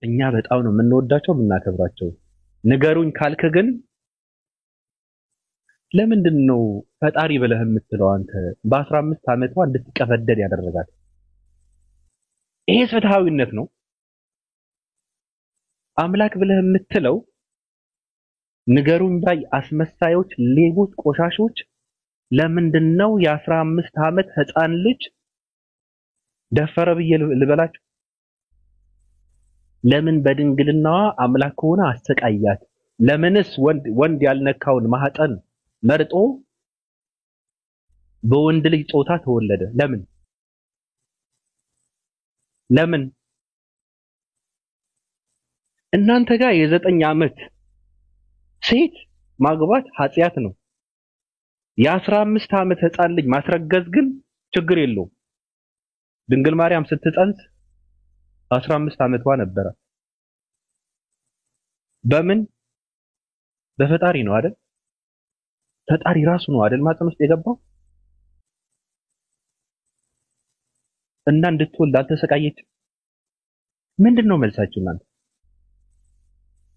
እኛ በጣም ነው የምንወዳቸው የምናከብራቸው። ንገሩኝ ካልክ ግን ለምንድን ነው ፈጣሪ ብለህ የምትለው አንተ በ15 ዓመቷ እንድትቀፈደድ ያደረጋት? ይሄ ፍትሃዊነት ነው? አምላክ ብለህ የምትለው ንገሩኝ ባይ አስመሳዮች፣ ሌቦች፣ ቆሻሾች ለምንድን ነው የ15 ዓመት ህፃን ልጅ ደፈረ ብዬ ልበላችሁ? ለምን በድንግልናዋ አምላክ ሆነ አሰቃያት? ለምንስ ወንድ ያልነካውን ማህፀን መርጦ በወንድ ልጅ ጾታ ተወለደ? ለምን እናንተ ጋር የ9 ዓመት ሴት ማግባት ኃጢያት ነው። የ15 ዓመት ህፃን ልጅ ማስረገዝ ግን ችግር የለውም። ድንግል ማርያም ስትጸንስ 15 ዓመቷ ነበረ። በምን በፈጣሪ ነው አይደል? ፈጣሪ ራሱ ነው አይደል ማህፀን ውስጥ የገባው እና እንድትወልድ አልተሰቃየችም? ምንድነው መልሳችሁ እናንተ?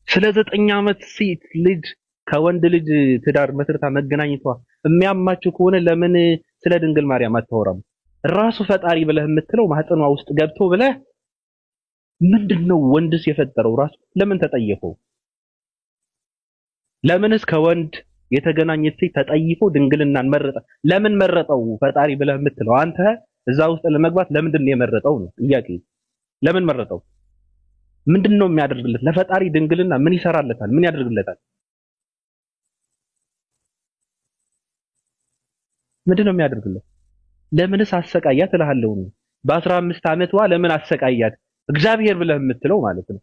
ስለ 9 ዓመት ሴት ልጅ ከወንድ ልጅ ትዳር መስርታ መገናኘቷ የሚያማችሁ ከሆነ ለምን ስለ ድንግል ማርያም አታወራም? ራሱ ፈጣሪ ብለህ የምትለው ማህፀኗ ውስጥ ገብቶ ብለህ ምንድነው ወንድስ የፈጠረው ራሱ ለምን ተጠየፈው? ለምንስ ከወንድ የተገናኘች ሴት ተጠይፎ ድንግልናን መረጠ? ለምን መረጠው? ፈጣሪ ብለህ የምትለው አንተ እዛ ውስጥ ለመግባት ለምንድን ነው የመረጠው ነው ጥያቄ። ለምን መረጠው? ምንድነው የሚያደርግለት? ለፈጣሪ ድንግልና ምን ይሰራለታል? ምን ያደርግለታል? ምንድነው የሚያደርግለት? ለምንስ አሰቃያት እልሃለሁ ነው። በ15 ዓመቷ ለምን አሰቃያት? እግዚአብሔር ብለህ የምትለው ማለት ነው።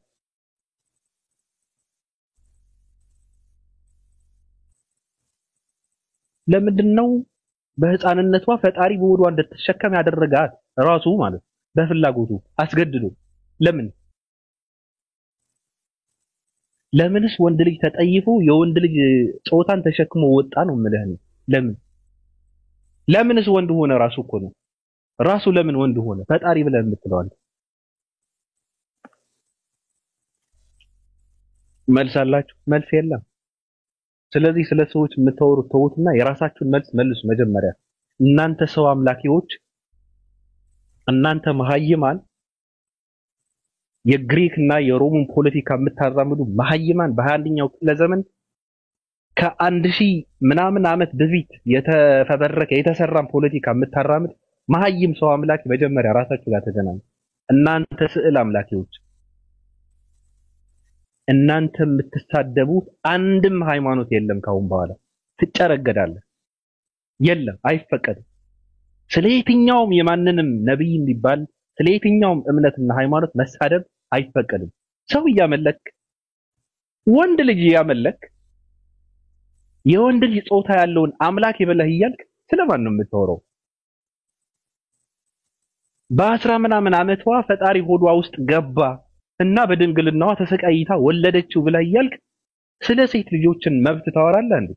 ለምንድነው በህፃንነቷ ፈጣሪ በሆዷ እንድትሸከም ያደረጋት? ራሱ ማለት በፍላጎቱ አስገድዶ። ለምንስ ወንድ ልጅ ተጠይፎ የወንድ ልጅ ጾታን ተሸክሞ ወጣ ነው የምልህ ነው። ለምንስ ወንድ ሆነ? ራሱ እኮ ነው ራሱ ለምን ወንድ ሆነ? ፈጣሪ ብለህ የምትለው አንተ መልስ አላችሁ? መልስ የለም። ስለዚህ ስለ ሰዎች የምታወሩት ተውትና የራሳችሁን መልስ መልሱ። መጀመሪያ እናንተ ሰው አምላኪዎች፣ እናንተ መሀይማን፣ የግሪክ እና የሮምን ፖለቲካ የምታራምዱ መሀይማን በ21ኛው ክፍለ ዘመን ከ1000 ምናምን ዓመት በፊት የተፈበረከ የተሰራን ፖለቲካ የምታራምድ መሀይም ሰው አምላኪ መጀመሪያ ራሳችሁ ጋር ተገናኙ። እናንተ ስዕል አምላኪዎች፣ እናንተ የምትሳደቡት አንድም ሃይማኖት የለም። ካሁን በኋላ ትጨረገዳለህ። የለም፣ አይፈቀድም። ስለ የትኛውም የማንንም ነብይ የሚባል ስለ የትኛውም እምነትና ሃይማኖት መሳደብ አይፈቀድም። ሰው እያመለክ ወንድ ልጅ እያመለክ የወንድ ልጅ ጾታ ያለውን አምላክ ይበላህ እያልክ ስለማን ነው የምታወራው? በ10 ምናምን ዓመቷ ፈጣሪ ሆዷ ውስጥ ገባ እና በድንግልናዋ ተሰቃይታ ወለደችው ብላ እያልክ ስለ ሴት ልጆችን መብት ታወራለህ እንዴ?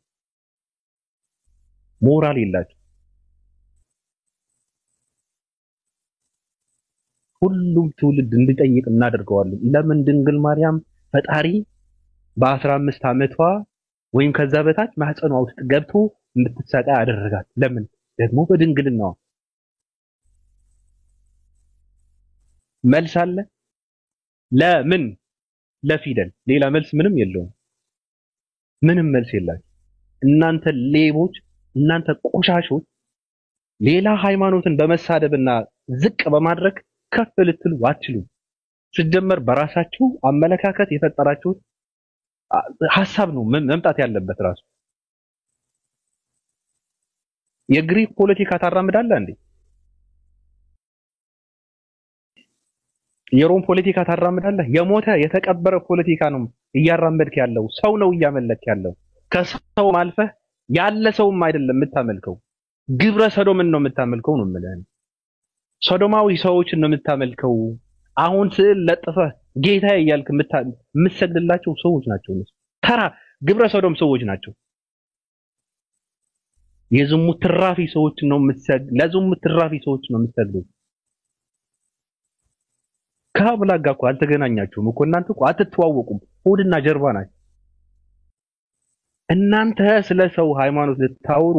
ሞራል የላችሁ። ሁሉም ትውልድ እንዲጠይቅ እናደርገዋለን። ለምን ድንግል ማርያም ፈጣሪ በ15 ዓመቷ ወይም ከዛ በታች ማህፀኗ ውስጥ ገብቶ እንድትሰቃይ አደረጋት? ለምን? ደግሞ በድንግልናዋ። መልስ አለ? ለምን? ለፊደል ሌላ መልስ ምንም የለውም። ምንም መልስ የላችሁ እናንተ ሌቦች፣ እናንተ ቆሻሾች። ሌላ ሃይማኖትን በመሳደብና ዝቅ በማድረግ ከፍ ልትሉ አትችሉም። ሲጀመር በራሳችሁ አመለካከት የፈጠራችሁት ሐሳብ ነው መምጣት ያለበት ራሱ። የግሪክ ፖለቲካ ታራምዳለህ እንዴ? የሮም ፖለቲካ ታራምዳለህ? የሞተ የተቀበረ ፖለቲካ ነው እያራመድክ ያለው። ሰው ነው እያመለክ ያለው። ከሰው ማልፈህ ያለ ሰውም አይደለም የምታመልከው። ግብረ ሰዶምን ነው የምታመልከው ነው የምልህ። ሶዶማዊ ሰዎችን ነው የምታመልከው። አሁን ስዕል ለጥፈህ ጌታ እያልክ የምትሰግድላቸው ሰዎች ናቸው። ተራ ግብረ ሰዶም ሰዎች ናቸው። የዝሙት ትራፊ ሰዎች ነው ለዝሙት ትራፊ ሰዎች ነው የምትሰግዱት። ከአምላክ ጋር እኮ አልተገናኛችሁም እኮ እናንተ እኮ አትተዋወቁም። ሆድና ጀርባ ናችሁ። እናንተ ስለ ሰው ሃይማኖት ልታወሩ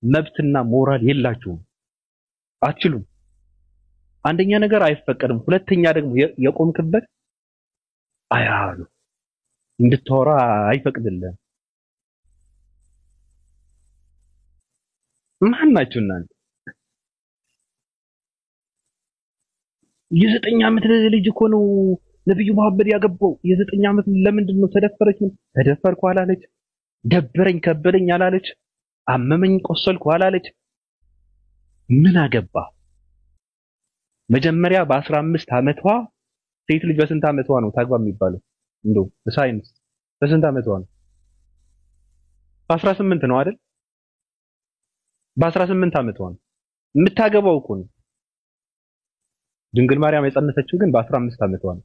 መብትና ሞራል የላችሁም፣ አትችሉም። አንደኛ ነገር አይፈቀድም። ሁለተኛ ደግሞ የቆምክበት አያሉ እንድታወራ አይፈቅድልህም። ማን ናችሁ እናንተ? የ9 ዓመት ልጅ እኮ ነው ነብዩ መሐመድ ያገባው። የ9 ዓመት ለምንድን ነው ተደፈረች? ተደፈርኩ አላለች። ደበረኝ ከበደኝ አላለች። አመመኝ ቆሰልኩ አላለች። ምን አገባ? መጀመሪያ በ15 ዓመቷ ሴት ልጅ በስንት ዓመቷ ነው ታግባ የሚባለው? እንደው በሳይንስ በስንት ዓመቷ ነው? በ18 ነው አይደል? በ18 ዓመቷ ነው የምታገባው እኮ ነው። ድንግል ማርያም የጸነሰችው ግን በ15 ዓመቷ ነው።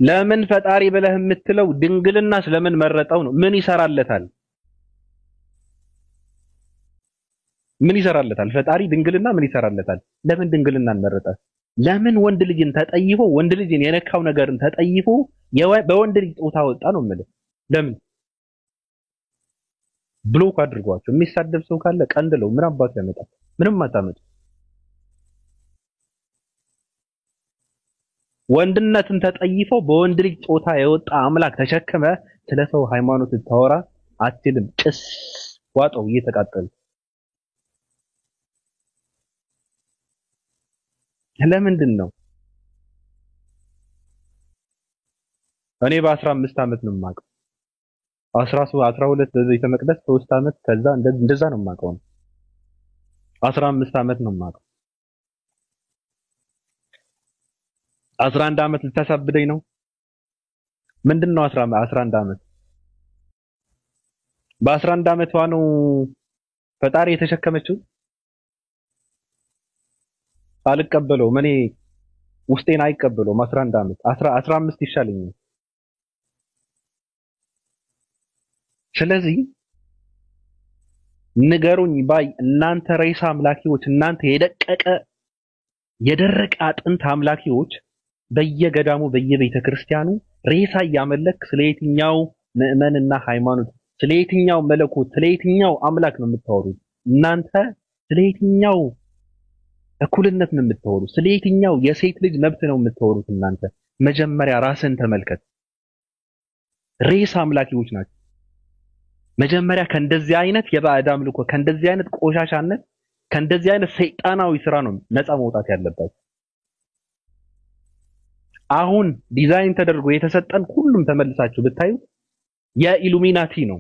ለምን ፈጣሪ ብለህ የምትለው ድንግልና ስለምን መረጠው ነው? ምን ይሰራለታል? ምን ይሰራለታል? ፈጣሪ ድንግልና ምን ይሰራለታል? ለምን ድንግልናን መረጠ? ለምን ወንድ ልጅን ተጠይፎ ወንድ ልጅን የነካው ነገርን ተጠይፎ በወንድ ልጅ ጾታ ወጣ ነው የምልህ? ለምን ብሎክ አድርጓቸው። የሚሳደብ ሰው ካለ ቀንድለው። ምን አባቱ ያመጣል? ምንም አታመጡ። ወንድነትን ተጠይፎ በወንድ ልጅ ጾታ የወጣ አምላክ ተሸከመ ስለ ሰው ሃይማኖት ታወራ አትልም። ጭስ ዋጠው እየተቃጠለ። ለምንድን ነው? እኔ በ15 ዓመት ነው የማውቀው። 12 በቤተ መቅደስ 3 ዓመት ከዛ እንደዛ ነው የማውቀው። 15 ዓመት ነው የማውቀው። 11 ዓመት ልታሳብደኝ ነው? ምንድነው 11 ዓመት? በ11 ዓመቷ ነው ፈጣሪ የተሸከመችው? አልቀበለውም። እኔ ውስጤን አይቀበለውም። 11 ዓመት 15 ይሻለኛል። ስለዚህ ንገሩኝ ባይ እናንተ ሬሳ አምላኪዎች፣ እናንተ የደረቀ አጥንት አምላኪዎች በየገዳሙ በየቤተ ክርስቲያኑ ሬሳ እያመለክ ስለየትኛው ምዕመንና ሃይማኖት፣ ስለየትኛው መለኮት፣ ስለየትኛው አምላክ ነው የምታወሩት? እናንተ ስለየትኛው እኩልነት ነው የምታወሩት? ስለየትኛው የሴት ልጅ መብት ነው የምታወሩት? እናንተ መጀመሪያ ራስን ተመልከት። ሬሳ አምላኪዎች ናቸው። መጀመሪያ ከእንደዚህ አይነት የባዕድ አምልኮ፣ ከእንደዚህ አይነት ቆሻሻነት፣ ከእንደዚህ አይነት ሰይጣናዊ ስራ ነው ነፃ መውጣት ያለባቸው። አሁን ዲዛይን ተደርጎ የተሰጠን ሁሉም ተመልሳችሁ ብታዩ የኢሉሚናቲ ነው።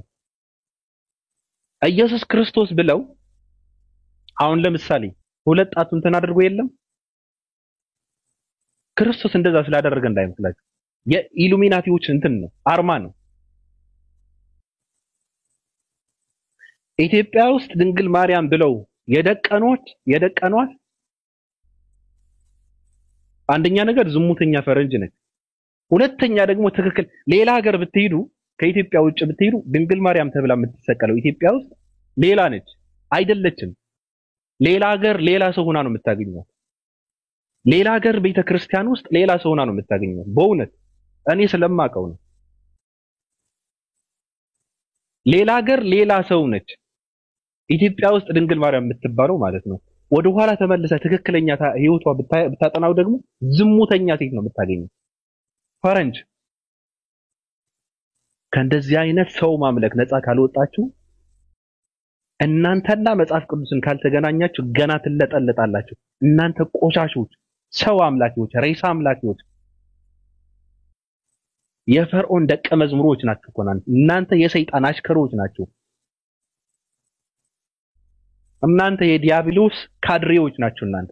ኢየሱስ ክርስቶስ ብለው አሁን ለምሳሌ ሁለት ጣቱን እንትን አድርጎ የለም ክርስቶስ እንደዛ ስላደረገ እንዳይመስላችሁ። የኢሉሚናቲዎች እንትን ነው፣ አርማ ነው። ኢትዮጵያ ውስጥ ድንግል ማርያም ብለው የደቀኗት አንደኛ ነገር ዝሙተኛ ፈረንጅ ነች። ሁለተኛ ደግሞ ትክክል ሌላ ሀገር ብትሄዱ፣ ከኢትዮጵያ ውጭ ብትሄዱ ድንግል ማርያም ተብላ የምትሰቀለው ኢትዮጵያ ውስጥ ሌላ ነች፣ አይደለችም። ሌላ ሀገር ሌላ ሰው ሆና ነው የምታገኘው። ሌላ ሀገር ቤተክርስቲያን ውስጥ ሌላ ሰው ሆና ነው የምታገኘው። በእውነት እኔ ስለማውቀው ነው። ሌላ ሀገር ሌላ ሰው ነች። ኢትዮጵያ ውስጥ ድንግል ማርያም የምትባለው ማለት ነው። ወደ ኋላ ተመልሰ ትክክለኛ ህይወቷ ብታጠናው ደግሞ ዝሙተኛ ሴት ነው የምታገኘው፣ ፈረንጅ። ከእንደዚህ አይነት ሰው ማምለክ ነፃ ካልወጣችሁ፣ እናንተና መጽሐፍ ቅዱስን ካልተገናኛችሁ ገና ትለጠለጣላችሁ። እናንተ ቆሻሾች፣ ሰው አምላኪዎች፣ ሬሳ አምላኪዎች፣ የፈርዖን ደቀ መዝሙሮች ናችሁ እኮ እናንተ። የሰይጣን አሽከሮች ናችሁ እናንተ። የዲያብሎስ ካድሬዎች ናችሁ እናንተ።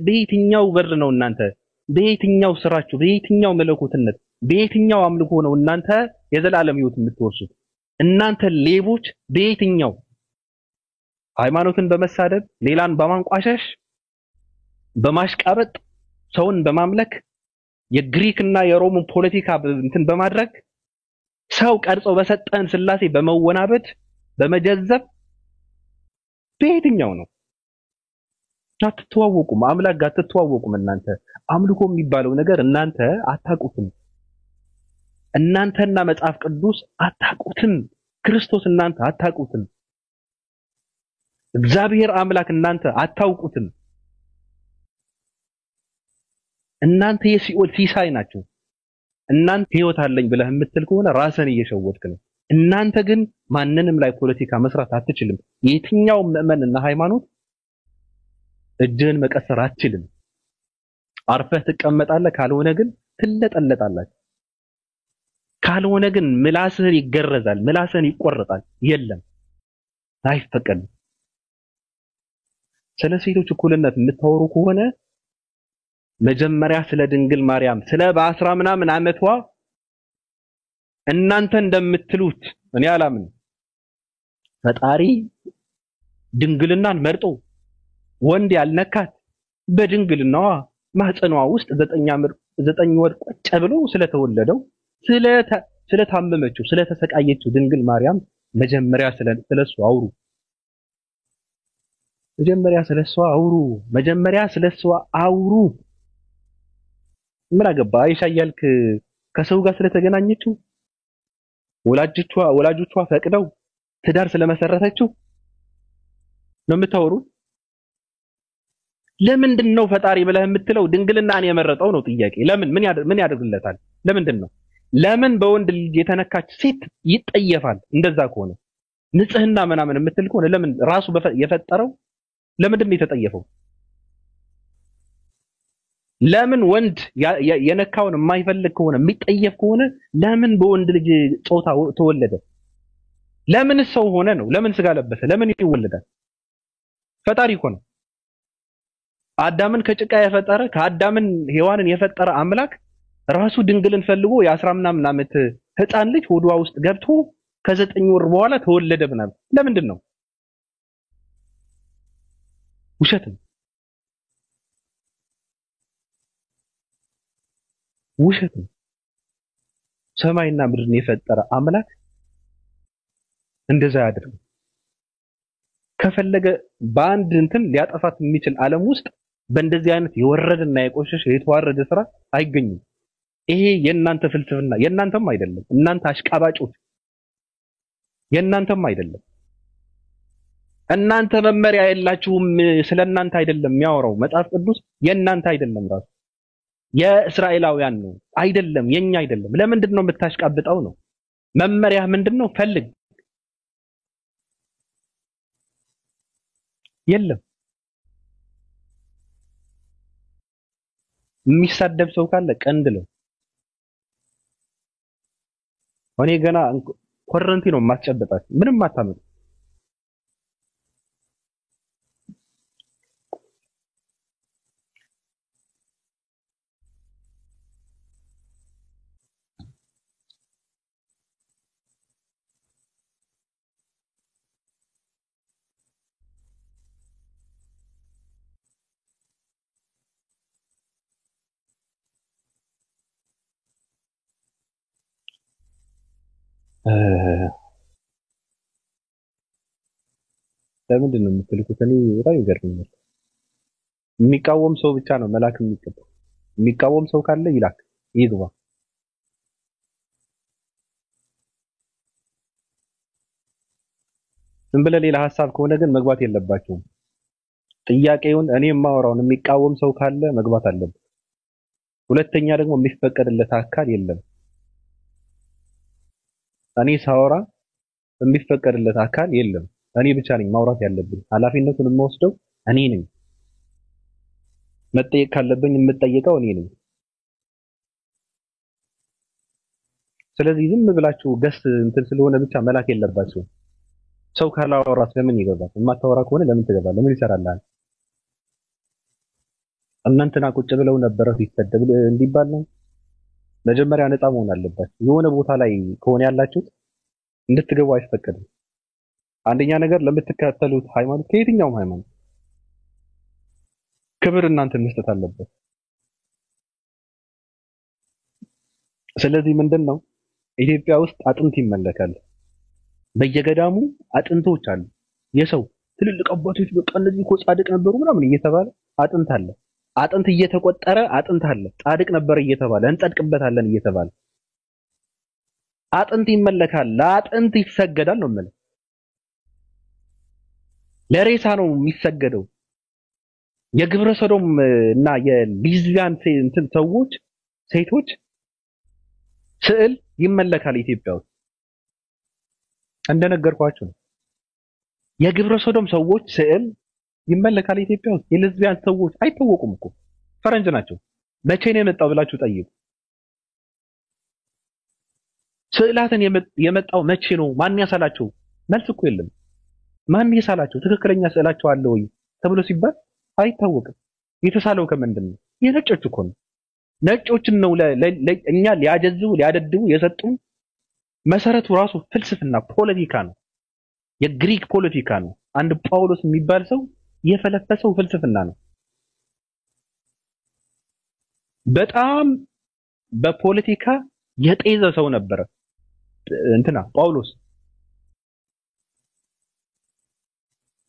በየትኛው በር ነው እናንተ? በየትኛው ስራችሁ፣ በየትኛው መለኮትነት፣ በየትኛው አምልኮ ነው እናንተ የዘላለም ህይወት የምትወርሱት? እናንተ ሌቦች! በየትኛው ሃይማኖትን በመሳደብ ሌላን በማንቋሸሽ በማሽቃበጥ ሰውን በማምለክ የግሪክና የሮምን ፖለቲካ እንትን በማድረግ ሰው ቀርጾ በሰጠን ስላሴ በመወናበድ በመጀዘብ በየትኛው ነው? አትተዋወቁም። አምላክ ጋር አትተዋወቁም። እናንተ አምልኮ የሚባለው ነገር እናንተ አታውቁትም። እናንተና መጽሐፍ ቅዱስ አታውቁትም። ክርስቶስ እናንተ አታውቁትም። እግዚአብሔር አምላክ እናንተ አታውቁትም። እናንተ የሲኦል ሲሳይ ናችሁ። እናንተ ህይወት አለኝ ብለህ የምትል ከሆነ ራስን እየሸወድክ ነው። እናንተ ግን ማንንም ላይ ፖለቲካ መስራት አትችልም። የትኛውም ምዕመንና ሃይማኖት እጅህን መቀሰር አትችልም። አርፈህ ትቀመጣለህ። ካልሆነ ግን ትለጠለጣለህ። ካልሆነ ግን ምላስህን ይገረዛል፣ ምላስህን ይቆረጣል። የለም አይፈቀድም። ስለ ሴቶች እኩልነት የምታወሩ ከሆነ መጀመሪያ ስለ ድንግል ማርያም ስለ በ10 ምናምን ዓመቷ እናንተ እንደምትሉት እኔ አላምንም። ፈጣሪ ድንግልናን መርጦ ወንድ ያልነካት በድንግልናዋ ማህፀኗ ውስጥ 9 ወር ቁጭ ብሎ ስለተወለደው ስለታመመችው ስለተሰቃየችው ድንግል ማርያም መጀመሪያ ስለሱ አውሩ። መጀመሪያ ስለሷ አውሩ። ምን አገባ አይሻ እያልክ ከሰው ጋር ስለተገናኘችው ወላጆቿ ፈቅደው ትዳር ስለመሰረተችው ነው የምታወሩት? ለምንድን ነው ፈጣሪ ብለህ የምትለው ድንግልናን የመረጠው ነው ጥያቄ። ለምን ምን ያደርግለታል? ለምንድን ነው ለምን በወንድ ልጅ የተነካች ሴት ይጠየፋል? እንደዛ ከሆነ ንጽህና ምናምን የምትል ከሆነ ለምን ራሱ የፈጠረው ለምንድን ነው የተጠየፈው? ለምን ወንድ የነካውን የማይፈልግ ከሆነ የሚጠየፍ ከሆነ ለምን በወንድ ልጅ ጾታ ተወለደ? ለምን ሰው ሆነ ነው? ለምን ስጋ ለበሰ? ለምን ይወለዳል? ፈጣሪ እኮ ነው። አዳምን ከጭቃ የፈጠረ ከአዳምን ሔዋንን የፈጠረ አምላክ ራሱ ድንግልን ፈልጎ የ10 ምናምን ዓመት ህፃን ልጅ ሆዷ ውስጥ ገብቶ ከ9 ወር በኋላ ተወለደ ምናምን። ለምንድን ነው? ውሸት ነው። ውሸት ነው። ሰማይና ምድርን የፈጠረ አምላክ እንደዛ ያድርግ። ከፈለገ በአንድ እንትን ሊያጠፋት የሚችል ዓለም ውስጥ በእንደዚህ አይነት የወረደና የቆሸሸ የተዋረደ ስራ አይገኝም። ይሄ የእናንተ ፍልስፍና የእናንተም አይደለም። እናንተ አሽቃባጮች የእናንተም አይደለም። እናንተ መመሪያ የላችሁም። ስለእናንተ አይደለም የሚያወራው መጽሐፍ ቅዱስ። የእናንተ አይደለም፣ ራሱ የእስራኤላውያን ነው። አይደለም፣ የኛ አይደለም። ለምንድን ነው የምታሽቃብጠው ነው? መመሪያ ምንድነው? ፈልግ። የለም። የሚሳደብ ሰው ካለ ቀንድለው። እኔ ገና ኮረንቲ ነው የማስጨበጣት። ምንም አታመጡ። ለምንድን ነው የምትልኩት? እኔ በጣም ይገርመኛል። የሚቃወም ሰው ብቻ ነው መላክ የሚገባው። የሚቃወም ሰው ካለ ይላክ፣ ይግባ። ዝም ብለህ ሌላ ሀሳብ ከሆነ ግን መግባት የለባቸውም። ጥያቄውን እኔ የማወራውን የሚቃወም ሰው ካለ መግባት አለበት። ሁለተኛ ደግሞ የሚፈቀድለት አካል የለም። እኔ ሳወራ የሚፈቀድለት አካል የለም። እኔ ብቻ ነኝ ማውራት ያለብኝ። ኃላፊነቱን የምወስደው እኔ ነኝ። መጠየቅ ካለብኝ የምጠየቀው እኔ ነኝ። ስለዚህ ዝም ብላችሁ ገስ እንትን ስለሆነ ብቻ መላክ የለባችሁ። ሰው ካላወራስ ለምን ይገባል? የማታወራ ከሆነ ለምን ትገባለህ? ምን ይሰራልሃል? እናንተና ቁጭ ብለው ነበረ ሲሰደብ እንዲባል ነው። መጀመሪያ ነፃ መሆን አለባችሁ። የሆነ ቦታ ላይ ከሆነ ያላችሁት እንድትገቡ አይፈቀድም። አንደኛ ነገር ለምትከተሉት ሃይማኖት፣ ከየትኛውም ሃይማኖት ክብር እናንተ መስጠት አለበት። ስለዚህ ምንድነው ኢትዮጵያ ውስጥ አጥንት ይመለካል። በየገዳሙ አጥንቶች አሉ። የሰው ትልልቅ አባቶች በቃ እነዚህ እኮ ጻድቅ ነበሩ ምናምን እየተባለ አጥንት አለ። አጥንት እየተቆጠረ አጥንት አለ። ጻድቅ ነበር እየተባለ እንጸድቅበታለን እየተባለ አጥንት ይመለካል። ለአጥንት ይሰገዳል ነው ማለት። ለሬሳ ነው የሚሰገደው። የግብረ ሰዶም እና የሊዝቢያን እንትን ሰዎች ሴቶች ስዕል ይመለካል ኢትዮጵያ ውስጥ እንደነገርኳችሁ ነው። የግብረ ሰዶም ሰዎች ስዕል ይመለካል ኢትዮጵያ ውስጥ። የሊዝቢያን ሰዎች አይታወቁም እኮ ፈረንጅ ናቸው። መቼ ነው የመጣው ብላችሁ ጠይቁ። ስዕላትን የመጣው መቼ ነው? ማን ያሳላቸው? መልስ እኮ የለም። ማን የሳላቸው? ትክክለኛ ስዕላቸው አለ ወይ ተብሎ ሲባል አይታወቅም። የተሳለው ከምንድን ነው? የነጮች እኮ ነው። ነጮችን ነው እኛ ሊያጀዝቡ ሊያደድቡ የሰጡን። መሰረቱ ራሱ ፍልስፍና ፖለቲካ ነው። የግሪክ ፖለቲካ ነው። አንድ ጳውሎስ የሚባል ሰው የፈለፈሰው ፍልስፍና ነው። በጣም በፖለቲካ የጤዘ ሰው ነበረ እንትና ጳውሎስ።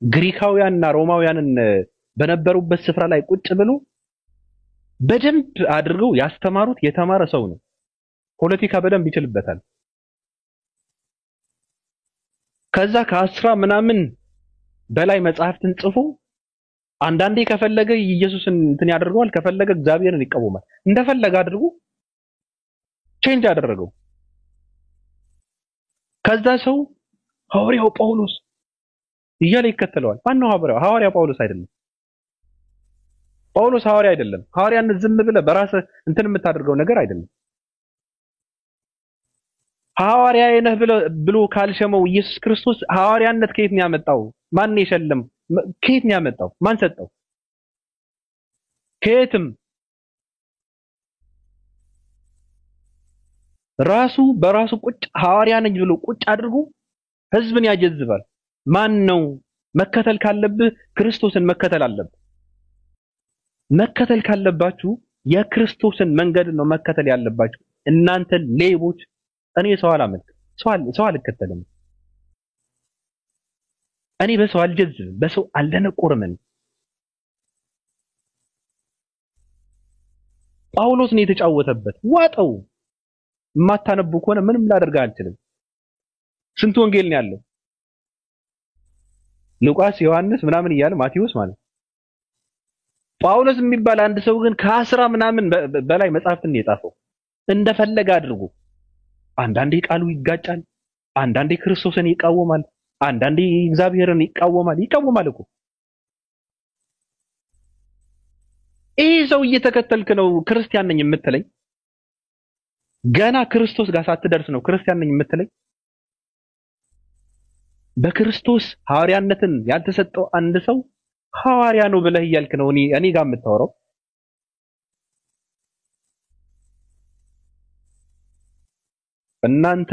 ግሪካውያንና ሮማውያንን በነበሩበት ስፍራ ላይ ቁጭ ብሎ በደንብ አድርገው ያስተማሩት የተማረ ሰው ነው። ፖለቲካ በደንብ ይችልበታል። ከዛ ከአስራ ምናምን በላይ መጽሐፍትን ጽፎ አንዳንዴ ከፈለገ ኢየሱስን እንትን ያደርገዋል፣ ከፈለገ እግዚአብሔርን ይቃወማል። እንደፈለገ አድርጎ ቼንጅ አደረገው። ከዛ ሰው ሐዋርያው ጳውሎስ እያለ ይከተለዋል። ማነው ሐዋርያው? ሐዋርያው ጳውሎስ አይደለም። ጳውሎስ ሐዋርያ አይደለም። ሐዋርያነት ዝም ብለህ በራስህ እንትን የምታደርገው ነገር አይደለም። ሐዋርያዬ ነህ ብሎ ካልሸመው ኢየሱስ ክርስቶስ ሐዋርያነት ከየት ነው ያመጣው? ማን የሸለም? ከየት ነው ያመጣው? ማን ሰጠው? ከየትም። ራሱ በራሱ ቁጭ ሐዋርያ ነኝ ብሎ ቁጭ አድርጎ ህዝብን ያጀዝባል። ማን ነው? መከተል ካለብህ ክርስቶስን መከተል አለብህ። መከተል ካለባችሁ የክርስቶስን መንገድ ነው መከተል ያለባችሁ። እናንተ ሌቦች! እኔ ሰው አላመልክም፣ ሰው አልከተልም። እኔ በሰው አልጀዝብም፣ በሰው አልደነቆርም። ጳውሎስ ነው የተጫወተበት። ዋጠው። የማታነቡ ከሆነ ምንም ላደርግ አልችልም። ስንት ወንጌል ነው ያለው? ሉቃስ፣ ዮሐንስ ምናምን እያለ ማቴዎስ ማለት። ጳውሎስ የሚባል አንድ ሰው ግን ከአስራ ምናምን በላይ መጽሐፍትን ነው የጻፈው። እንደፈለገ አድርጎ አንዳንዴ ቃሉ ይጋጫል፣ አንዳንዴ ክርስቶስን ይቃወማል፣ አንዳንዴ እግዚአብሔርን ይቃወማል እኮ። ይሄ ሰው እየተከተልክ ነው ክርስቲያን ነኝ የምትለኝ? ገና ክርስቶስ ጋር ሳትደርስ ነው ክርስቲያን ነኝ የምትለኝ? በክርስቶስ ሐዋርያነትን ያልተሰጠው አንድ ሰው ሐዋርያ ነው ብለህ እያልክ ነው እኔ ጋር የምታወራው? እናንተ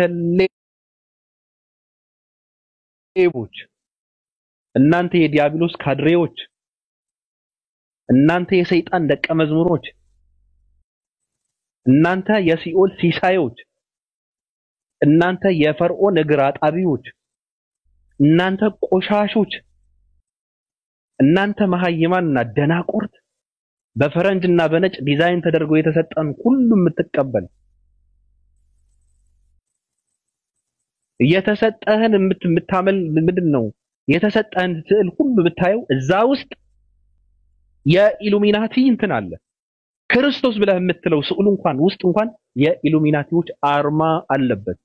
ሌቦች፣ እናንተ የዲያብሎስ ካድሬዎች፣ እናንተ የሰይጣን ደቀ መዝሙሮች፣ እናንተ የሲኦል ሲሳዮች፣ እናንተ የፈርዖን እግር አጣቢዎች፣ እናንተ ቆሻሾች፣ እናንተ መሃይማንና ደናቁርት፣ በፈረንጅና በነጭ ዲዛይን ተደርጎ የተሰጠን ሁሉ የምትቀበል የተሰጠህን የምታመል ምንድን ነው? የተሰጠህን ስዕል ሁሉ ብታየው እዛ ውስጥ የኢሉሚናቲ እንትን አለ። ክርስቶስ ብለህ የምትለው ስዕሉ እንኳን ውስጥ እንኳን የኢሉሚናቲዎች አርማ አለበት።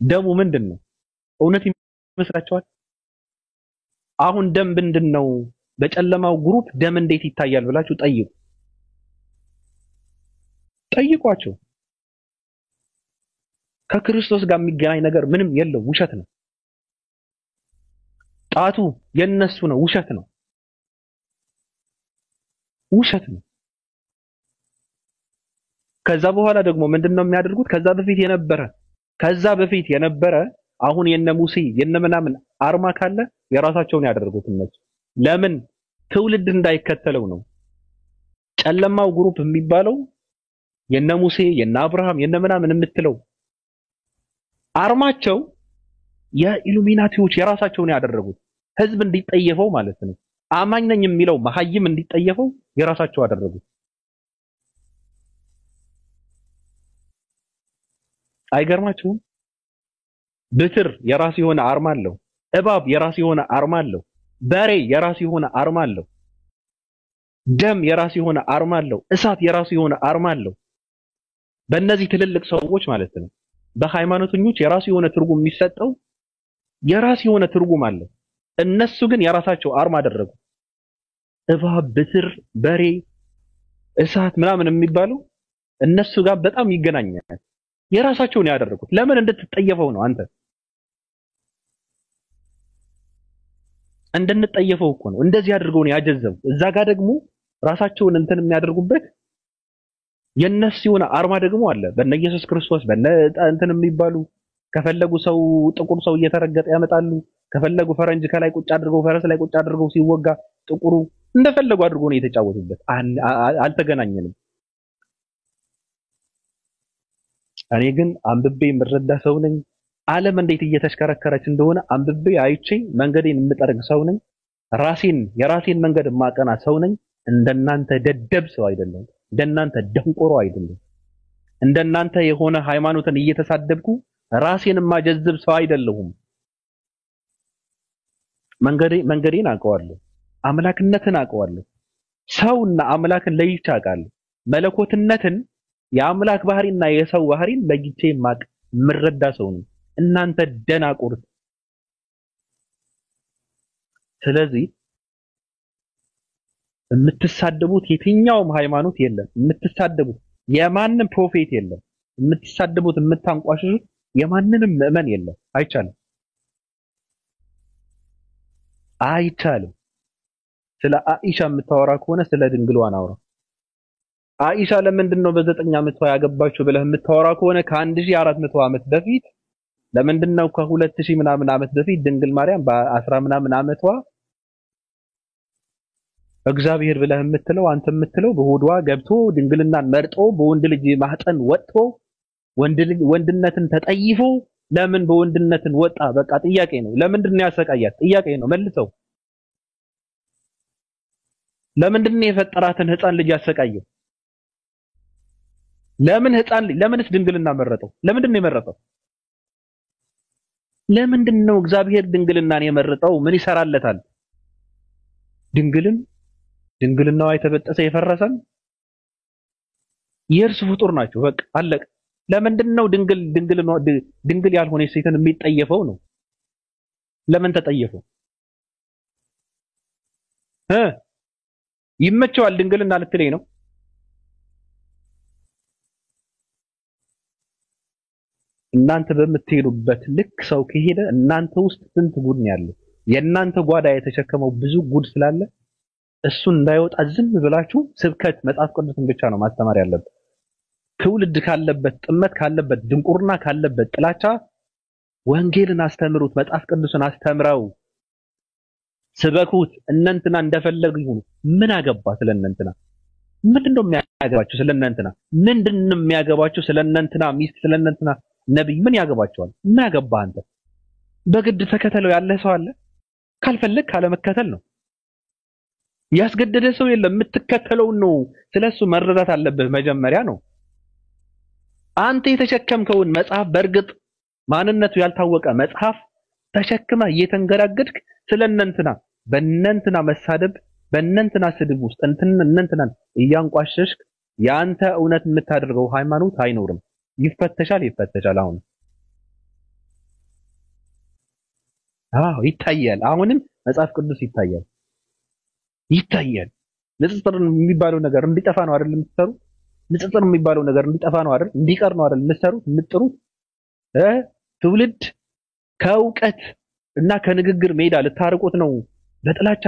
ደሙ ምንድን ነው? እውነት ይመስላችኋል? አሁን ደም ምንድን ነው? በጨለማው ግሩፕ ደም እንዴት ይታያል ብላችሁ ጠይቋቸው። ከክርስቶስ ጋር የሚገናኝ ነገር ምንም የለው፣ ውሸት ነው። ጣቱ የነሱ ነው፣ ውሸት ነው። ከዛ በኋላ ደግሞ ምንድነው የሚያደርጉት? ከዛ በፊት የነበረ አሁን የነ ሙሴ የነ ምናምን አርማ ካለ የራሳቸውን ያደርጉት እነሱ። ለምን? ትውልድ እንዳይከተለው ነው። ጨለማው ግሩፕ የሚባለው የነ ሙሴ የነ አብርሃም የነ ምናምን የምትለው አርማቸው የኢሉሚናቲዎች የራሳቸውን ያደረጉት ህዝብ እንዲጠየፈው ማለት ነው። አማኝ ነኝ የሚለው መሐይም እንዲጠየፈው የራሳቸው አደረጉት። አይገርማችሁም? ብትር የራሱ የሆነ አርማ አለው። እባብ የራሱ የሆነ አርማ አለው። በሬ የራሱ የሆነ አርማ አለው። ደም የራሱ የሆነ አርማ አለው። እሳት የራሱ የሆነ አርማ አለው። በእነዚህ ትልልቅ ሰዎች ማለት ነው። በሃይማኖተኞች የራሱ የሆነ ትርጉም የሚሰጠው የራሱ የሆነ ትርጉም አለው። እነሱ ግን የራሳቸው አርማ አደረጉ። እባብ፣ ብትር፣ በሬ፣ እሳት ምናምን የሚባለው እነሱ ጋር በጣም ይገናኛል። የራሳቸውን ያደረጉት ለምን? እንድትጠየፈው ነው። አንተ እንድንጠየፈው እኮ ነው። እንደዚህ አድርገው ነው ያጀዘቡ። እዛ ጋር ደግሞ ራሳቸውን እንትን የሚያደርጉበት የነሱ የሆነ አርማ ደግሞ አለ። በእነ ኢየሱስ ክርስቶስ በእነ እንትን የሚባሉ ከፈለጉ ሰው ጥቁር ሰው እየተረገጠ ያመጣሉ። ከፈለጉ ፈረንጅ ከላይ ቁጭ አድርገው ፈረስ ላይ ቁጭ አድርገው ሲወጋ ጥቁሩ እንደፈለጉ አድርገው ነው የተጫወቱበት። አልተገናኘንም። እኔ ግን አንብቤ የምረዳ ሰው ነኝ። ዓለም እንዴት እየተሽከረከረች እንደሆነ አንብቤ አይቼ መንገዴን የምጠርግ ሰው ነኝ። የራሴን መንገድ የማቀና ሰው ነኝ። እንደናንተ ደደብ ሰው አይደለም። እንደናንተ ደንቆሮ አይደለም። እንደናንተ የሆነ ሃይማኖትን እየተሳደብኩ ራሴን የማጀዝብ ሰው አይደለሁም። መንገዴን አውቀዋለሁ። አምላክነትን አውቀዋለሁ። ሰውና አምላክን ለይቼ አውቃለሁ። መለኮትነትን የአምላክ ባህሪና የሰው ባህሪን ለይቼ የምረዳ ሰው ነኝ። እናንተ ደናቁርት። ስለዚህ የምትሳደቡት የትኛውም ሃይማኖት የለም። የምትሳደቡት የማንም ፕሮፌት የለም። የምትሳደቡት የምታንቋሽሹት የማንንም ምዕመን የለም። አይቻልም። ስለ አኢሻ የምታወራ ከሆነ ስለ ድንግሏን አውራ። አኢሻ ለምንድን ነው በ9 ዓመቷ ያገባችው ብለህ የምታወራ ከሆነ ከ1400 ዓመት በፊት ለምንድን ነው ከ2000 ምናምን ዓመት በፊት ድንግል ማርያም በ10 ምናምን ዓመቷ እግዚአብሔር ብለህ የምትለው አንተ የምትለው በሆዷ ገብቶ ድንግልናን መርጦ በወንድ ልጅ ማህፀን ወጥቶ ወንድነትን ተጠይፎ ለምን በወንድነትን ወጣ? በቃ ጥያቄ ነው። ለምንድን ነው ያሰቃያት? ጥያቄ ነው። መልሰው። ለምንድን ነው የፈጠራትን ህፃን ልጅ ያሰቃየው? ለምንስ ድንግልና መረጠው? ለምንድን ነው የመረጠው? ለምንድን ነው እግዚአብሔር ድንግልናን የመረጠው? ምን ይሰራለታል? ድንግልናዋ የተበጠሰ የፈረሰን የእርሱ ፍጡር ናቸው። በቃ አለቀ። ለምንድን ነው ድንግል ያልሆነ ሴትን የሚጠየፈው ነው? ለምን ተጠየፈው? ይመቸዋል ድንግልና ልትለኝ ነው? እናንተ በምትሄዱበት ልክ ሰው ከሄደ እናንተ ውስጥ ስንት ጉድ ነው ያለው? የእናንተ ጓዳ የተሸከመው ብዙ ጉድ ስላለ እሱን እንዳይወጣ ዝም ብላችሁ ስብከት መጽሐፍ ቅዱስን ብቻ ነው ማስተማር ያለበት። ትውልድ ካለበት ጥመት ካለበት ድንቁርና ካለበት ጥላቻ ወንጌልን አስተምሩት፣ መጽሐፍ ቅዱስን አስተምረው ስበኩት። እነንትና እንደፈለጉ ይሁኑ። ምን አገባ ስለነንትና? ምንድነው የሚያገባቸው ስለነንትና? ምንድነው የሚያገባቸው ስለነንትና ሚስት ስለነንትና ነብይ? ምን ያገባቸዋል? ምን ያገባ አንተ? በግድ ተከተለው ያለ ሰው አለ? ካልፈለግ ካለ መከተል ነው። ያስገደደ ሰው የለም። የምትከተለውን ነው። ስለሱ መረዳት አለብህ መጀመሪያ ነው። አንተ የተሸከምከውን መጽሐፍ በእርግጥ ማንነቱ ያልታወቀ መጽሐፍ ተሸክመ እየተንገራገድክ ስለነንትና በእነንትና መሳደብ በእነንትና ስድብ ውስጥ እነንትናን እያንቋሸሽክ ያንተ እውነት የምታደርገው ሃይማኖት አይኖርም። ይፈተሻል። አሁን ይታያል። አሁንም መጽሐፍ ቅዱስ ይታያል። ንጽጽር የሚባለው ነገር እንዲጠፋ ነው አይደል የምትሰሩ? ንጽጽር የሚባለው ነገር እንዲጠፋ ነው አይደል? እንዲቀር ነው አይደል የምትሰሩት የምትጥሩት? ትውልድ ከእውቀት እና ከንግግር ሜዳ ልታርቁት ነው። በጥላቻ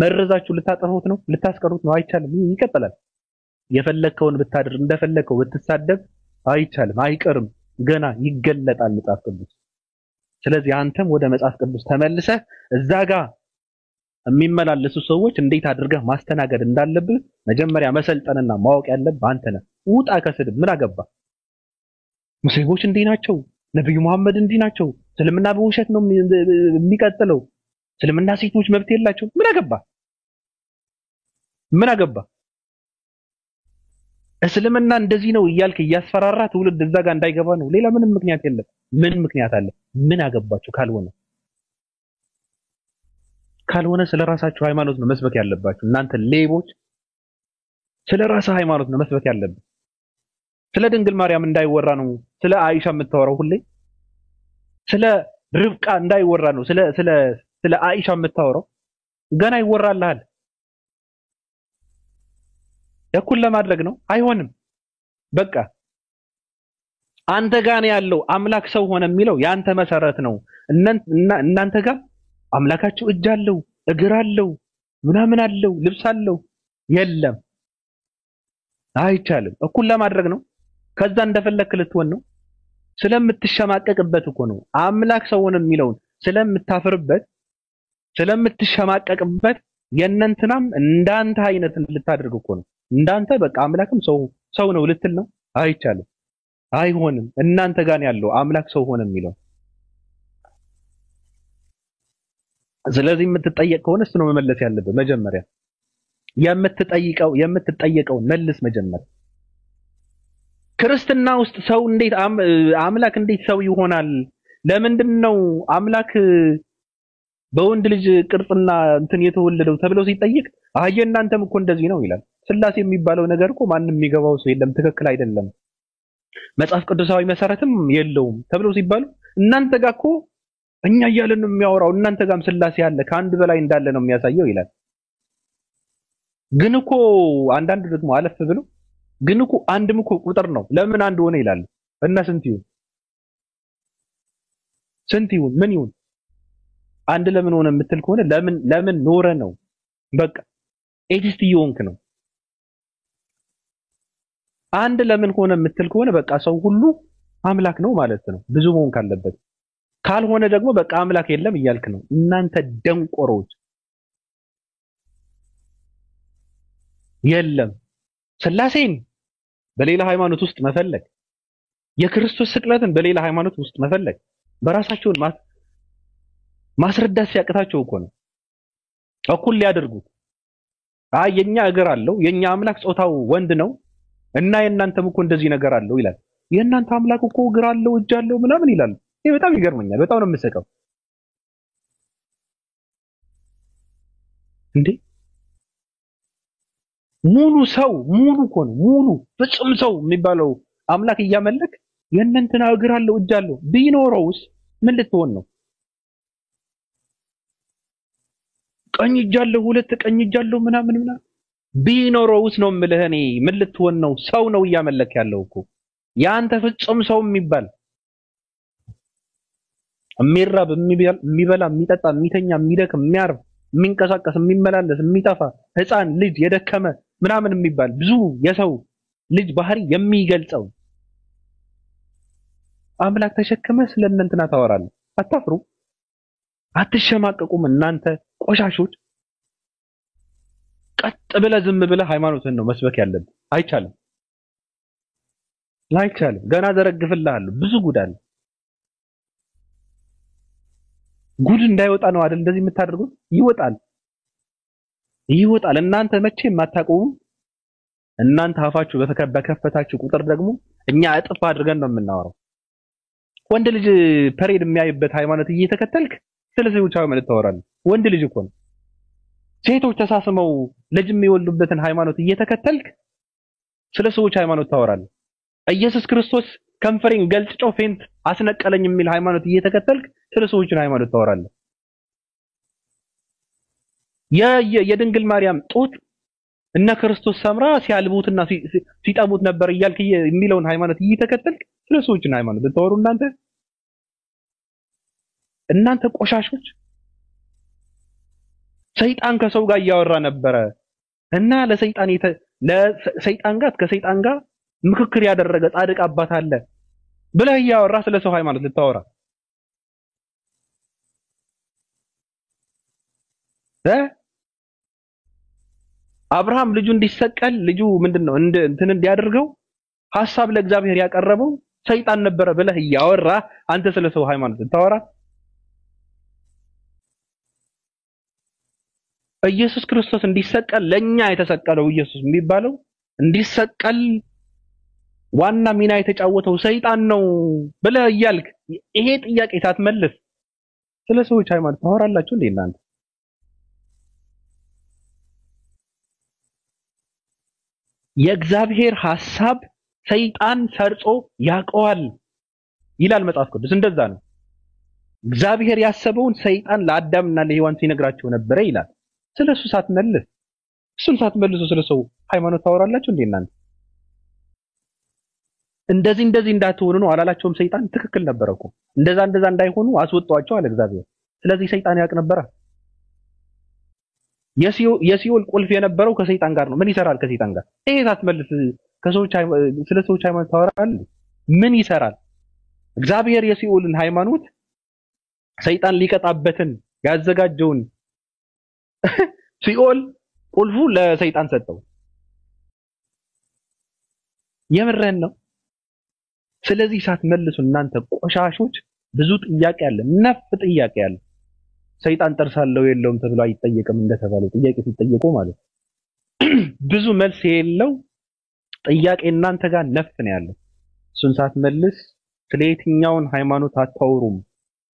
መርዛችሁ ልታጠፉት ነው፣ ልታስቀሩት ነው። አይቻልም። ይቀጥላል። የፈለከውን ብታድር እንደፈለከው ብትሳደብ አይቻልም፣ አይቀርም። ገና ይገለጣል መጽሐፍ ቅዱስ። ስለዚህ አንተም ወደ መጽሐፍ ቅዱስ ተመልሰህ እዛ ጋር የሚመላለሱ ሰዎች እንዴት አድርገህ ማስተናገድ እንዳለብህ መጀመሪያ መሰልጠንና ማወቅ ያለብህ አንተ ነህ። ውጣ ከስድብ። ምን አገባ? ሙስሊሞች እንዲህ ናቸው፣ ነብዩ መሐመድ እንዲህ ናቸው፣ እስልምና በውሸት ነው የሚቀጥለው፣ እስልምና ሴቶች መብት የላቸው። ምን አገባ? እስልምና እንደዚህ ነው እያልክ እያስፈራራ ትውልድ እዛ ጋር እንዳይገባ ነው። ሌላ ምንም ምክንያት የለም። ምን ምክንያት አለ? ምን አገባችሁ? ካልሆነ ስለራሳችሁ ሃይማኖት ነው መስበክ ያለባችሁ። እናንተ ሌቦች ስለራስህ ሃይማኖት ነው መስበክ ያለብህ። ስለ ድንግል ማርያም እንዳይወራ ነው ስለ አይሻ የምታወራው ሁሌ። ስለ ርብቃ እንዳይወራ ነው ስለ አይሻ የምታወራው። ገና ይወራልሃል። እኩል ለማድረግ ነው። አይሆንም። በቃ አንተ ጋር ያለው አምላክ ሰው ሆነ የሚለው ያንተ መሰረት ነው። እናንተ ጋር አምላካቸው እጅ አለው፣ እግር አለው፣ ምናምን አለው፣ ልብስ አለው። የለም፣ አይቻልም። እኩል ለማድረግ ነው። ከዛ እንደፈለክ ልትሆን ነው። ስለምትሸማቀቅበት እኮ ነው። አምላክ ሰው ሆነ የሚለውን ስለምትሸማቀቅበት የእነንትናም እንዳንተ አይነት ልታደርግ እኮ ነው። እንዳንተ በቃ አምላክም ሰው ነው ልትል ነው። አይቻልም፣ አይሆንም። እናንተ ጋር ያለው አምላክ ሰው ሆነ የሚለው። ስለዚህ የምትጠየቅ ከሆነ እሱ ነው መመለስ ያለብህ መጀመሪያ። የምትጠየቀውን መልስ መጀመሪያ። ክርስትና ውስጥ ሰው እንዴት አምላክ እንዴት ሰው ይሆናል? ለምንድነው አምላክ በወንድ ልጅ ቅርጽና እንትን የተወለደው ተብሎ ሲጠይቅ እናንተም እኮ እንደዚህ ነው ይላል። ስላሴ የሚባለው ነገር እኮ ማንም የሚገባው ሰው የለም፣ ትክክል አይደለም፣ መጽሐፍ ቅዱሳዊ መሰረትም የለውም ተብሎ ሲባሉ እናንተ ጋር እኮ እኛ እያለን ነው የሚያወራው፣ እናንተ ጋርም ስላሴ አለ ከአንድ በላይ እንዳለ ነው የሚያሳየው ይላል። ግን እኮ አንዳንዱ ደግሞ አለፍ ብሎ ግን እኮ አንድም እኮ ቁጥር ነው፣ ለምን አንድ ሆነ ይላል። እና ስንት ይሁን ምን ይሁን አንድ ለምን ሆነ የምትል ከሆነ ለምን ኖረ ነው። በቃ ኤቲስት እየሆንክ ነው። አንድ ለምን ሆነ የምትል ከሆነ በቃ ሰው ሁሉ አምላክ ነው ማለት ነው። ብዙ መሆን ካለበት፣ ካልሆነ ደግሞ በቃ አምላክ የለም እያልክ ነው። እናንተ ደንቆሮች። የለም ስላሴን በሌላ ሃይማኖት ውስጥ መፈለግ፣ የክርስቶስ ስቅለትን በሌላ ሃይማኖት ውስጥ መፈለግ በራሳቸውን ማስረዳት ሲያቅታቸው እኮ ነው እኩል ሊያደርጉት። የኛ እግር አለው፣ የኛ አምላክ ጾታው ወንድ ነው እና የእናንተም እኮ እንደዚህ ነገር አለው ይላል። የእናንተ አምላክ እኮ እግር አለው፣ እጅ አለው ምናምን ይላል። ይሄ በጣም ይገርመኛል። በጣም ነው የምሰቀው እንዴ! ሙሉ እኮ ነው ሙሉ ፍጹም ሰው የሚባለው አምላክ እያመለክ የእናንተና እግር አለው፣ እጅ አለው ቢኖረውስ ምን ልትሆን ነው? ቀኝ እጅ አለው፣ ሁለት ቀኝ እጅ አለው ምናምን ቢኖረውስ ነው የምልህ እኔ። ምን ልትሆን ነው? ሰው ነው እያመለክ ያለው እኮ። ያንተ ፍጹም ሰው የሚባል የሚራብ፣ የሚበላ፣ የሚጠጣ፣ የሚተኛ፣ የሚደክም፣ የሚያርፍ፣ የሚንቀሳቀስ፣ የሚመላለስ፣ የሚጠፋ ህፃን ልጅ የደከመ ምናምን የሚባል ብዙ የሰው ልጅ ባህሪ የሚገልጸው አምላክ ተሸክመ ስለእናንተና ታወራለህ። አታፍሩ? አትሸማቀቁም? እናንተ ቆሻሾች። ቀጥ ብለህ ዝም ብለህ ሃይማኖትን ነው መስበክ ያለብህ። አይቻልም። ገና ዘረግፍልሃለሁ። ብዙ ጉድ አለ። ጉድ እንዳይወጣ ነው አይደል እንደዚህ የምታደርጉት? ይወጣል። እናንተ መቼም አታቆሙም። እናንተ አፋችሁ በከፈታችሁ ቁጥር ደግሞ እኛ እጥፍ አድርገን ነው የምናወራው። ወንድ ልጅ ፐሬድ የሚያይበት ሃይማኖት እየተከተልክ ስለ ሴቶች ሃይማኖት ታወራለህ። ወንድ ልጅ እኮ ነው። ሴቶች ተሳስመው ልጅ የሚወልዱበትን ሃይማኖት እየተከተልክ ስለ ሰዎች ሃይማኖት ታወራለህ። ኢየሱስ ክርስቶስ ከንፈሬን ገልጭጮ ፌንት አስነቀለኝ የሚል ሃይማኖት እየተከተልክ ስለ ሰዎች ሃይማኖት ታወራለህ። የድንግል ማርያም ጡት እነ ክርስቶስ ሰምራ ሲያልቡትና ሲጠቡት ነበር እያልክ የሚለውን ሃይማኖት እየተከተልክ ስለ ሰዎች ሃይማኖት ልታወሩ እናንተ ቆሻሾች። ሰይጣን ከሰው ጋር እያወራ ነበረ እና ለሰይጣን ጋር ምክክር ያደረገ ጻድቅ አባት አለ ብለህ እያወራ ስለ ሰው ሃይማኖት ልታወራ አብርሃም ልጁ እንዲሰቀል ልጁ ምንድነው እንትን እንዲያደርገው ሐሳብ ለእግዚአብሔር ያቀረበው ሰይጣን ነበረ ብለህ እያወራ አንተ ስለ ሰው ሃይማኖት ታወራ? ኢየሱስ ክርስቶስ እንዲሰቀል ለኛ የተሰቀለው ኢየሱስ የሚባለው እንዲሰቀል ዋና ሚና የተጫወተው ሰይጣን ነው ብለህ እያልክ ይሄ ጥያቄ ሳትመልስ ስለ ሰዎች ሃይማኖት ታወራላችሁ እንዴ እናንተ? የእግዚአብሔር ሐሳብ ሰይጣን ሰርጾ ያውቀዋል ይላል መጽሐፍ ቅዱስ። እንደዛ ነው። እግዚአብሔር ያሰበውን ሰይጣን ለአዳምና ለሔዋን ሲነግራቸው ነበረ ይላል። ስለሱ ሳትመልስ እሱን ሳትመልሱ ስለ ሰው ሃይማኖት ታወራላችሁ እንዴ እናንተ? እንደዚህ እንዳትሆኑ ነው አላላቸውም ሰይጣን? ትክክል ነበር እኮ። እንደዛ እንዳይሆኑ አስወጣቸው አለ እግዚአብሔር። ስለዚህ ሰይጣን ያውቅ ነበር። የሲኦል ቁልፍ የነበረው ከሰይጣን ጋር ነው። ምን ይሰራል ከሰይጣን ጋር? ይሄ ሳትመልስ ስለ ሰዎች ሃይማኖት ታወራለህ? ምን ይሰራል? እግዚአብሔር የሲኦልን ሃይማኖት ሰይጣን ሊቀጣበትን ያዘጋጀውን ሲኦል ቁልፉ ለሰይጣን ሰጠው። የምረን ነው። ስለዚህ ሳትመልሱ እናንተ ቆሻሾች ብዙ ጥያቄ አለ፣ ነፍ ጥያቄ አለ። ሰይጣን ጥርሳለው የለውም ተብሎ አይጠየቅም እንደተባለው ጥያቄ ሲጠየቁ ማለት ብዙ መልስ የለው ጥያቄ እናንተ ጋር ነፍ ነው ያለው። እሱን ሳትመልስ ስለየትኛውን ሃይማኖት አታወሩም።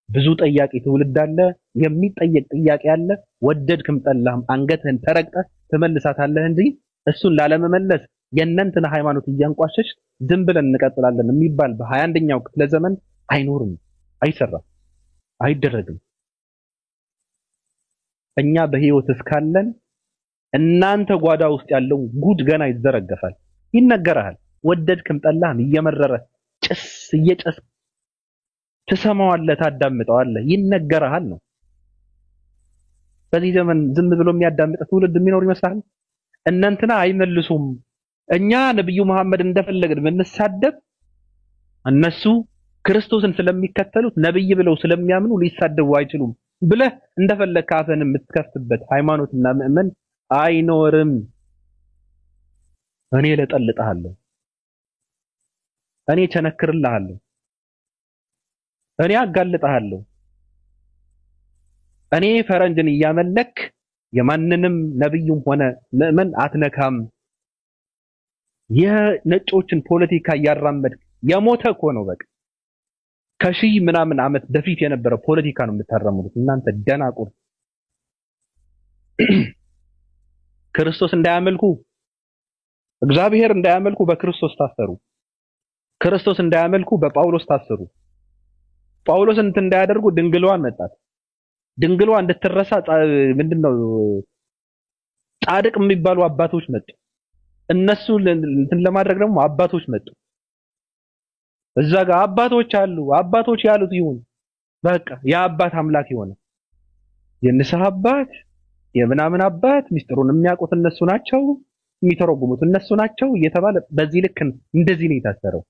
ብዙ ጠያቂ ትውልድ አለ፣ የሚጠየቅ ጥያቄ አለ። ወደድክም ጠላህም አንገትህን ተረግጠህ ትመልሳታለህ እንጂ እሱን ላለመመለስ የእናንተን ሃይማኖት እያንቋሸሽ ዝም ብለን እንቀጥላለን የሚባል በ21ኛው ክፍለ ዘመን አይኖርም፣ አይሰራም፣ አይደረግም። እኛ በህይወት እስካለን እናንተ ጓዳ ውስጥ ያለው ጉድ ገና ይዘረገፋል፣ ይነገራል። ወደድክም ጠላህም እየመረረ ጭስ እየጨስ ትሰማዋለህ፣ ታዳምጠዋለህ፣ ይነገራል ነው። በዚህ ዘመን ዝም ብሎ የሚያዳምጥ ትውልድ የሚኖር ይመስላል? እናንተና አይመልሱም። እኛ ነብዩ መሐመድ እንደፈለግን ብንሳደብ እነሱ ክርስቶስን ስለሚከተሉት ነብይ ብለው ስለሚያምኑ ሊሳደቡ አይችሉም ብለህ እንደፈለክ አፈን የምትከፍትበት ሃይማኖትና ምእመን አይኖርም። እኔ ለጠልጣለሁ፣ እኔ ቸነክርልሃለሁ፣ እኔ አጋልጣለሁ። እኔ ፈረንጅን እያመለክ የማንንም ነብዩም ሆነ ምእመን አትነካም። የነጮችን ፖለቲካ እያራመድክ የሞተ እኮ ነው። በቃ ከሺህ ምናምን ዓመት በፊት የነበረ ፖለቲካ ነው የምታራምዱት እናንተ ደናቁር። ክርስቶስ እንዳያመልኩ እግዚአብሔር እንዳያመልኩ በክርስቶስ ታሰሩ። ክርስቶስ እንዳያመልኩ በጳውሎስ ታሰሩ። ጳውሎስ እንትን እንዳያደርጉ ድንግሏን መጣት። ድንግሏ እንድትረሳ ምንድነው ጻድቅ የሚባሉ አባቶች መጡ። እነሱ እንትን ለማድረግ ደግሞ አባቶች መጡ። እዛ ጋር አባቶች አሉ። አባቶች ያሉት ይሁን በቃ የአባት አምላክ ይሆነ የንስሐ አባት የምናምን አባት ሚስጥሩን የሚያውቁት እነሱ ናቸው፣ የሚተረጉሙት እነሱ ናቸው እየተባለ በዚህ ልክ እንደዚህ ነው የታሰረው።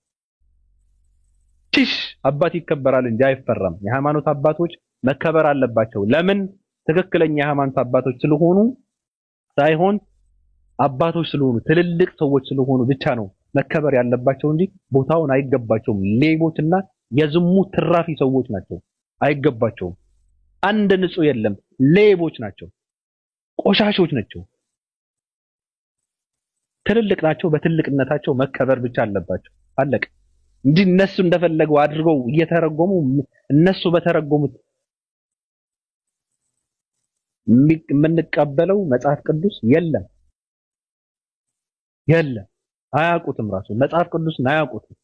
አባት ይከበራል እንጂ አይፈራም። የሃይማኖት አባቶች መከበር አለባቸው። ለምን? ትክክለኛ የሃይማኖት አባቶች ስለሆኑ ሳይሆን አባቶች ስለሆኑ ትልልቅ ሰዎች ስለሆኑ ብቻ ነው መከበር ያለባቸው እንጂ ቦታውን አይገባቸውም። ሌቦችና የዝሙት ትራፊ ሰዎች ናቸው፣ አይገባቸውም። አንድ ንጹህ የለም፣ ሌቦች ናቸው፣ ቆሻሾች ናቸው። ትልልቅ ናቸው፣ በትልቅነታቸው መከበር ብቻ አለባቸው። አለቀ እንጂ እነሱ እንደፈለጉ አድርገው እየተረጎሙ እነሱ በተረጎሙት የምንቀበለው መጽሐፍ ቅዱስ የለም። አያውቁትም፣ ራሱ መጽሐፍ ቅዱስን አያውቁትም።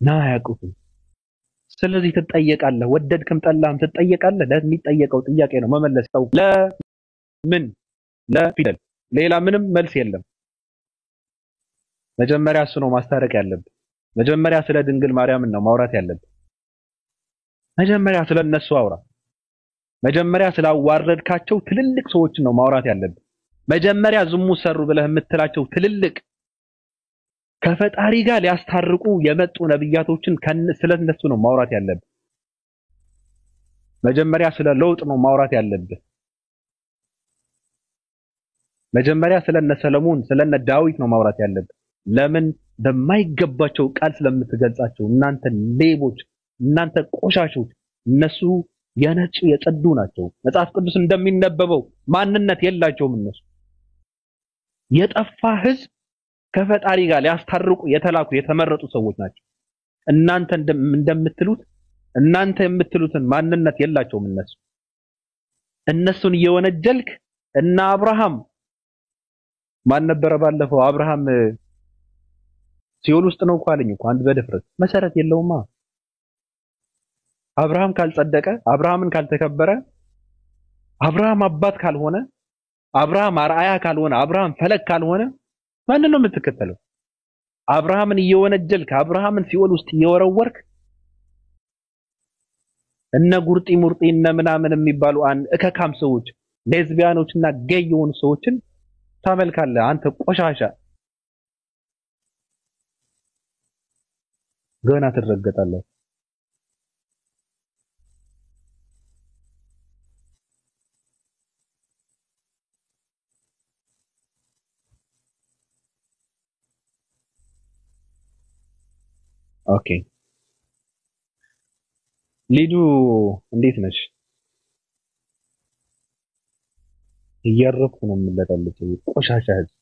አያውቁትም። ስለዚህ ትጠየቃለህ፣ ወደድክም ጠላህም ትጠየቃለህ። ለሚጠየቀው ጥያቄ ነው መመለስ። ተው ለምን ለፊደል ሌላ ምንም መልስ የለም። መጀመሪያ እሱ ነው ማስታረቅ ያለብህ። መጀመሪያ ስለ ድንግል ማርያም ነው ማውራት ያለብህ። መጀመሪያ ስለ እነሱ አውራ። መጀመሪያ ስላዋረድካቸው ትልልቅ ሰዎች ነው ማውራት ያለብህ። መጀመሪያ ዝሙት ሰሩ ብለህ የምትላቸው ትልልቅ ከፈጣሪ ጋር ሊያስታርቁ የመጡ ነብያቶችን ስለነሱ ነው ማውራት ያለብህ። መጀመሪያ ስለ ለውጥ ነው ማውራት ያለብህ። መጀመሪያ ስለነ ሰለሞን ስለነ ዳዊት ነው ማውራት ያለብህ። ለምን በማይገባቸው ቃል ስለምትገልጻቸው እናንተ ሌቦች፣ እናንተ ቆሻሾች። እነሱ የነጹ የጸዱ ናቸው። መጽሐፍ ቅዱስ እንደሚነበበው ማንነት የላቸውም። እነሱ የጠፋ ሕዝብ ከፈጣሪ ጋር ሊያስታርቁ የተላኩ የተመረጡ ሰዎች ናቸው። እናንተ እንደምትሉት እናንተ የምትሉትን ማንነት የላቸውም። እነሱን እየወነጀልክ እና አብርሃም ማን ነበረ ባለፈው? አብርሃም ሲኦል ውስጥ ነው እኮ አለኝ እኮ አንድ በድፍረት መሰረት የለውማ። አብርሃም ካልጸደቀ፣ አብርሃምን ካልተከበረ፣ አብርሃም አባት ካልሆነ፣ አብርሃም አርአያ ካልሆነ፣ አብርሃም ፈለግ ካልሆነ ማንን ነው የምትከተለው? አብርሃምን እየወነጀልክ አብርሃምን ሲኦል ውስጥ እየወረወርክ እነ ጉርጢ ሙርጢ እነ ምናምን የሚባሉ እከካም ሰዎች ሌዝቢያኖችና ጌይ የሆኑ ሰዎችን ታመልካለህ። አንተ ቆሻሻ ገና ትረገጣለህ። ኦኬ ሊዱ እንዴት ነሽ? እያረፍኩ ነው የምለጠልጥ ቆሻሻ ህዝብ።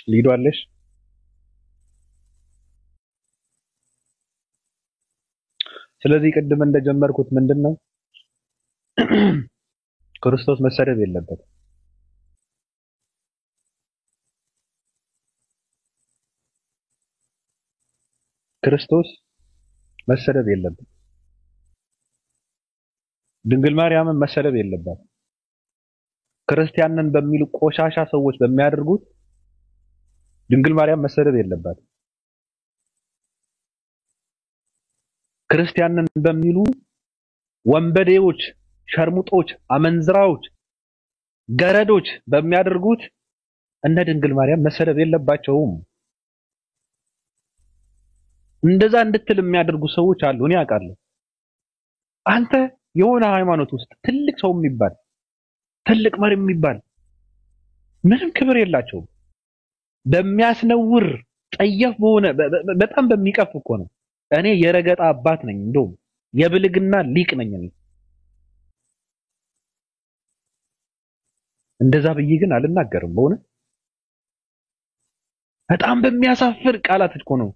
ሊዱ አለሽ? ስለዚህ ቅድም እንደጀመርኩት ምንድነው ክርስቶስ መሰደብ የለበትም። ክርስቶስ መሰደብ የለበትም። ድንግል ማርያምን መሰደብ የለባትም። ክርስቲያንን በሚሉ ቆሻሻ ሰዎች በሚያደርጉት ድንግል ማርያም መሰደብ የለባትም። ክርስቲያንን በሚሉ ወንበዴዎች፣ ሸርሙጦች፣ አመንዝራዎች፣ ገረዶች በሚያደርጉት እነ ድንግል ማርያም መሰደብ የለባቸውም። እንደዛ እንድትል የሚያደርጉ ሰዎች አሉ። እኔ አውቃለሁ። አንተ የሆነ ሃይማኖት ውስጥ ትልቅ ሰው የሚባል ትልቅ መሪ የሚባል ምንም ክብር የላቸውም። በሚያስነውር ጠያፍ በሆነ በጣም በሚቀፍ እኮ ነው። እኔ የረገጣ አባት ነኝ፣ እንደውም የብልግና ሊቅ ነኝ እኔ። እንደዛ ብዬ ግን አልናገርም። በእውነት በጣም በሚያሳፍር ቃላት እኮ ነው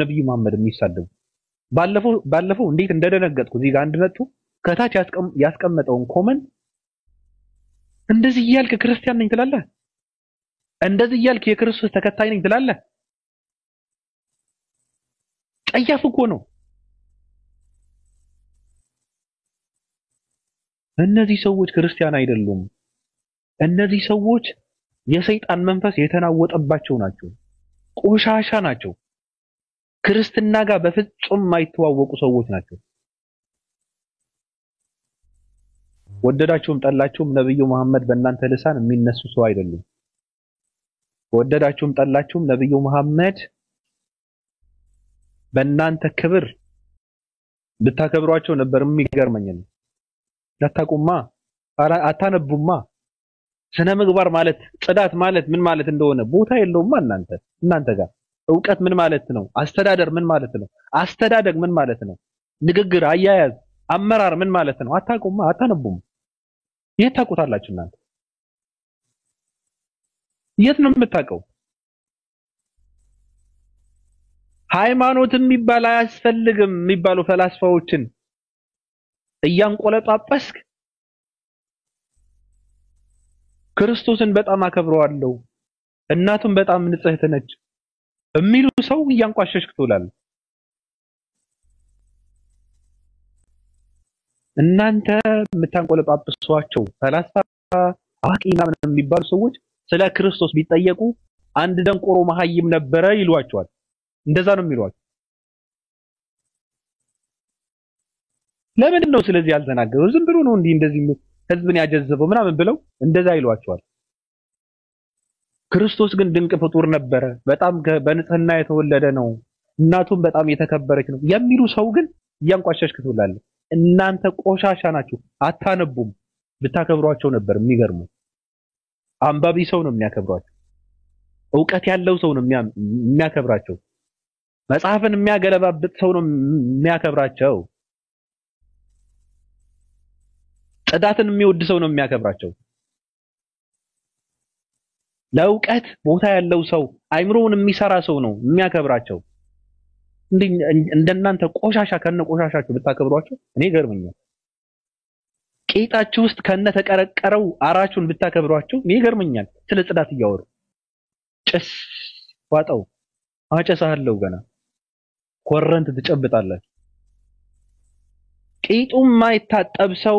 ነብዩ መሐመድ የሚሳደቡ። ባለፈው እንዴት እንደደነገጥኩ እዚህ ጋር አንድ መጥቶ ከታች ያስቀመጠውን ኮመንት እንደዚህ እያልክ ክርስቲያን ነኝ ትላለህ? እንደዚህ እያልክ የክርስቶስ ተከታይ ነኝ ትላለህ? ጠያፍ እኮ ነው። እነዚህ ሰዎች ክርስቲያን አይደሉም። እነዚህ ሰዎች የሰይጣን መንፈስ የተናወጠባቸው ናቸው። ቆሻሻ ናቸው። ክርስትና ጋር በፍጹም የማይተዋወቁ ሰዎች ናቸው። ወደዳችሁም ጠላችሁም ነብዩ መሐመድ በእናንተ ልሳን የሚነሱ ሰው አይደሉም። ወደዳችሁም ጠላችሁም ነብዩ መሐመድ በእናንተ ክብር ብታከብሯቸው ነበር የሚገርመኝ ነው። ለታቁማ አታነቡማ። ስነ ምግባር ማለት ጽዳት ማለት ምን ማለት እንደሆነ ቦታ የለውማ። እናንተ ጋር ዕውቀት ምን ማለት ነው? አስተዳደር ምን ማለት ነው? አስተዳደግ ምን ማለት ነው? ንግግር፣ አያያዝ፣ አመራር ምን ማለት ነው? አታቁማ፣ አታነቡም። የት ታውቁታላችሁ እናንተ? የት ነው የምታውቀው? ሃይማኖት የሚባል አያስፈልግም የሚባሉ ፈላስፋዎችን እያንቆለጳጰስክ ክርስቶስን በጣም አከብረዋለሁ እናቱን በጣም ንጽሕት ነች የሚሉ ሰው እያንቋሸሽክ ትውላለህ። እናንተ የምታንቆለጳጵሷቸው ፈላስፋ አዋቂና ምን የሚባሉ ሰዎች ስለ ክርስቶስ ቢጠየቁ አንድ ደንቆሮ መሐይም ነበረ ይሏቸዋል። እንደዛ ነው የሚሏቸው። ለምንድን ነው ስለዚህ ያልተናገረው? ዝም ብሎ ነው እንደዚህ ህዝብን ያጀዘበው ምናምን ብለው እንደዛ ይሏቸዋል። ክርስቶስ ግን ድንቅ ፍጡር ነበረ፣ በጣም በንጽህና የተወለደ ነው፣ እናቱም በጣም የተከበረች ነው የሚሉ ሰው ግን እያንቋሸሽክ ትውላለህ። እናንተ ቆሻሻ ናችሁ፣ አታነቡም። ብታከብሯቸው ነበር የሚገርሙ አንባቢ ሰው ነው የሚያከብሯቸው። ዕውቀት ያለው ሰው ነው የሚያከብራቸው። መጽሐፍን የሚያገለባብጥ ሰው ነው የሚያከብራቸው። ጽዳትን የሚወድ ሰው ነው የሚያከብራቸው። ለዕውቀት ቦታ ያለው ሰው አይምሮውን የሚሰራ ሰው ነው የሚያከብራቸው። እንደናንተ ቆሻሻ ከነ ቆሻሻችሁ ብታከብሯቸው እኔ ይገርመኛል። ቄጣችሁ ውስጥ ከነ ተቀረቀረው አራችሁን ብታከብሯቸው እኔ ይገርመኛል። ስለ ጽዳት እያወሩ ጭስ ዋጠው አጨሳለሁ ገና ኮረንት ትጨብጣላችሁ። ቄጡም ማይታጠብ ሰው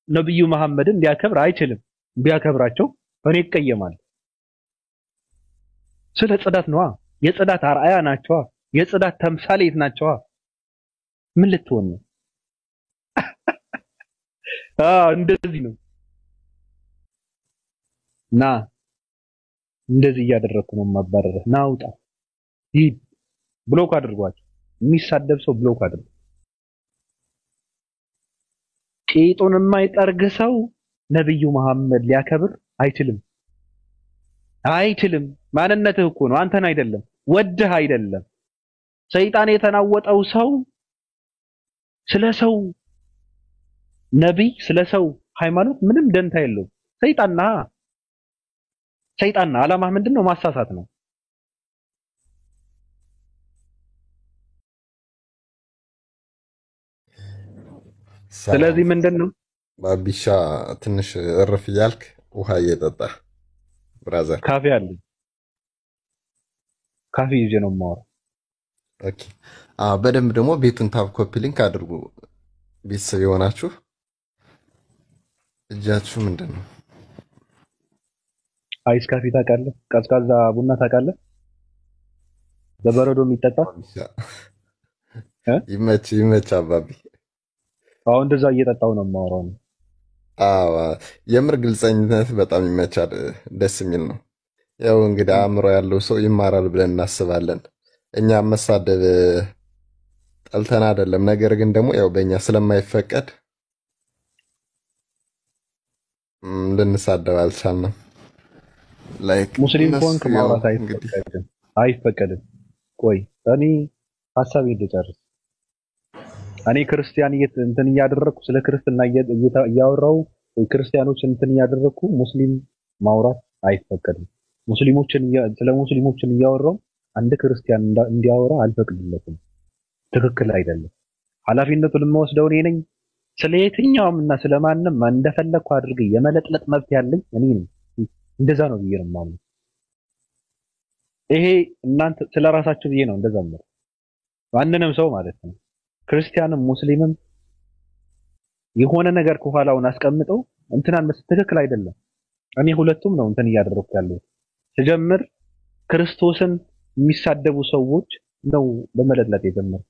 ነብዩ መሐመድን ሊያከብር አይችልም። ቢያከብራቸው እኔ ይቀየማል። ስለ ጽዳት ነዋ። የጽዳት አርአያ ናቸዋ። የጽዳት ተምሳሌት ናቸዋ። ምን ልትሆን ነው? እንደዚህ ነው። ና እንደዚህ እያደረኩ ነው ማባረርህ። ና ውጣ፣ ሂድ። ብሎክ አድርጓቸው። የሚሳደብ ሰው ብሎክ አድርጉ። ቄጡን የማይጠርግ ሰው ነብዩ መሐመድ ሊያከብር አይችልም። አይችልም። ማንነትህ እኮ ነው፣ አንተን አይደለም፣ ወድህ አይደለም። ሰይጣን የተናወጠው ሰው ስለ ሰው ነብይ፣ ስለ ሰው ሃይማኖት ምንም ደንታ የለውም። ሰይጣንና ዓላማ ምንድነው? ማሳሳት ነው። ስለዚህ ምንድነው ባቢሻ ትንሽ እርፍ እያልክ ውሃ እየጠጣ ብራዘር። ካፌ አለ፣ ካፌ ይዤ ነው የማወራው። ኦኬ። በደንብ ደግሞ ቤቱን ታብ ኮፒ ሊንክ አድርጉ። ቤተሰብ የሆናችሁ እጃችሁ ምንድነው? አይስ ካፌ ታውቃለህ? ቀዝቃዛ ቡና ታውቃለህ? በበረዶ የሚጠጣ ይመች አባቢ። አሁን እንደዛ እየጠጣው ነው የማወራው። የምር ግልጸኝነት በጣም ይመቻል፣ ደስ የሚል ነው። ያው እንግዲህ አእምሮ ያለው ሰው ይማራል ብለን እናስባለን። እኛ መሳደብ ጠልተን አይደለም፣ ነገር ግን ደግሞ ያው በእኛ ስለማይፈቀድ ልንሳደብ አልቻልንም። ሙስሊም ሆንክ ማውራት አይፈቀድም። ቆይ እኔ ሀሳቤን ልጨርስ። እኔ ክርስቲያን እንትን እያደረኩ ስለ ክርስትና እያወራው ክርስቲያኖች እንትን እያደረኩ ሙስሊም ማውራት አይፈቀድም። ስለ ሙስሊሞችን እያወራው አንድ ክርስቲያን እንዲያወራ አልፈቅድለትም። ትክክል አይደለም። ኃላፊነቱን የምወስደው እኔ ነኝ። ስለ የትኛውም እና ስለማንም እንደፈለኩ አድርጌ የመለጥለጥ መብት ያለኝ እኔ ነኝ። እንደዛ ነው ብዬ ነው የማምነው። ይሄ እናንተ ስለራሳችሁ ብዬ ነው እንደዛ ነው። ማንንም ሰው ማለት ነው ክርስቲያንም ሙስሊምም የሆነ ነገር ከኋላውን አስቀምጠው እንትናን ትክክል አይደለም። እኔ ሁለቱም ነው እንትን እያደረኩ ያለው። ስጀምር ክርስቶስን የሚሳደቡ ሰዎች ነው በመለጥለጥ የጀመረው።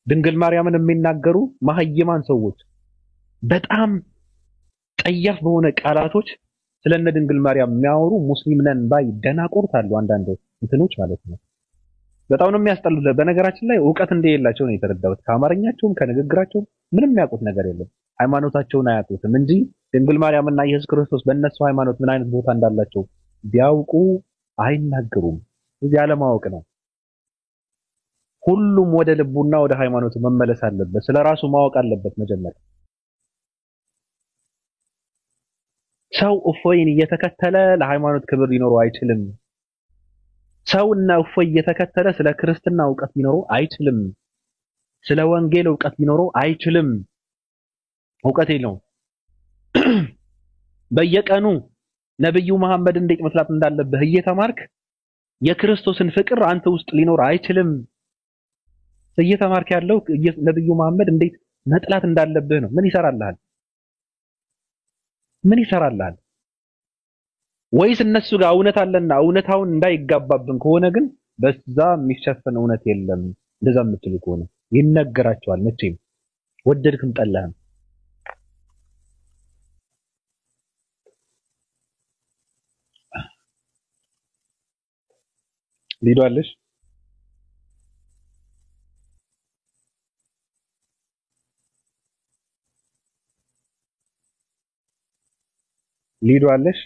ድንግል ማርያምን የሚናገሩ ማህየማን ሰዎች በጣም ጠያፍ በሆነ ቃላቶች ስለነ ድንግል ማርያም የሚያወሩ ሙስሊም ነን ባይ ደናቁርት አሉ። አንዳንድ እንትኖች ማለት ነው በጣም ነው የሚያስጠሉት። በነገራችን ላይ ዕውቀት እንደሌላቸው ነው የተረዳሁት። ከአማርኛቸውም ከንግግራቸውም ምንም የሚያውቁት ነገር የለም። ሃይማኖታቸውን አያውቁትም እንጂ ድንግል ማርያምና ኢየሱስ ክርስቶስ በእነሱ ሃይማኖት ምን አይነት ቦታ እንዳላቸው ቢያውቁ አይናገሩም። እዚህ አለማወቅ ነው። ሁሉም ወደ ልቡና ወደ ሃይማኖቱ መመለስ አለበት። ስለራሱ ማወቅ አለበት መጀመሪያ። ሰው እፎይን እየተከተለ ለሃይማኖት ክብር ሊኖረው አይችልም። ሰውና እፎይ እየተከተለ ስለ ክርስትና ዕውቀት ሊኖረው አይችልም። ስለ ወንጌል ዕውቀት ሊኖረው አይችልም። ዕውቀት የለውም። በየቀኑ ነብዩ መሐመድ እንዴት መስላት እንዳለብህ እየተማርክ የክርስቶስን ፍቅር አንተ ውስጥ ሊኖር አይችልም። እየተማርክ ያለው ነብዩ መሐመድ እንዴት መጥላት እንዳለብህ ነው። ምን ይሰራልሃል? ምን ይሰራልሃል? ወይስ እነሱ ጋር እውነት አለና እውነታውን እንዳይጋባብን ከሆነ ግን በዛ የሚሸፈን እውነት የለም። እንደዛ የምትሉ ከሆነ ይነገራቸዋል። መቼም ወደድክም ጠላህም ሊዷልሽ ሊዱ አለሽ?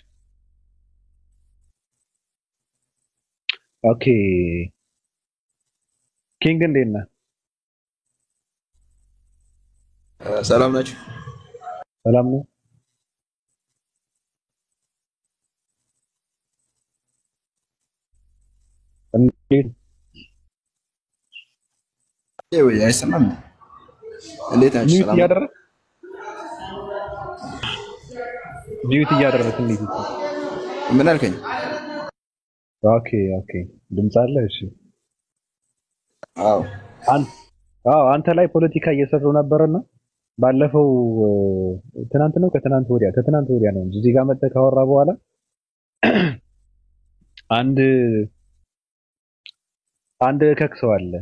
ኦኬ ኪንግ እንዴት ነህ? ሰላም ናችሁ? ሰላም ነው። እንዴት ወይ አይሰማም? እንዴት ናችሁ? ሚዩት ሰላም ነው? እያደረግ ሚዩት እያደረግ እንዴት ነው? ምን አልከኝ? ኦኬ ኦኬ ድምፅ አለ። እሺ አዎ አንተ ላይ ፖለቲካ እየሰሩ ነበርና ባለፈው ትናንት ነው ከትናንት ወዲያ ነው እንጂ እዚህ ጋር መጥተህ ካወራ በኋላ አንድ ከክሰው አለ።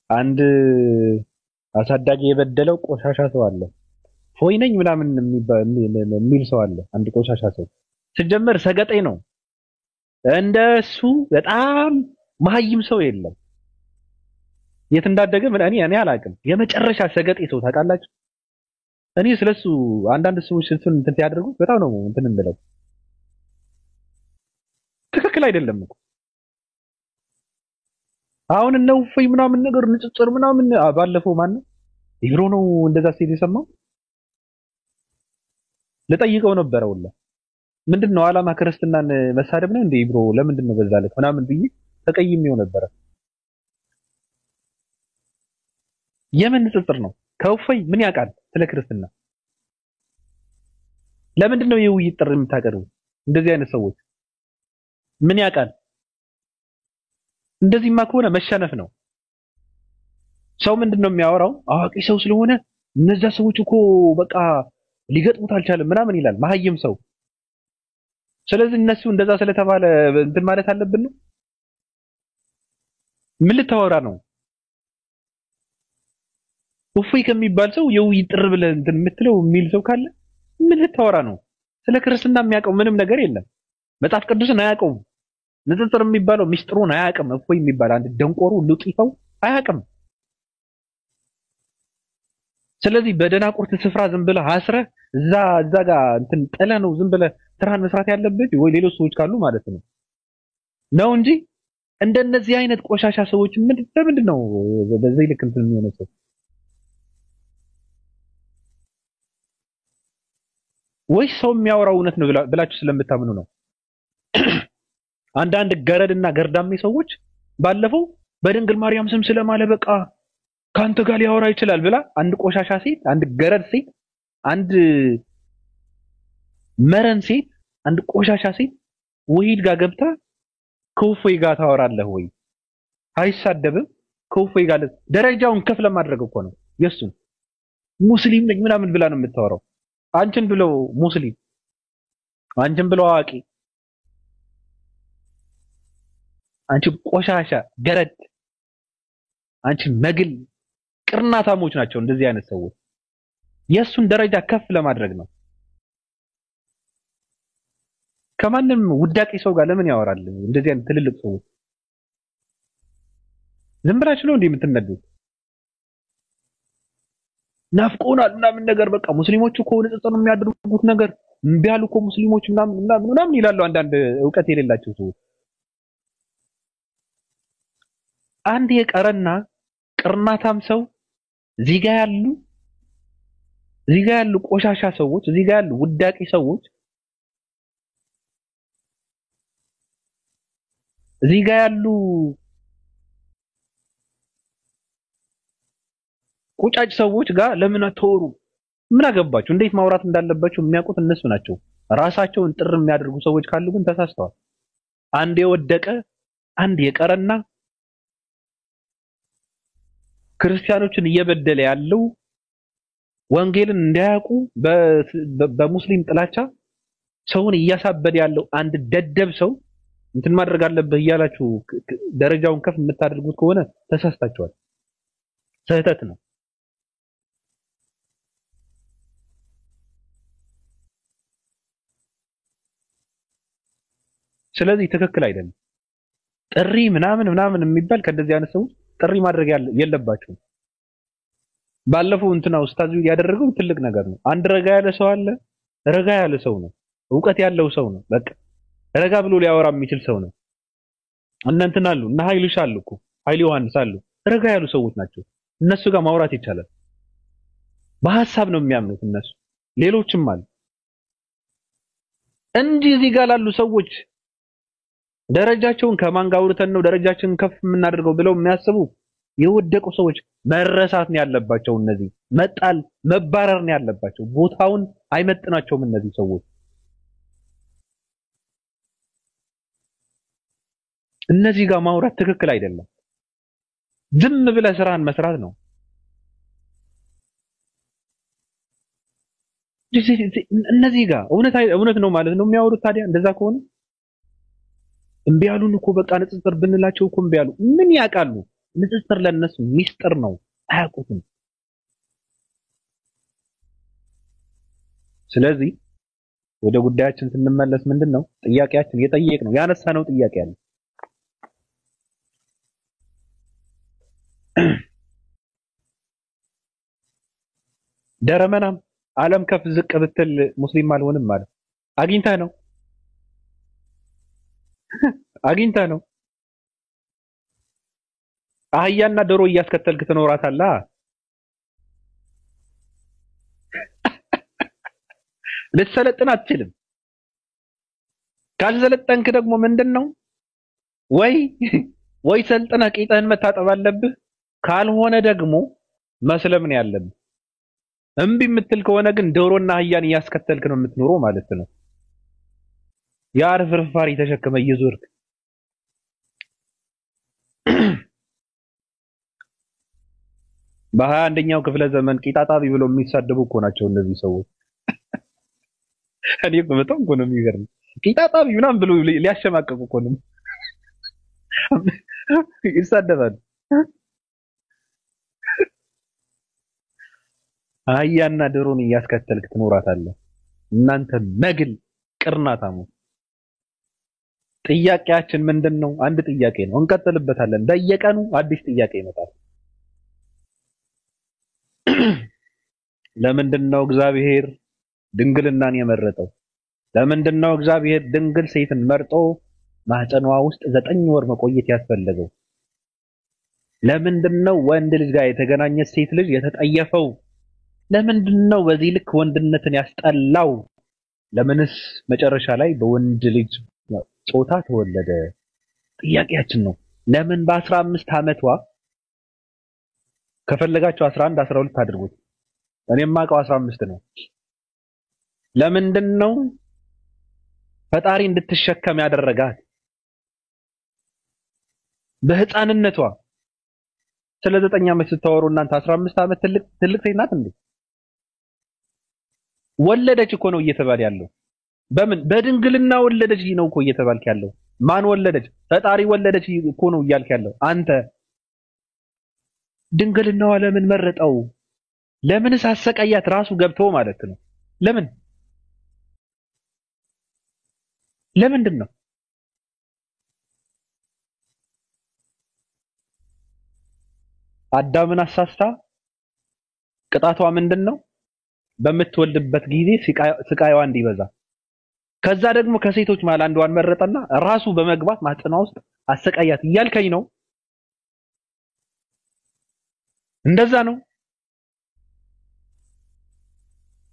አንድ አሳዳጊ የበደለው ቆሻሻ ሰው አለ። ፎይ ነኝ ምናምን የሚል ሰው አለ። አንድ ቆሻሻ ሰው ሲጀመር ሰገጤ ነው። እንደሱ በጣም መሀይም ሰው የለም። የት እንዳደገ እኔ አላውቅም። የመጨረሻ ሰገጤ ሰው ታውቃላችሁ? እኔ ስለሱ አንዳንድ ሰዎች እሱን እንትን ሲያደርጉ በጣም ነው እንትን እንለው። ትክክል አይደለም እኮ አሁን ነው ፎይ ምናምን ነገር ንጽጽር ምናምን ባለፈው ማን ነው ኢብሮ ነው እንደዛ ሲል የሰማው ልጠይቀው ነበረ ወላ ምንድነው ዓላማ ክርስትናን መሳደብ ነው እንዴ ኢብሮ ለምንድን ነው በዛ ልክ ምናምን ብዬ ተቀይሜው ነበረ። የምን ንጽጽር ነው? ከውፈይ ምን ያውቃል ስለ ክርስትና? ለምንድን ነው የውይይት ጥሪ የምታቀርቡ? እንደዚህ አይነት ሰዎች ምን ያውቃል? እንደዚህማ ከሆነ መሸነፍ ነው። ሰው ምንድነው የሚያወራው? አዋቂ ሰው ስለሆነ እነዛ ሰዎች እኮ በቃ ሊገጥሙት አልቻለም ምናምን ይላል መሀይም ሰው። ስለዚህ እነሱ እንደዛ ስለተባለ እንትን ማለት አለብን ነው? ምን ልታወራ ነው? እፎይ ከሚባል ሰው የውይይት ጥር ብለህ እንትን የምትለው የሚል ሰው ካለ ምን ልታወራ ነው? ስለ ክርስትና የሚያውቀው ምንም ነገር የለም። መጽሐፍ ቅዱስን አያውቀውም። ንጽጽር የሚባለው ሚስጥሩን አያውቅም። እፎይ የሚባል አንድ ደንቆሮ ልቂፈው አያውቅም። ስለዚህ በደናቁርት ስፍራ ዝም ብለህ አስረህ እዛ ጋር እንትን ጥለህ ነው ዝም ብለህ ስራህን መስራት ያለብህ ወይ ሌሎች ሰዎች ካሉ ማለት ነው እንጂ እንደነዚህ አይነት ቆሻሻ ሰዎች ምንድን ነው በዚህ ልክ እንትን የሚሆነው ሰው? ወይስ ሰው የሚያወራው እውነት ነው ብላችሁ ስለምታምኑ ነው? አንዳንድ ገረድና ገርዳሜ ሰዎች ባለፈው በድንግል ማርያም ስም ስለማለ በቃ ካንተ ጋር ሊያወራ ይችላል ብላ አንድ ቆሻሻ ሴት፣ አንድ ገረድ ሴት፣ አንድ መረን ሴት፣ አንድ ቆሻሻ ሴት ወሂድ ጋር ገብታ ከውፎይ ጋር ታወራለህ ወይ? አይሳደብም። ከውፎይ ጋር ደረጃውን ከፍ ለማድረግ እኮ ነው የሱ ሙስሊም ነኝ ምናምን ብላ ነው የምታወራው። አንቺን ብለው ሙስሊም፣ አንቺን ብለው አዋቂ፣ አንቺ ቆሻሻ ገረድ፣ አንቺ መግል ቅርናታሞች ናቸው እንደዚህ አይነት ሰዎች። የሱን ደረጃ ከፍ ለማድረግ ነው። ከማንም ውዳቂ ሰው ጋር ለምን ያወራል? እንደዚህ አይነት ትልልቅ ሰዎች ዝም ብላችሁ ነው እንዴ የምትነዱት? ናፍቆናል ምናምን ነገር በቃ ሙስሊሞቹ እኮ ንጽጽር የሚያደርጉት ነገር እምቢ አሉ እኮ ሙስሊሞች ምናምን ይላሉ አንዳንድ እውቀት የሌላቸው ሰዎች። አንድ የቀረና ቅርናታም ሰው እዚህ ጋር ያሉ ቆሻሻ ሰዎች፣ እዚህ ጋር ያሉ ውዳቂ ሰዎች፣ እዚህ ጋር ያሉ ቁጫጭ ሰዎች ጋር ለምን አትወሩ? ምን አገባችሁ? እንዴት ማውራት እንዳለባቸው የሚያውቁት እነሱ ናቸው። ራሳቸውን ጥር የሚያደርጉ ሰዎች ካሉ ግን ተሳስተዋል። አንድ የወደቀ አንድ የቀረና ክርስቲያኖችን እየበደለ ያለው ወንጌልን እንዳያውቁ በሙስሊም ጥላቻ ሰውን እያሳበደ ያለው አንድ ደደብ ሰው እንትን ማድረግ አለብህ እያላችሁ ደረጃውን ከፍ የምታደርጉት ከሆነ ተሳስታችኋል። ስህተት ነው። ስለዚህ ትክክል አይደለም። ጥሪ ምናምን የሚባል ከእንደዚህ አይነት ሰዎች ጥሪ ማድረግ የለባችሁም። ባለፈው እንትና ኡስታዙ ያደረገው ትልቅ ነገር ነው። አንድ ረጋ ያለ ሰው አለ። ረጋ ያለ ሰው ነው እውቀት ያለው ሰው ነው። በቃ ረጋ ብሎ ሊያወራ የሚችል ሰው ነው። እናንተና አሉ እና ኃይልሽ አሉ እኮ ኃይል ዮሐንስ አሉ ረጋ ያሉ ሰዎች ናቸው። እነሱ ጋር ማውራት ይቻላል። በሐሳብ ነው የሚያምኑት እነሱ። ሌሎችም አሉ እንጂ እዚህ ጋር ላሉ ሰዎች ደረጃቸውን ከማን ጋር አውርተን ነው ደረጃችንን ከፍ የምናደርገው ብለው የሚያስቡ የወደቁ ሰዎች መረሳት ነው ያለባቸው። እነዚህ መጣል መባረር ነው ያለባቸው። ቦታውን አይመጥናቸውም እነዚህ ሰዎች። እነዚህ ጋር ማውራት ትክክል አይደለም። ዝም ብለህ ስራን መስራት ነው። እነዚህ ጋር እውነት ነው ማለት ነው የሚያወሩት። ታዲያ እንደዛ ከሆነ እምቢ ያሉን እኮ በቃ ንጽጽር ብንላቸው እኮ እምቢ ያሉ ምን ያውቃሉ? ንጽጽር ለነሱ ሚስጥር ነው፣ አያውቁትም። ስለዚህ ወደ ጉዳያችን ስንመለስ ምንድነው ጥያቄያችን? የጠየቅነው ያነሳነው ጥያቄ አለ። ደረመናም ዓለም ከፍ ዝቅ ብትል ሙስሊም አልሆንም ማለት አግኝተህ ነው አግኝተህ ነው። አህያና ዶሮ እያስከተልክ ትኖራታለህ። ልትሰለጥን አትችልም። ካልሰለጠንክ ደግሞ ምንድነው ወይ ሰልጥነህ ቂጥህን መታጠብ አለብህ፣ ካልሆነ ደግሞ መስለም ነው ያለብህ። እምቢ የምትል ከሆነ ግን ዶሮና አህያን እያስከተልክ ነው የምትኖረው ማለት ነው። ፍርፋሪ ተሸክመ እየዞርክ በ21ኛው ክፍለ ዘመን ቂጣጣቢ ብሎ የሚሳደቡ እኮ ናቸው እነዚህ ሰዎች። እኔ በጣም እኮ ነው የሚገርም። ቂጣጣቢ ምናምን ብሎ ሊያሸማቀቁ እኮ ነው ይሳደባሉ። አህያና ዶሮን እያስከተልክ ትኖራታለህ። እናንተ መግል ቅርናታሙ። ጥያቄያችን ምንድነው? አንድ ጥያቄ ነው፣ እንቀጥልበታለን። በየቀኑ አዲስ ጥያቄ ይመጣል። ለምንድነው እግዚአብሔር ድንግልናን የመረጠው? ለምንድነው እግዚአብሔር ድንግል ሴትን መርጦ ማህፀኗ ውስጥ 9 ወር መቆየት ያስፈለገው? ለምንድነው ወንድ ልጅ ጋር የተገናኘች ሴት ልጅ የተጠየፈው? ለምንድነው በዚህ ልክ ወንድነትን ያስጠላው? ለምንስ መጨረሻ ላይ በወንድ ልጅ ጾታ ተወለደ? ጥያቄያችን ነው። ለምን በ15 ዓመቷ ከፈለጋችሁ 11 12 አድርጉት፣ እኔም ማውቀው 15 ነው። ለምንድነው ፈጣሪ እንድትሸከም ያደረጋት? በህፃንነቷ ስለ 9 ዓመት ስታወሩ እናንተ 15 ዓመት ትልቅ ሴት ናት እንዴ? ወለደች እኮ ነው እየተባለ ያለው። በምን በድንግልና ወለደች ነው እኮ እየተባልክ ያለው። ማን ወለደች? ፈጣሪ ወለደች እኮ ነው እያልክ ያለው አንተ። ድንግልናዋ ለምን መረጠው? ለምንስ አሰቃያት? ራሱ ገብቶ ማለት ነው። ለምንድን ነው? አዳምን አሳስታ ቅጣቷ ምንድነው? በምትወልድበት ጊዜ ስቃይዋ እንዲበዛ። ከዛ ደግሞ ከሴቶች ማለት አንዷን መረጠና ራሱ በመግባት ማህፀኗ ውስጥ አሰቃያት እያልከኝ ነው? እንደዛ ነው።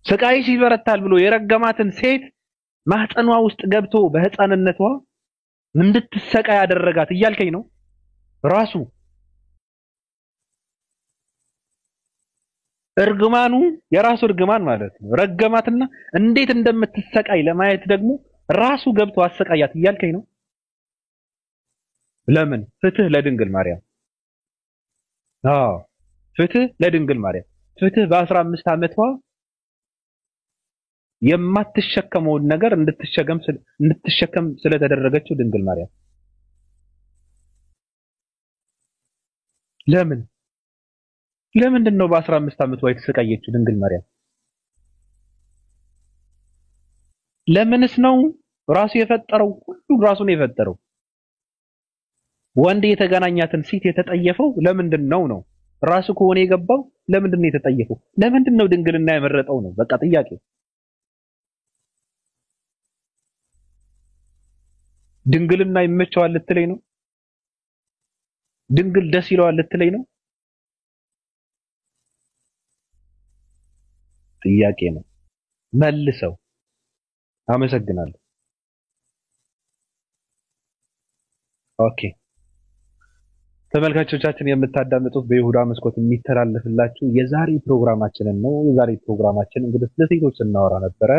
ስቃይሽ ይበረታል ብሎ የረገማትን ሴት ማህፀኗ ውስጥ ገብቶ በህፃንነቷ እንድትሰቃይ ያደረጋት እያልከኝ ነው? ራሱ እርግማኑ የራሱ እርግማን ማለት ነው። ረገማትና እንዴት እንደምትሰቃይ ለማየት ደግሞ ራሱ ገብቶ አሰቃያት እያልከኝ ነው? ለምን? ፍትህ ለድንግል ማርያም። ፍትህ ለድንግል ማርያም። ፍትህ በ15 ዓመቷ የማትሸከመውን ነገር እንድትሸከም ስለተደረገችው ድንግል ማርያም። ለምንድን ነው በ15 ዓመቷ የተሰቃየችው ድንግል ማርያም? ለምንስ ነው ራሱ የፈጠረው? ሁሉ ራሱ ነው የፈጠረው። ወንድ የተገናኛትን ሴት የተጠየፈው ለምንድን ነው? ራሱ ከሆነ የገባው ለምንድን ነው የተጠየፈው? ለምንድን ነው ድንግልና የመረጠው ነው በቃ ጥያቄ። ድንግልና ይመቸዋል ልትለኝ ነው? ድንግል ደስ ይለዋል ልትለኝ ነው? ጥያቄ ነው መልሰው። አመሰግናለሁ። ኦኬ ተመልካቾቻችን የምታዳምጡት በይሁዳ መስኮት የሚተላለፍላችሁ የዛሬ ፕሮግራማችንን ነው። የዛሬ ፕሮግራማችን እንግዲህ ስለ ሴቶች እናወራ ነበረ።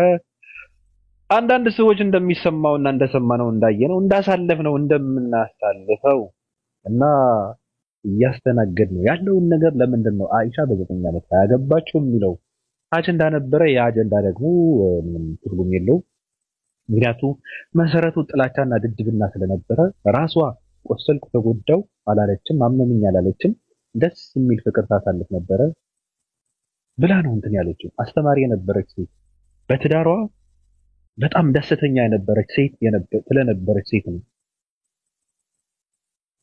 አንዳንድ ሰዎች እንደሚሰማውና እንደሰማነው እንዳየነው እንዳሳለፍነው እንደምናሳልፈው እና እያስተናገድ ነው ያለውን ነገር ለምንድን ነው አይሻ በ9 ዓመት ያገባችው የሚለው አጀንዳ ነበረ። ያ አጀንዳ ደግሞ ምንም ትርጉም የለውም። ምክንያቱም መሰረቱ ጥላቻና ድድብና ስለነበረ ራሷ ቆሰልኩ ተጎዳው አላለችም፣ አመመኝ አላለችም። ደስ የሚል ፍቅር ታሳልፍ ነበረ ብላ ነው እንትን ያለችው። አስተማሪ የነበረች ሴት በትዳሯ በጣም ደስተኛ የነበረች ሴት ስለነበረች ሴት ነው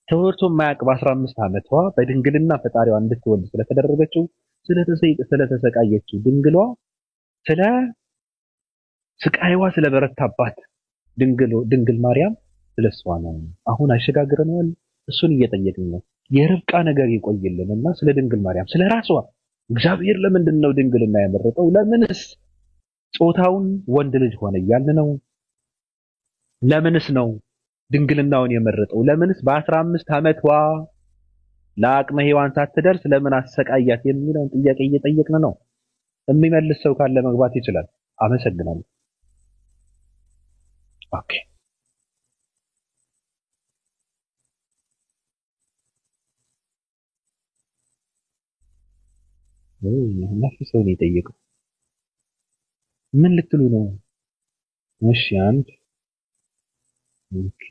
ተወርቶ የማያውቅ በ15 ዓመቷ በድንግልና ፈጣሪዋ እንድትወልድ ስለተደረገችው ስለተሰቃየችው ድንግሏ ስለ ስቃይዋ ስለበረታባት ድንግል ማርያም ስለሷ ነው አሁን አሸጋግረናል። እሱን እየጠየቅን ነው። የርብቃ ነገር ይቆይልንና ስለ ድንግል ማርያም ስለ ራሷ እግዚአብሔር ለምንድን ነው ድንግልና ያመረጠው? ለምንስ ጾታውን ወንድ ልጅ ሆነ እያልን ነው? ለምንስ ነው ድንግልናውን የመረጠው? ለምንስ በ15 ዓመቷ ለአቅመ ሔዋን ሳትደርስ ለምን አሰቃያት የሚለውን ጥያቄ እየጠየቅን ነው። የሚመልስ ሰው ካለ መግባት ይችላል። አመሰግናለሁ። ኦኬ ነፍ ሰው ነው የጠየቀው። ምን ልትሉ ነው? እሺ አንድ ኦኬ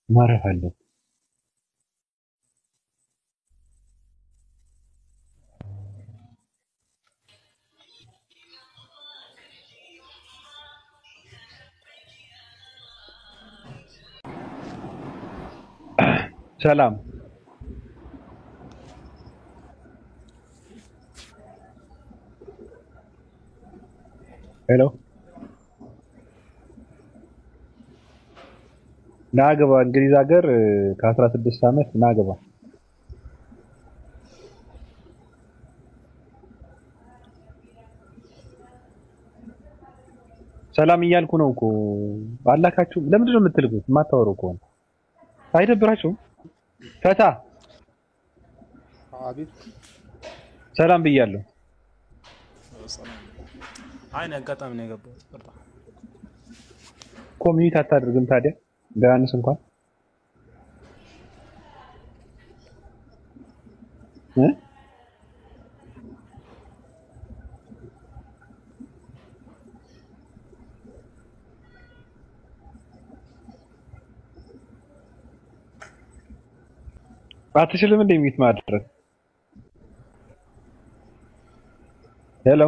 ማረፍ አለ። ሰላም ሄሎ ናገባ እንግሊዝ ሀገር ከ16 ዓመት ናገባ ሰላም እያልኩ ነው እኮ አላካችሁ። ለምንድን ነው የምትልኩት? የማታወሩ ከሆነ አይደብራችሁም? ፈታ አቤት ሰላም ብያለሁ። አይን አጋጣሚ ነው የገባሁት። ፈርታ ኮሚኒቲ አታደርግም ታዲያ? ቢያንስ እንኳን አትችልም እንደ ሚት ማድረግ? ሄሎ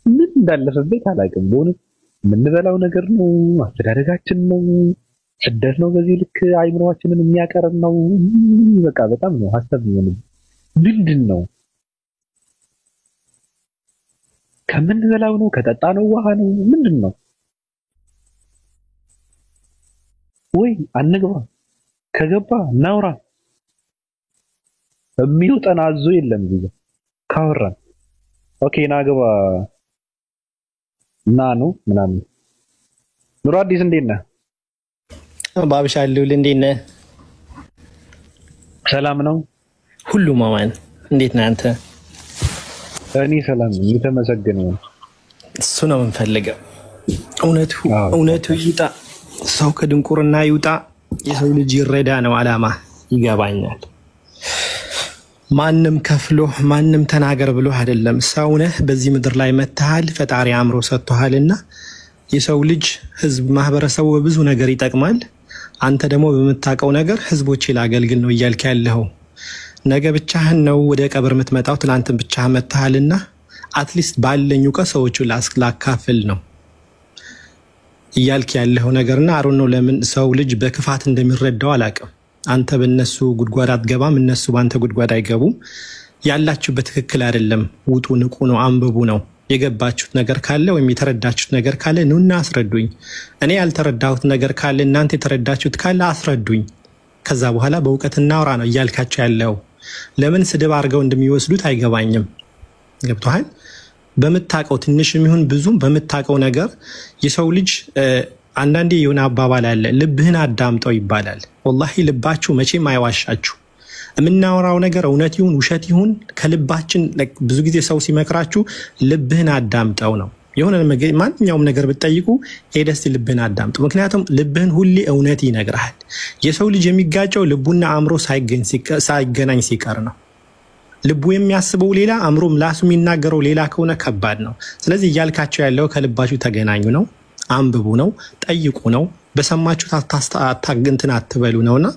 ምን እንዳለፈበት አላውቅም። በእውነት የምንበላው ነገር ነው፣ አስተዳደጋችን ነው፣ ስደት ነው። በዚህ ልክ አይምሮአችንን የሚያቀርብ ነው። በቃ በጣም ነው ሀሳብ ነው። ምንድን ነው ከምንበላው ነው ከጠጣነው ውሃ ነው ምንድን ነው? ወይ አንግባ፣ ከገባ እናውራ። የሚውጠን አዞ የለም ቢዛ ካወራን ኦኬ ናገባ እና ነው ምናምን። ኑሮ አዲስ እንዴት ነህ? ባብሻለሁ እንዴት ነህ? ሰላም ነው ሁሉ ማማን እንዴት ነህ አንተ? እኔ ሰላም ነኝ የተመሰገነ ነው። እሱ ነው የምንፈልገው። እውነቱ ይውጣ፣ ሰው ከድንቁርና ይውጣ፣ የሰው ልጅ ይረዳ ነው አላማ። ይገባኛል። ማንም ከፍሎ ማንም ተናገር ብሎ አይደለም። ሰው ነህ፣ በዚህ ምድር ላይ መተሃል፣ ፈጣሪ አእምሮ ሰጥቶሃልና የሰው ልጅ ህዝብ ማህበረሰቡ በብዙ ነገር ይጠቅማል። አንተ ደግሞ በምታውቀው ነገር ህዝቦቼ ላገልግል ነው እያልክ ያለው። ነገ ብቻህን ነው ወደ ቀብር የምትመጣው። ትናንትን ብቻህን መጥተሃልና አትሊስት ባለኝ እውቀት ሰዎቹ ላካፍል ነው እያልክ ያለው ነገርና አሮን ነው። ለምን ሰው ልጅ በክፋት እንደሚረዳው አላውቅም። አንተ በእነሱ ጉድጓድ አትገባም፣ እነሱ በአንተ ጉድጓድ አይገቡም። ያላችሁ በትክክል አይደለም። ውጡ፣ ንቁ ነው፣ አንብቡ ነው። የገባችሁት ነገር ካለ ወይም የተረዳችሁት ነገር ካለ ኑና አስረዱኝ። እኔ ያልተረዳሁት ነገር ካለ እናንተ የተረዳችሁት ካለ አስረዱኝ። ከዛ በኋላ በእውቀት እናውራ ነው እያልካቸው ያለው። ለምን ስድብ አድርገው እንደሚወስዱት አይገባኝም። ገብቶሃል? በምታውቀው ትንሽም ይሁን ብዙም በምታውቀው ነገር የሰው ልጅ አንዳንዴ የሆነ አባባል አለ፣ ልብህን አዳምጠው ይባላል። ወላሂ ልባችሁ መቼም አይዋሻችሁ። የምናወራው ነገር እውነት ይሁን ውሸት ይሁን ከልባችን ብዙ ጊዜ ሰው ሲመክራችሁ ልብህን አዳምጠው ነው። የሆነ ማንኛውም ነገር ብትጠይቁ ሄደስ ልብህን አዳምጠው። ምክንያቱም ልብህን ሁሌ እውነት ይነግራል። የሰው ልጅ የሚጋጨው ልቡና አእምሮ ሳይገናኝ ሲቀር ነው። ልቡ የሚያስበው ሌላ፣ አእምሮ ምላሱ የሚናገረው ሌላ ከሆነ ከባድ ነው። ስለዚህ እያልካቸው ያለው ከልባችሁ ተገናኙ ነው፣ አንብቡ ነው፣ ጠይቁ ነው። በሰማችሁት እንትን አትበሉ ነውና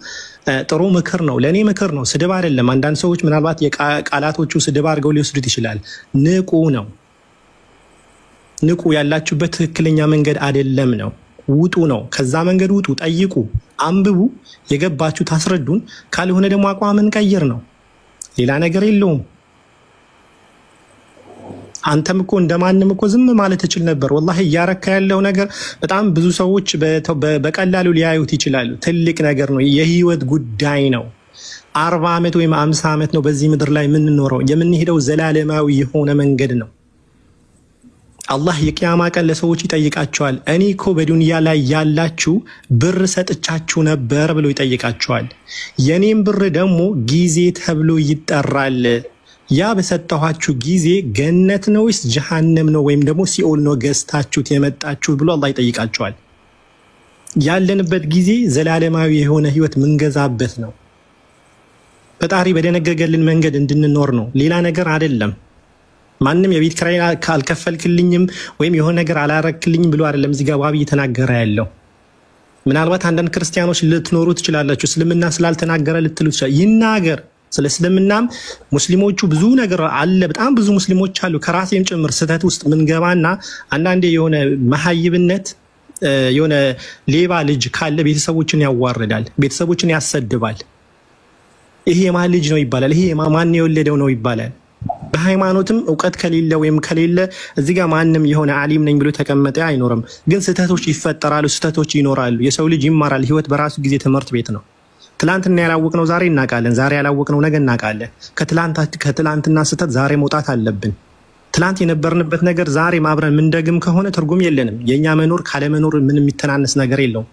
ጥሩ ምክር ነው። ለእኔ ምክር ነው፣ ስድብ አይደለም። አንዳንድ ሰዎች ምናልባት የቃላቶቹ ስድብ አድርገው ሊወስዱት ይችላል። ንቁ ነው፣ ንቁ። ያላችሁበት ትክክለኛ መንገድ አይደለም ነው። ውጡ ነው፣ ከዛ መንገድ ውጡ፣ ጠይቁ፣ አንብቡ። የገባችሁ ታስረዱን፣ ካልሆነ ደግሞ አቋምን ቀይር ነው። ሌላ ነገር የለውም። አንተም እኮ እንደማንም እኮ ዝም ማለት ትችል ነበር። ወላሂ እያረካ ያለው ነገር በጣም ብዙ ሰዎች በቀላሉ ሊያዩት ይችላሉ። ትልቅ ነገር ነው፣ የህይወት ጉዳይ ነው። 40 ዓመት ወይም 50 ዓመት ነው በዚህ ምድር ላይ የምንኖረው። የምንሄደው ዘላለማዊ የሆነ መንገድ ነው። አላህ የቂያማ ቀን ለሰዎች ይጠይቃቸዋል። እኔ እኮ በዱንያ ላይ ያላችሁ ብር ሰጥቻችሁ ነበር ብሎ ይጠይቃቸዋል። የኔም ብር ደግሞ ጊዜ ተብሎ ይጠራል። ያ በሰጠኋችሁ ጊዜ ገነት ነው ወይስ ጀሃነም ነው ወይም ደግሞ ሲኦል ነው ገዝታችሁት የመጣችሁ ብሎ አላህ ይጠይቃቸዋል። ያለንበት ጊዜ ዘላለማዊ የሆነ ህይወት ምንገዛበት ነው። ፈጣሪ በደነገገልን መንገድ እንድንኖር ነው፣ ሌላ ነገር አይደለም። ማንም የቤት ኪራይ ካልከፈልክልኝም ወይም የሆነ ነገር አላረክልኝም ብሎ አይደለም እዚህ ጋር ዋቢ እየተናገረ ያለው። ምናልባት አንዳንድ ክርስቲያኖች ልትኖሩ ትችላላችሁ፣ እስልምና ስላልተናገረ ልትሉ ትችላላችሁ። ይናገር። ስለ እስልምናም ሙስሊሞቹ ብዙ ነገር አለ፣ በጣም ብዙ ሙስሊሞች አሉ፣ ከራሴም ጭምር ስህተት ውስጥ ምንገባና አንዳንዴ የሆነ መሀይብነት የሆነ ሌባ ልጅ ካለ ቤተሰቦችን ያዋርዳል፣ ቤተሰቦችን ያሰድባል። ይሄ የማን ልጅ ነው ይባላል፣ ይሄ ማን የወለደው ነው ይባላል። በሃይማኖትም እውቀት ከሌለ ወይም ከሌለ እዚህ ጋር ማንም የሆነ ዓሊም ነኝ ብሎ ተቀመጠ አይኖርም። ግን ስህተቶች ይፈጠራሉ፣ ስህተቶች ይኖራሉ። የሰው ልጅ ይማራል። ህይወት በራሱ ጊዜ ትምህርት ቤት ነው። ትላንትና ያላወቅነው ዛሬ እናውቃለን፣ ዛሬ ያላወቅነው ነገ እናውቃለን። ከትላንትና ስህተት ዛሬ መውጣት አለብን። ትላንት የነበርንበት ነገር ዛሬ ማብረን ምንደግም ከሆነ ትርጉም የለንም። የኛ መኖር ካለመኖር ምንም የሚተናነስ ነገር የለውም።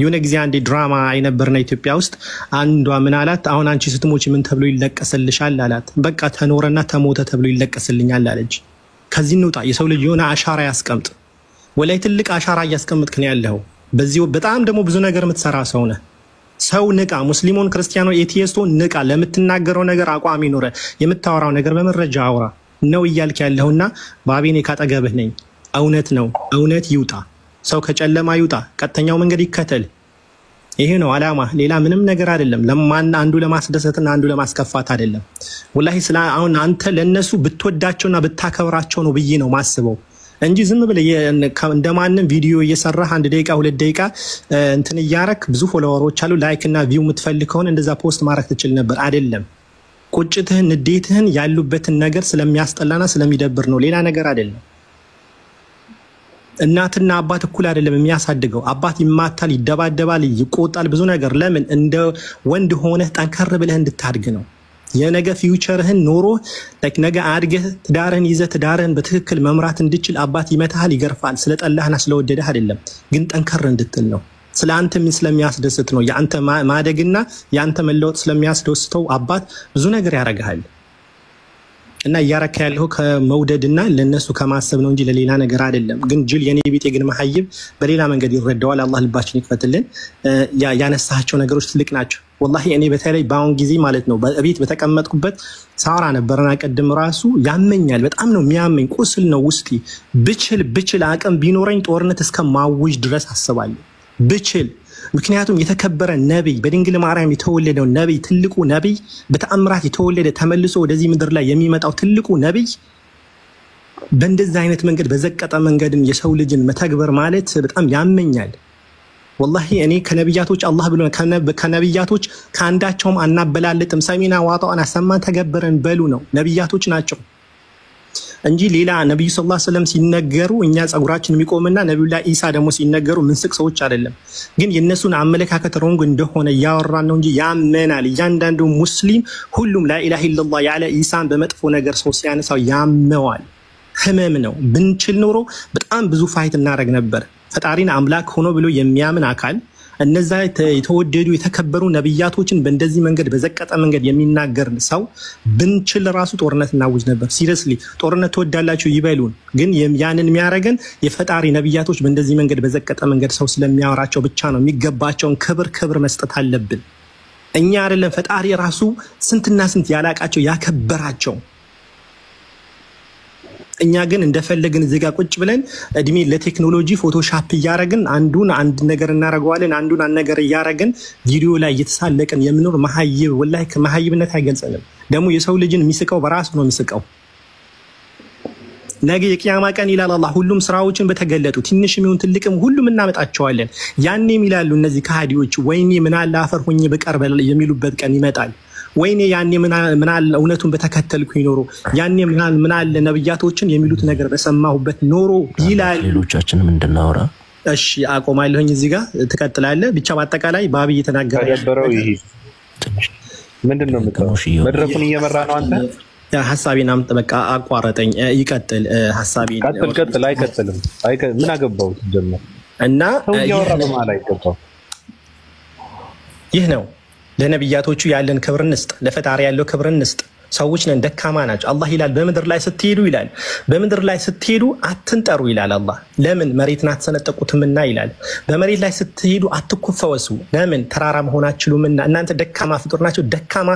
የሆነ ጊዜ አንዴ ድራማ የነበርና ኢትዮጵያ ውስጥ አንዷ ምን አላት፣ አሁን አንቺ ስትሞች ምን ተብሎ ይለቀስልሻል አላት። በቃ ተኖረና ተሞተ ተብሎ ይለቀስልኛል አለች። ከዚህ እንውጣ። የሰው ልጅ የሆነ አሻራ ያስቀምጥ። ወላይ ትልቅ አሻራ እያስቀምጥክ ነው ያለው። በዚህ በጣም ደግሞ ብዙ ነገር የምትሰራ ሰው ነህ። ሰው ንቃ። ሙስሊሙን፣ ክርስቲያኖ፣ ኤቲስቶን ንቃ። ለምትናገረው ነገር አቋም ይኖረ። የምታወራው ነገር በመረጃ አውራ ነው እያልክ ያለውና ባቢኔ ካጠገብህ ነኝ። እውነት ነው፣ እውነት ይውጣ። ሰው ከጨለማ ይውጣ፣ ቀጥተኛው መንገድ ይከተል። ይሄ ነው አላማ፣ ሌላ ምንም ነገር አይደለም። ለማን አንዱ ለማስደሰትና አንዱ ለማስከፋት አይደለም። ወላሂ ስለ አሁን አንተ ለነሱ ብትወዳቸውና ብታከብራቸው ነው ብዬ ነው ማስበው እንጂ ዝም ብለህ እንደማንም ቪዲዮ እየሰራህ 1 ደቂቃ 2 ደቂቃ እንትን እያረክ ብዙ ፎሎወሮች አሉ ላይክ እና ቪው የምትፈልግ ከሆነ እንደዛ ፖስት ማድረግ ትችል ነበር። አይደለም ቁጭትህን ንዴትህን ያሉበትን ነገር ስለሚያስጠላና ስለሚደብር ነው፣ ሌላ ነገር አይደለም። እናትና አባት እኩል አይደለም የሚያሳድገው። አባት ይማታል፣ ይደባደባል፣ ይቆጣል፣ ብዙ ነገር። ለምን? እንደ ወንድ ሆነህ ጠንከር ብለህ እንድታድግ ነው። የነገ ፊውቸርህን ኖሮ ነገ አድገህ ትዳርህን ይዘህ ትዳርህን በትክክል መምራት እንድችል አባት ይመታሃል፣ ይገርፋል። ስለጠላህና ስለወደደህ አይደለም፣ ግን ጠንከር እንድትል ነው። ስለ አንተ ምን ስለሚያስደስት ነው። የአንተ ማደግና የአንተ መለወጥ ስለሚያስደስተው አባት ብዙ ነገር ያደርግሃል። እና እያረካ ያለው ከመውደድና ለነሱ ከማሰብ ነው እንጂ ለሌላ ነገር አይደለም። ግን ጅል የኔ ቤት ግን መሐይብ በሌላ መንገድ ይረዳዋል። አላህ ልባችን ይክፈትልን። ያነሳቸው ነገሮች ትልቅ ናቸው። ወላሂ እኔ በተለይ በአሁን ጊዜ ማለት ነው በቤት በተቀመጥኩበት ሳራ ነበርና ቀድም ራሱ ያመኛል። በጣም ነው የሚያመኝ፣ ቁስል ነው ውስጤ። ብችል አቅም ቢኖረኝ ጦርነት እስከ ማውጅ ድረስ አስባለሁ። ብችል ምክንያቱም የተከበረ ነብይ በድንግል ማርያም የተወለደው ነብይ ትልቁ ነብይ በተአምራት የተወለደ ተመልሶ ወደዚህ ምድር ላይ የሚመጣው ትልቁ ነብይ በእንደዚህ አይነት መንገድ በዘቀጠ መንገድን የሰው ልጅን መተግበር ማለት በጣም ያመኛል። ወላሂ እኔ ከነብያቶች አላህ ብሎ ከነብያቶች ከአንዳቸውም አናበላልጥም ሰሚና ዋጣና ሰማን ተገበረን በሉ ነው ነብያቶች ናቸው እንጂ ሌላ ነብዩ ሰለላሁ ዐለይሂ ወሰለም ሲነገሩ እኛ ጸጉራችን የሚቆምና ነብዩላህ ኢሳ ደግሞ ሲነገሩ ምንስቅ ሰዎች አይደለም። ግን የነሱን አመለካከት ሮንግ እንደሆነ ያወራን ነው እንጂ ያመናል። እያንዳንዱ ሙስሊም ሁሉም ላኢላሃ ኢላላህ ያለ ኢሳን በመጥፎ ነገር ሰው ሲያነሳው ያመዋል። ህመም ነው። ብንችል ኖሮ በጣም ብዙ ፋይት እናደርግ ነበር። ፈጣሪን አምላክ ሆኖ ብሎ የሚያምን አካል እነዛ የተወደዱ የተከበሩ ነብያቶችን በእንደዚህ መንገድ በዘቀጠ መንገድ የሚናገር ሰው ብንችል ራሱ ጦርነት እናውጅ ነበር። ሲሪየስሊ ጦርነት ተወዳላችሁ ይበሉን። ግን ያንን የሚያረገን የፈጣሪ ነብያቶች በእንደዚህ መንገድ በዘቀጠ መንገድ ሰው ስለሚያወራቸው ብቻ ነው። የሚገባቸውን ክብር መስጠት አለብን። እኛ አይደለም ፈጣሪ ራሱ ስንትና ስንት ያላቃቸው ያከበራቸው። እኛ ግን እንደፈለግን እዚህ ጋር ቁጭ ብለን እድሜ ለቴክኖሎጂ ፎቶሻፕ እያረግን አንዱን አንድ ነገር እናረጋዋለን፣ አንዱን አንድ ነገር እያረግን ቪዲዮ ላይ እየተሳለቅን የምኖር መሀይብ ወላሂ ከመሀይብነት አይገልጸንም። ደግሞ የሰው ልጅን የሚስቀው በራሱ ነው የሚስቀው። ነገ የቂያማ ቀን ይላል አላህ ሁሉም ስራዎችን በተገለጡ ትንሽም ይሁን ትልቅም ሁሉም እናመጣቸዋለን። ያኔም ይላሉ እነዚህ ከሃዲዎች ወይኔ ምን አለ አፈር ሆኜ በቀር የሚሉበት ቀን ይመጣል። ወይኔ ያኔ ምን አለ እውነቱን በተከተልኩኝ ኖሮ፣ ያኔ ምን አለ ነብያቶችን የሚሉት ነገር በሰማሁበት ኖሮ ይላል። ሌሎቻችንም እንድናወራ እሺ አቆማለሁኝ። እዚህ ጋር ትቀጥላለህ። ብቻ በአጠቃላይ ባቢ እየተናገረ ያበረው ይሄ ምንድነው መድረኩን እየመራ ነው አንተ ሐሳቤን አምጥ በቃ አቋረጠኝ። ይቀጥል ሐሳቤን ቀጥል። አይቀጥልም ምን አገባው ጀመር እና ሰው ያወራ በማላ አይገባው። ይህ ነው ለነብያቶቹ ያለን ክብር እንስጥ፣ ለፈጣሪ ያለው ክብር እንስጥ። ሰዎች ነን፣ ደካማ ናቸው። አላህ ይላል በምድር ላይ ስትሄዱ ይላል በምድር ላይ ስትሄዱ አትንጠሩ ይላል አላህ። ለምን መሬትን አትሰነጠቁትምና ይላል። በመሬት ላይ ስትሄዱ አትኮፈወሱ። ለምን ተራራ መሆን አትችሉምና። እናንተ ደካማ ፍጡር ናቸው። ደካማ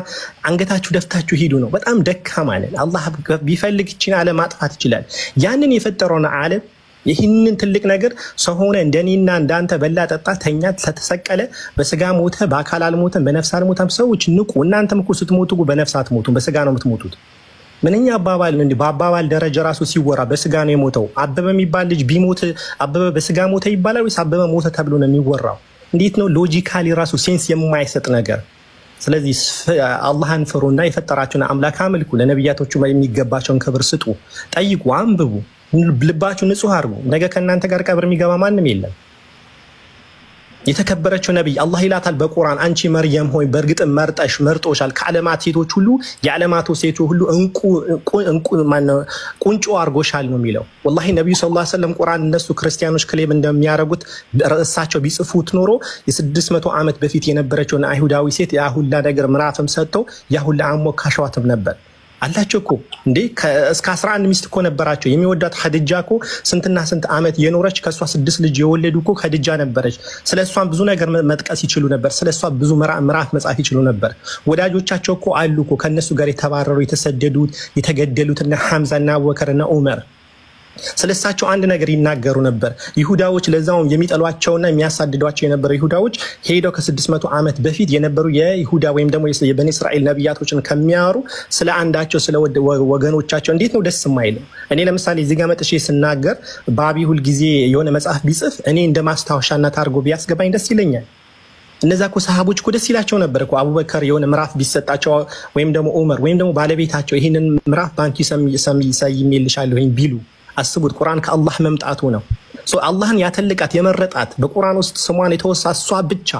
አንገታችሁ ደፍታችሁ ሂዱ ነው። በጣም ደካማ ነን። አላህ ቢፈልግ ይችን ዓለም ማጥፋት ይችላል። ያንን የፈጠረውን ዓለም ይህንን ትልቅ ነገር ሰው ሆነ እንደኔና እንዳንተ በላ ጠጣ ተኛ ተሰቀለ በስጋ ሞተ በአካል አልሞተም በነፍስ አልሞተም። ሰዎች ንቁ። እናንተም እኮ ስትሞቱ በነፍስ አትሞቱም በስጋ ነው የምትሞቱት። ምንኛ አባባል ነው እንዴ! በአባባል ደረጃ ራሱ ሲወራ በስጋ ነው የሞተው። አበበ የሚባል ልጅ ቢሞት አበበ በስጋ ሞተ ይባላል ወይስ አበበ ሞተ ተብሎ ነው የሚወራው? እንዴት ነው ሎጂካሊ ራሱ ሴንስ የማይሰጥ ነገር። ስለዚህ አላህን ፍሩና የፈጠራችሁን አምላክ አምልኩ። ለነብያቶቹ የሚገባቸውን ክብር ስጡ። ጠይቁ፣ አንብቡ፣ ልባችሁ ንጹህ አድርጉ። ነገ ከእናንተ ጋር ቀብር የሚገባ ማንም የለም። የተከበረችው ነብይ አላህ ይላታል በቁርአን አንቺ መርየም ሆይ በእርግጥም መርጦሻል ከዓለማት ሴቶች ሁሉ የዓለማቱ ሴቶች ሁሉ ቁንጮ አድርጎሻል ነው የሚለው። ወላሂ ነብዩ ሰለላሁ ዐለይሂ ወሰለም ቁርአን እነሱ ክርስቲያኖች ክሌም እንደሚያደርጉት ርዕሳቸው ቢጽፉት ኖሮ የ600 ዓመት በፊት የነበረችውን አይሁዳዊ ሴት ያሁላ ነገር ምራፍም ሰጥተው ያሁላ አሞካሸዋትም ነበር አላቸው እኮ እንዴ። እስከ 11 ሚስት እኮ ነበራቸው። የሚወዳት ኸዲጃ እኮ ስንትና ስንት ዓመት የኖረች ከሷ 6 ልጅ የወለዱ እኮ ኸዲጃ ነበረች። ስለሷም ብዙ ነገር መጥቀስ ይችሉ ነበር። ስለሷ ብዙ ምዕራፍ መጻፍ ይችሉ ነበር። ወዳጆቻቸው እኮ አሉ እኮ ከነሱ ጋር የተባረሩ የተሰደዱት የተገደሉት እነ ሐምዛና አቡበከርና ዑመር። ስለሳቸው አንድ ነገር ይናገሩ ነበር። ይሁዳዎች ለዛውም የሚጠሏቸውና የሚያሳድዷቸው የነበሩ ይሁዳዎች ሄደው ከ600 ዓመት በፊት የነበሩ የይሁዳ ወይም ደግሞ የበኒ እስራኤል ነብያቶችን ከሚያወሩ ስለ አንዳቸው ስለ ወገኖቻቸው እንዴት ነው ደስ የማይለው? እኔ ለምሳሌ እዚህ ጋር መጥቼ ስናገር ባቢ ሁል ጊዜ የሆነ መጽሐፍ ቢጽፍ እኔ እንደ ማስታወሻነት አድርጎ ቢያስገባኝ ደስ ይለኛል። እነዛ እኮ ሰሃቦች እኮ ደስ ይላቸው ነበር እኮ አቡበከር የሆነ ምዕራፍ ቢሰጣቸው ወይም ደግሞ ዑመር ወይም ደግሞ ባለቤታቸው ይህንን ምዕራፍ ባንቺ ሰይሜልሻለሁ ቢሉ አስቡት። ቁርአን ከአላህ መምጣቱ ነው። አላህን ያተልቃት የመረጣት በቁርአን ውስጥ ስሟን የተወሳ እሷ ብቻ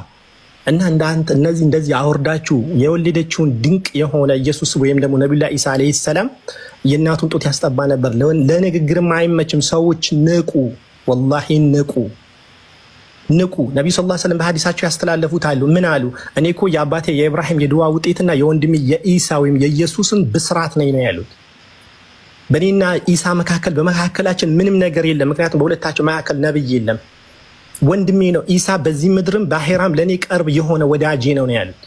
እና እንዳንተ እነዚህ እንደዚህ አወርዳችሁ የወለደችውን ድንቅ የሆነ ኢየሱስ ወይም ደግሞ ነብዩላህ ኢሳ አለይሂ ሰላም የእናቱን ጡት ያስጠባ ነበር። ለንግግርም አይመችም። ሰዎች ንቁ፣ ወላሂ ንቁ። ነብዩ ሰለላሁ ዐለይሂ ወሰለም በሐዲሳቸው ያስተላለፉት አሉ። ምን አሉ? እኔ እኮ የአባቴ የኢብራሂም የዱዓ ውጤትና የወንድሜ የኢሳ ወይም የኢየሱስን ብስራት ነኝ ነው ያሉት። በእኔና ኢሳ መካከል በመካከላችን ምንም ነገር የለም። ምክንያቱም በሁለታቸው መካከል ነብይ የለም። ወንድሜ ነው ኢሳ። በዚህ ምድርም በአኺራም ለኔ ቅርብ የሆነ ወዳጄ ነው ያሉት።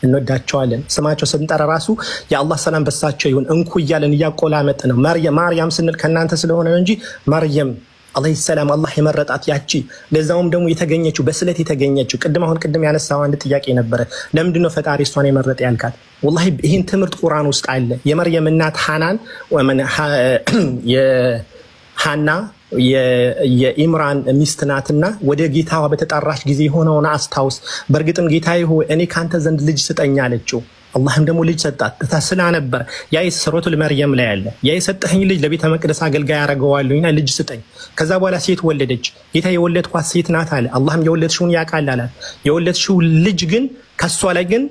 እንወዳቸዋለን። ስማቸው ስንጠራ ራሱ የአላህ ሰላም በሳቸው ይሁን እንኩ እያለን እያቆላመጥ ነው። ማርያም ስንል ከእናንተ ስለሆነ ነው እንጂ ማርያም አለይሂ ሰላም አላህ የመረጣት ያቺ ለዛውም ደግሞ የተገኘችው በስለት የተገኘችው ቅድም ያነሳው አንድ ጥያቄ ነበረ። ለምንድን ነው ፈጣሪ እሷን የመረጠ ያልካት? ወላሂ ይህን ትምህርት ቁርአን ውስጥ አለ። የመርየም እናት ሐናን የሐና የኢምራን ሚስት ናትና ወደ ጌታዋ በተጠራች ጊዜ የሆነውን አስታውስ። በእርግጥም ጌታዬ ሆይ እኔ ካንተ ዘንድ ልጅ ስጠኝ አለችው። አላህም ደግሞ ልጅ ሰጣት። ተስላ ነበር ያ ሱረቱል መርየም ላይ ያለ ያ የሰጠኸኝ ልጅ ለቤተ መቅደስ አገልጋይ ያደርገዋለሁና ልጅ ስጠኝ። ከዛ በኋላ ሴት ወለደች። ጌታ የወለድኳት ሴት ናት አለ። አላህም የወለድሽውን ያውቃል አላት። የወለድሽው ልጅ ግን ከሷ ላይ ግን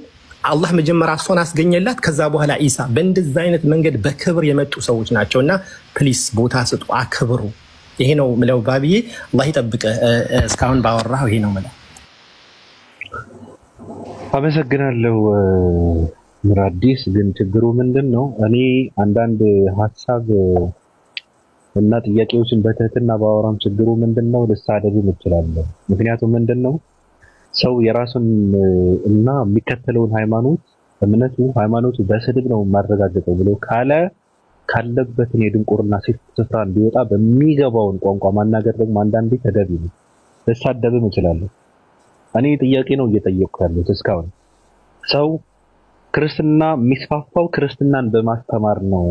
አላህ መጀመሪያ እሷን አስገኘላት። ከዛ በኋላ ኢሳ። በእንደዚህ አይነት መንገድ በክብር የመጡ ሰዎች ናቸውና ፕሊስ ቦታ ስጡ፣ አክብሩ። ይሄ ነው ምለው ባብዬ። አላህ ይጠብቅ። እስካሁን ባወራው ይሄ ነው ምለው። አመሰግናለሁ ምራዲስ። ግን ችግሩ ምንድነው? እኔ አንዳንድ ሐሳብ እና ጥያቄዎችን በትህትና ባወራም ችግሩ ምንድነው? ልሳደብም እችላለሁ። ምክንያቱም ምንድነው ሰው የራሱን እና የሚከተለውን ሃይማኖቱ በስድብ ነው ማረጋገጠው ብሎ ካለበት የድንቁርና ስፍራ እንዲወጣ በሚገባውን ቋንቋ ማናገር ደግሞ አንዳንዴ ተገቢ ነው። ልሳደብም እችላለሁ። እኔ ጥያቄ ነው እየጠየቅኩ ያለሁት እስካሁን። ሰው ክርስትና የሚስፋፋው ክርስትናን በማስተማር ነው።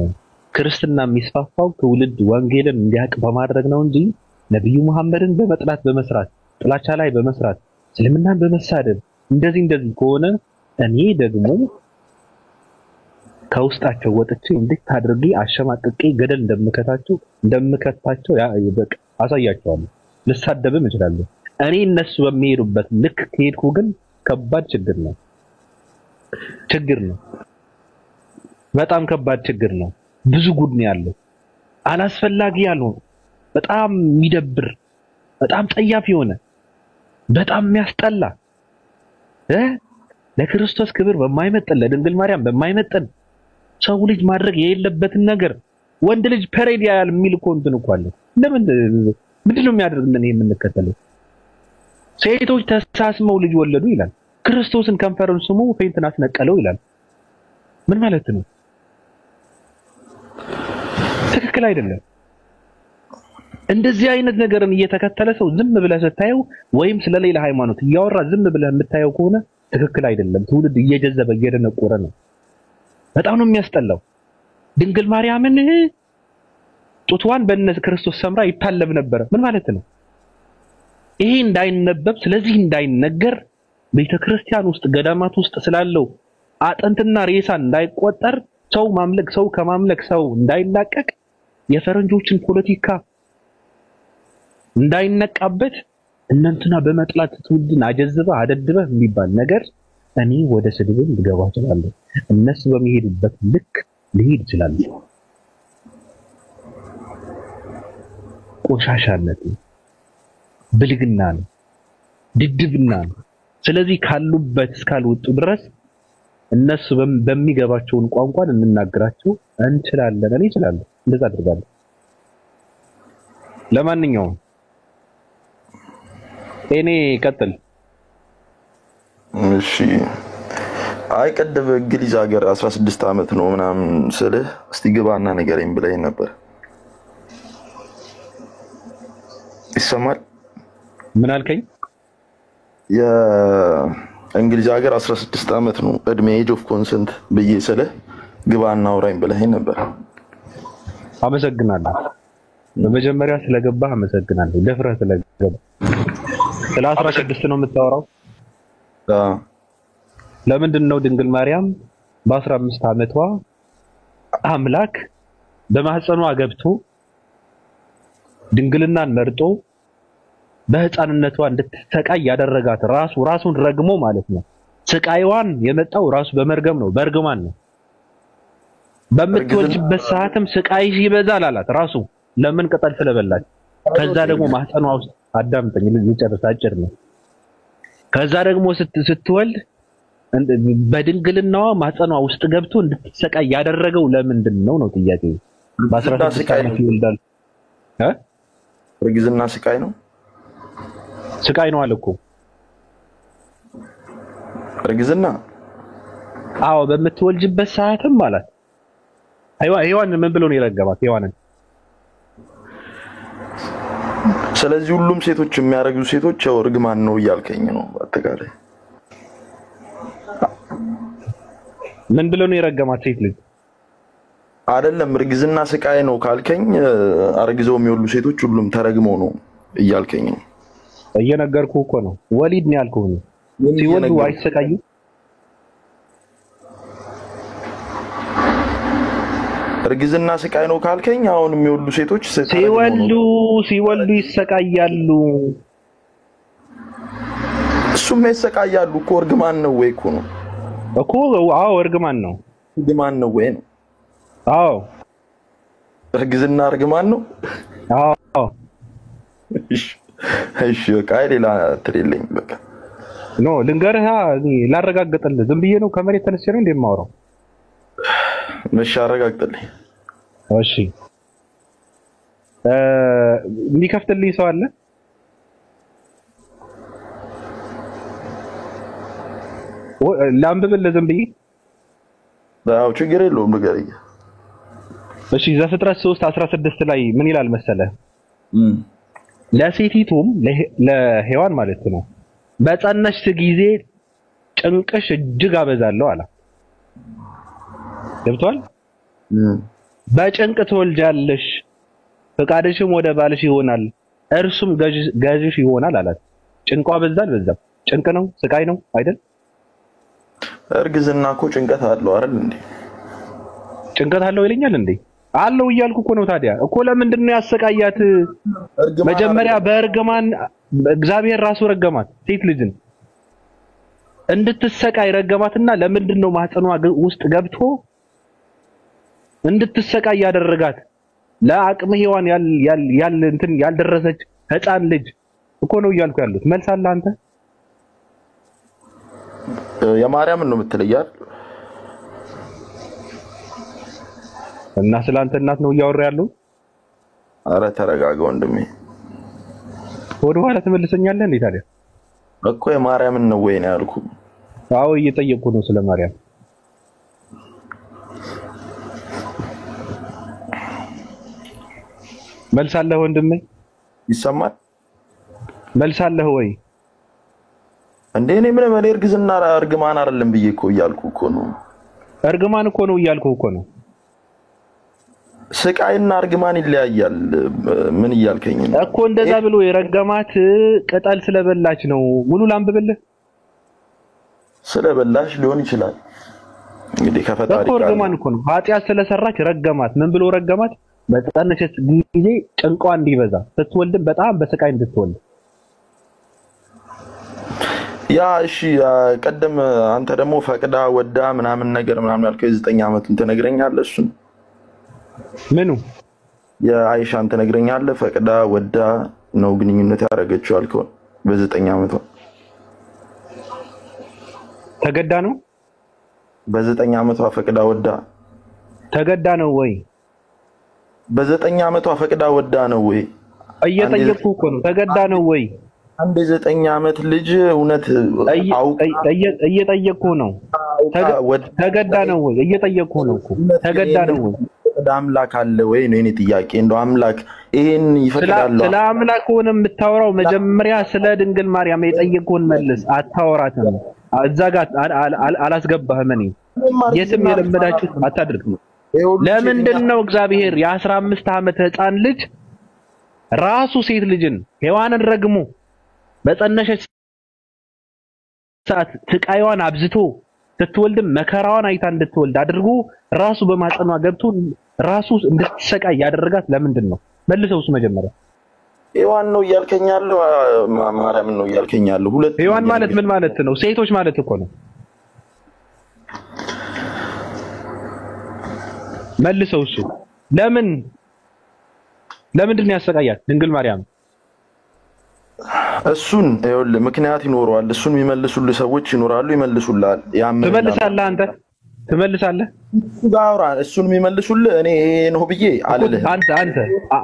ክርስትና የሚስፋፋው ትውልድ ወንጌልን እንዲያውቅ በማድረግ ነው እንጂ ነብዩ መሐመድን በመጥላት በመስራት ጥላቻ ላይ በመስራት እስልምናን በመሳደብ እንደዚህ ከሆነ እኔ ደግሞ ከውስጣቸው ወጥቼ እንዴት አድርጌ አሸማቅቄ ገደል እንደምከታቸው በቃ አሳያቸዋለሁ። ልሳደብም እችላለሁ። እኔ እነሱ በሚሄዱበት ልክ ከሄድኩ ግን ከባድ ችግር ነው። በጣም ከባድ ችግር ነው። ብዙ ጉድ ነው ያለው። አላስፈላጊ ያልሆነ በጣም የሚደብር በጣም ጸያፍ የሆነ በጣም የሚያስጠላ ለክርስቶስ ክብር በማይመጥን ለድንግል ማርያም በማይመጥን ሰው ልጅ ማድረግ የሌለበትን ነገር ወንድ ልጅ ፐሬድ ያያል የሚል እኮ እንትን እኮ አለ። ምንድነው የሚያደርግልን ይሄ የምንከተለው? ሴቶች ተሳስመው ልጅ ወለዱ ይላል። ክርስቶስን ከንፈሩን ስሙ ፌንትን አስነቀለው ይላል። ምን ማለት ነው? ትክክል አይደለም። እንደዚህ አይነት ነገርን እየተከተለ ሰው ዝም ብለህ ስታየው ወይም ስለሌላ ሃይማኖት እያወራ ዝም ብለህ የምታየው ከሆነ ትክክል አይደለም። ትውልድ እየጀዘበ እየደነቆረ ነው። በጣም ነው የሚያስጠላው። ድንግል ማርያምን ጡቷን በእነዚህ ክርስቶስ ሰምራ ይታለብ ነበር። ምን ማለት ነው? ይሄ እንዳይነበብ ስለዚህ እንዳይነገር ቤተክርስቲያን ውስጥ ገዳማት ውስጥ ስላለው አጥንትና ሬሳ እንዳይቆጠር ሰው ከማምለክ ሰው እንዳይላቀቅ የፈረንጆችን ፖለቲካ እንዳይነቃበት እናንተና በመጥላት ትውልድን አደድበህ የሚባል ነገር እኔ ወደ ስድብም ልገባ እችላለሁ። እነሱ በሚሄዱበት ልክ ልሄድ እችላለሁ። ቆሻሻነት ብልግና ነው፣ ድድብና ነው። ስለዚህ ካሉበት እስካልወጡ ድረስ እነሱ በሚገባቸውን ቋንቋን እንናገራቸው እንችላለን። እኔ እችላለሁ፣ እንደዛ አድርጋለሁ። ለማንኛውም እኔ ቀጥል። እሺ አይ ቀደም እንግሊዝ ሀገር 16 ዓመት ነው ምናምን ስልህ እስቲ ግባና ንገረኝ ብለኝ ነበር። ይሰማል? ምን አልከኝ? የእንግሊዝ ሀገር 16 ዓመት ነው እድሜ ኤጅ ኦፍ ኮንሰንት ብዬ ስልህ ግባና አውራኝ ብለኝ ነበር። አመሰግናለሁ። በመጀመሪያ ስለገባህ አመሰግናለሁ። ደፍረህ ስለገባህ። ስለ 16 ነው የምታወራው? ለምንድን ነው ድንግል ማርያም በ15 ዓመቷ አምላክ በማህፀኗ ገብቶ ድንግልናን መርጦ በህፃንነቷ እንድትሰቃይ ያደረጋት ራሱን ረግሞ ማለት ነው። ስቃይዋን የመጣው ራሱ በመርገም ነው፣ በእርግማን ነው። በምትወልጅበት ሰዓትም ስቃይ ይበዛል አላት ራሱ። ለምን? ቅጠል ስለበላች። ከዛ ደግሞ ማህፀኗ ውስጥ አዳምጠኝ ልጨርስ፣ አጭር ነው። ከዛ ደግሞ ስትወልድ በድንግልናዋ ማህፀኗ ውስጥ ገብቶ እንድትሰቃይ ያደረገው ለምንድን ነው ነው ጥያቄው። በ16 ዓመት ይወልዳል። እርግዝና ስቃይ ነው? ስቃይ ነው አለ እኮ እርግዝና። አዎ በምትወልጅበት ሰዓትም ማለት ሄዋን ምን ብሎ ነው የረገማት? ሄዋንን ስለዚህ ሁሉም ሴቶች የሚያረግዙ ሴቶች ያው እርግማን ነው እያልከኝ ነው አጠቃላይ። ምን ብሎ ነው የረገማት ሴት ልጅ? አይደለም እርግዝና ስቃይ ነው ካልከኝ አርግዘው የሚወሉ ሴቶች ሁሉም ተረግመው ነው እያልከኝ ነው። እየነገርኩህ እኮ ነው። ወሊድ ነው ያልኩህ ነው። ሲወልዱ አይሰቃዩ? እርግዝና ስቃይ ነው ካልከኝ አሁን የሚወሉ ሴቶች ሲወልዱ ይሰቃያሉ። እሱም ይሰቃያሉ እኮ እርግማን ነው ወይ ነው እኮ። አዎ እርግማን ነው። እርግማን ነው ወይ ነው? አዎ እርግዝና እርግማን ነው። አዎ እሺ በቃ ሌላ ትልልኝ በቃ ኖ ልንገርህ፣ ላረጋግጥልህ። ዝም ብዬ ነው ከመሬት ተነስቼ ነው እንደማወራው። እሺ አረጋግጥልኝ። እሺ የሚከፍትልኝ ሰው አለ? ላንብብልህ ዝም ብዬ? አዎ ችግር የለውም ንገረኝ። እሺ ዘፍጥረት 3:16 ላይ ምን ይላል መሰለህ? ለሴቲቱም ለሔዋን ማለት ነው በጸነሽ ጊዜ ጭንቅሽ እጅግ አበዛለሁ አለ። ገብቷል? በጭንቅ ትወልጃለሽ፣ ፈቃድሽም ወደ ባልሽ ይሆናል፣ እርሱም ገዥሽ ይሆናል አላት። ጭንቋ በዛል በዛም ጭንቅ ነው፣ ስቃይ ነው አይደል? እርግዝና እኮ ጭንቀት አለው አይደል እንዴ? ጭንቀት አለው ይለኛል እንዴ? አለው እያልኩ እኮ ነው። ታዲያ እኮ ለምንድን ነው ያሰቃያት? መጀመሪያ በእርግማን እግዚአብሔር ራሱ ረገማት። ሴት ልጅን እንድትሰቃይ ረገማትና ለምንድን ነው ማህፀኗ ውስጥ ገብቶ እንድትሰቃይ ያደረጋት? ለአቅመ ሔዋን ያልደረሰች ህፃን ልጅ እኮ ነው እያልኩ ያሉት። መልስ አለ አንተ? የማርያምን ነው የምትለያል? እና ስላንተ እናት ነው እያወራ ያለው? አረ ተረጋጋ ወንድሜ። ወደ ኋላ ተመልሰኛለህ እንዴ ታዲያ? እኮ የማርያምን ነው ወይ ነው ያልኩ? አዎ እየጠየቅኩ ነው ስለ ማርያም። መልስ አለህ ወንድሜ? ይሰማል? መልስ አለህ ወይ? እንዴ እኔ ምን ማለት እርግዝና እርግማን አይደለም ብዬ እኮ እያልኩ እኮ ነው። እርግማን እኮ ነው እያልኩ እኮ ነው። ስቃይና እርግማን ይለያያል። ምን እያልከኝ ነው እኮ? እንደዛ ብሎ የረገማት ቅጠል ስለበላች ነው። ሙሉ ላንብብልህ? ስለበላሽ ሊሆን ይችላል እንግዲህ ከፈጣሪ ጋር። እርግማን እኮ ነው። ኃጢአት ስለሰራች ረገማት። ምን ብሎ ረገማት? በጸነሰች ጊዜ ጭንቋ እንዲበዛ፣ ስትወልድም በጣም በስቃይ እንድትወልድ። ያ እሺ ቀደም አንተ ደግሞ ፈቅዳ ወዳ ምናምን ነገር ምናምን ያልከው የ9 ዓመቱን ትነግረኛለህ? እሱን ምኑ የአይሻን ትነግረኛለህ? ፈቅዳ ወዳ ነው ግንኙነት ያደረገችው ያልከው በ9 ዓመቷ። ተገዳ ነው? በ9 ዓመቷ ፈቅዳ ወዳ ተገዳ ነው ወይ? በ9 ዓመቷ ፈቅዳ ወዳ ነው ወይ? እየጠየቅኩህ እኮ ነው። ተገዳ ነው ወይ? አንድ የ9 ዓመት ልጅ እውነት እየጠየቅኩህ ነው። ተገዳ ነው ወይ? እየጠየቅኩህ ነው እኮ። ተገዳ ነው ወይ? አምላክ አለ ወይ ነው የኔ ጥያቄ። እንደው አምላክ ይሄን ይፈቅዳል? ስለ አምላክ ሆነ የምታወራው መጀመሪያ ስለ ድንግል ማርያም የጠየቅኩህን መልስ። አታወራትም። እዛ ጋር አላስገባህም። እኔ የትም የለመዳችሁት አታድርግ ነው። ለምንድን ነው እግዚአብሔር የ15 ዓመት ህፃን ልጅ ራሱ ሴት ልጅን ሔዋንን ረግሞ በጸነሸች ሰዓት ስቃይዋን አብዝቶ ስትወልድም መከራዋን አይታ እንድትወልድ አድርጎ ራሱ በማጸኗ ገብቶ ራሱ እንድትሰቃይ ያደረጋት ለምንድን ነው? መልሰው እሱ መጀመሪያ ሔዋን ነው እያልከኛለሁ? ማርያም ነው እያልከኛለሁ? ሁለት ሔዋን ማለት ምን ማለት ነው? ሴቶች ማለት እኮ ነው። መልሰው እሱ ለምንድን ነው ያሰቃያት ድንግል ማርያም? እሱን ይኸውልህ ምክንያት ይኖረዋል። እሱን የሚመልሱልህ ሰዎች ይኖራሉ፣ ይመልሱልሃል። ትመልሳለህ አንተ ትመልሳለህ። ጋራ እሱን የሚመልሱልህ እኔ ነው ብዬ አልልህ።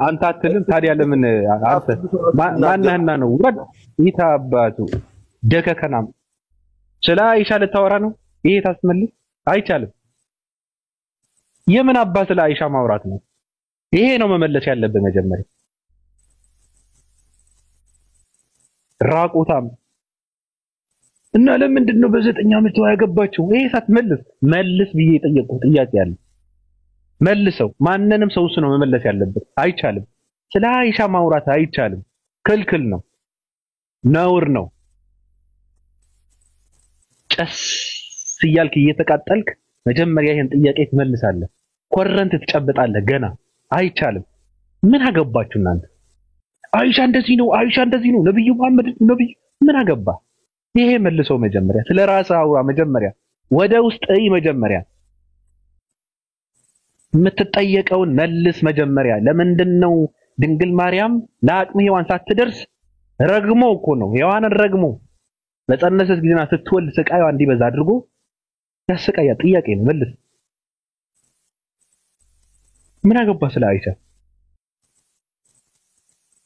አንተ አትልም ታዲያ? ለምን አንተ ማነህና ነው? ወድ ይታባቱ ደከከናም ስለ አይሻ ልታወራ ነው? ይሄ ታስመልስ አይቻልም። የምን አባት ስለ አይሻ ማውራት ነው? ይሄ ነው መመለስ ያለብህ መጀመሪያ። ራቁታም እና ለምንድን ነው በ9 ዓመቷ ያገባችው? ይሄ ሳትመልስ መልስ ብዬ የጠየቁት ጥያቄ አለ። መልሰው ማንንም ሰው ነው መመለስ ያለበት። አይቻልም። ስለ አይሻ ማውራት አይቻልም። ክልክል ነው፣ ነውር ነው። ጨስ እያልክ እየተቃጠልክ መጀመሪያ ይሄን ጥያቄ ትመልሳለህ። ኮረንት ትጨብጣለህ። ገና አይቻልም። ምን አገባችሁ እናንተ? አይሻ እንደዚህ ነው፣ አይሻ እንደዚህ ነው፣ ነብዩ መሐመድ ነብዩ ምን አገባ? ይሄ መልሰው መጀመሪያ ስለ ራስህ አውራ። መጀመሪያ ወደ ውስጥ መጀመሪያ የምትጠየቀውን መልስ። መጀመሪያ ለምንድን ነው ድንግል ማርያም ለአቅመ ሔዋን ሳትደርስ ረግሞ እኮ ነው ሔዋንን ረግሞ በጸነሰች ጊዜና ስትወልድ ስቃይዋ እንዲበዛ አድርጎ ያስቃያ። ጥያቄ ነው፣ መልስ። ምን አገባ ስለ አይሻ?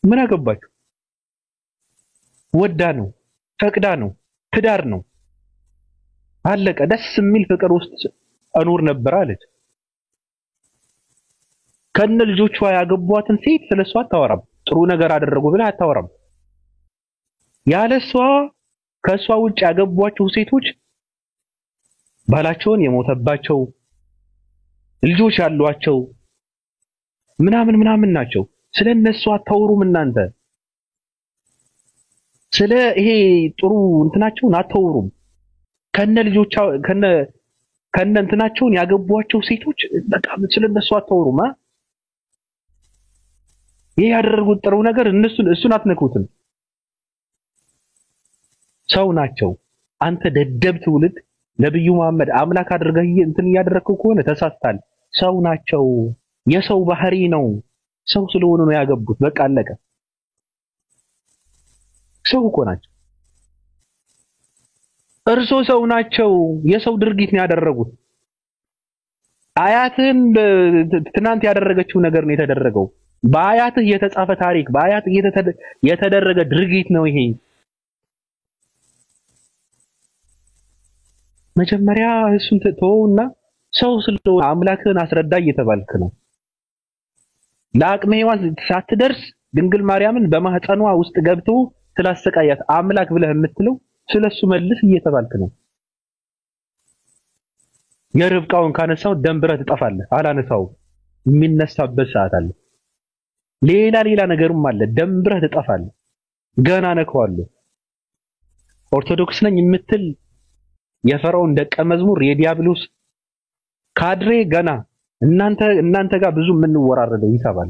ምን አገባችሁ? ወዳ ነው፣ ፈቅዳ ነው፣ ትዳር ነው፣ አለቀ። ደስ የሚል ፍቅር ውስጥ እኖር ነበር አለች። ከነ ልጆቿ ያገቧትን ሴት ስለሷ አታወራም። ጥሩ ነገር አደረጉ ብላ አታወራም። ያለሷ ከሷ ውጭ ያገቧቸው ሴቶች ባላቸውን የሞተባቸው ልጆች ያሏቸው ምናምን ናቸው። ስለነሱ አታወሩም እናንተ። ስለ ይሄ ጥሩ እንትናቸውን አታወሩም። ከነ ልጆቿ ከነ እንትናቸውን ያገቧቸው ሴቶች በጣም ስለነሱ አታወሩም። ይሄ ያደረጉት ጥሩ ነገር እሱን አትነኩትም። ሰው ናቸው። አንተ ደደብ ትውልድ ነብዩ መሐመድ አምላክ አድርገህ እንትን እያደረግከው ከሆነ ተሳስታል። ሰው ናቸው። የሰው ባህሪ ነው። ሰው ስለሆኑ ነው ያገቡት። በቃ አለቀ። ሰው እኮ ናቸው። እርሶ ሰው ናቸው። የሰው ድርጊት ነው ያደረጉት። አያትህን ትናንት ያደረገችው ነገር ነው የተደረገው። በአያትህ የተጻፈ ታሪክ፣ በአያትህ የተደረገ ድርጊት ነው ይሄ። መጀመሪያ እሱን ተወውና ሰው ስለሆነ አምላክህን አስረዳ እየተባልክ ነው። ለአቅመ ሔዋን ሳትደርስ ድንግል ማርያምን በማህፀኗ ውስጥ ገብቶ ስላሰቃያት አምላክ ብለህ የምትለው ስለሱ መልስ እየተባልክ ነው። የርብቃውን ካነሳው ደንብረህ ትጠፋለህ። አላነሳው የሚነሳበት ሰዓት አለ። ሌላ ነገርም አለ። ደንብረህ ትጠፋለህ። ገና ነከዋለሁ። ኦርቶዶክስ ነኝ የምትል የፈርዖን ደቀ መዝሙር የዲያብሎስ ካድሬ ገና እናንተ ጋር ብዙ የምንወራረደው ይሳባል።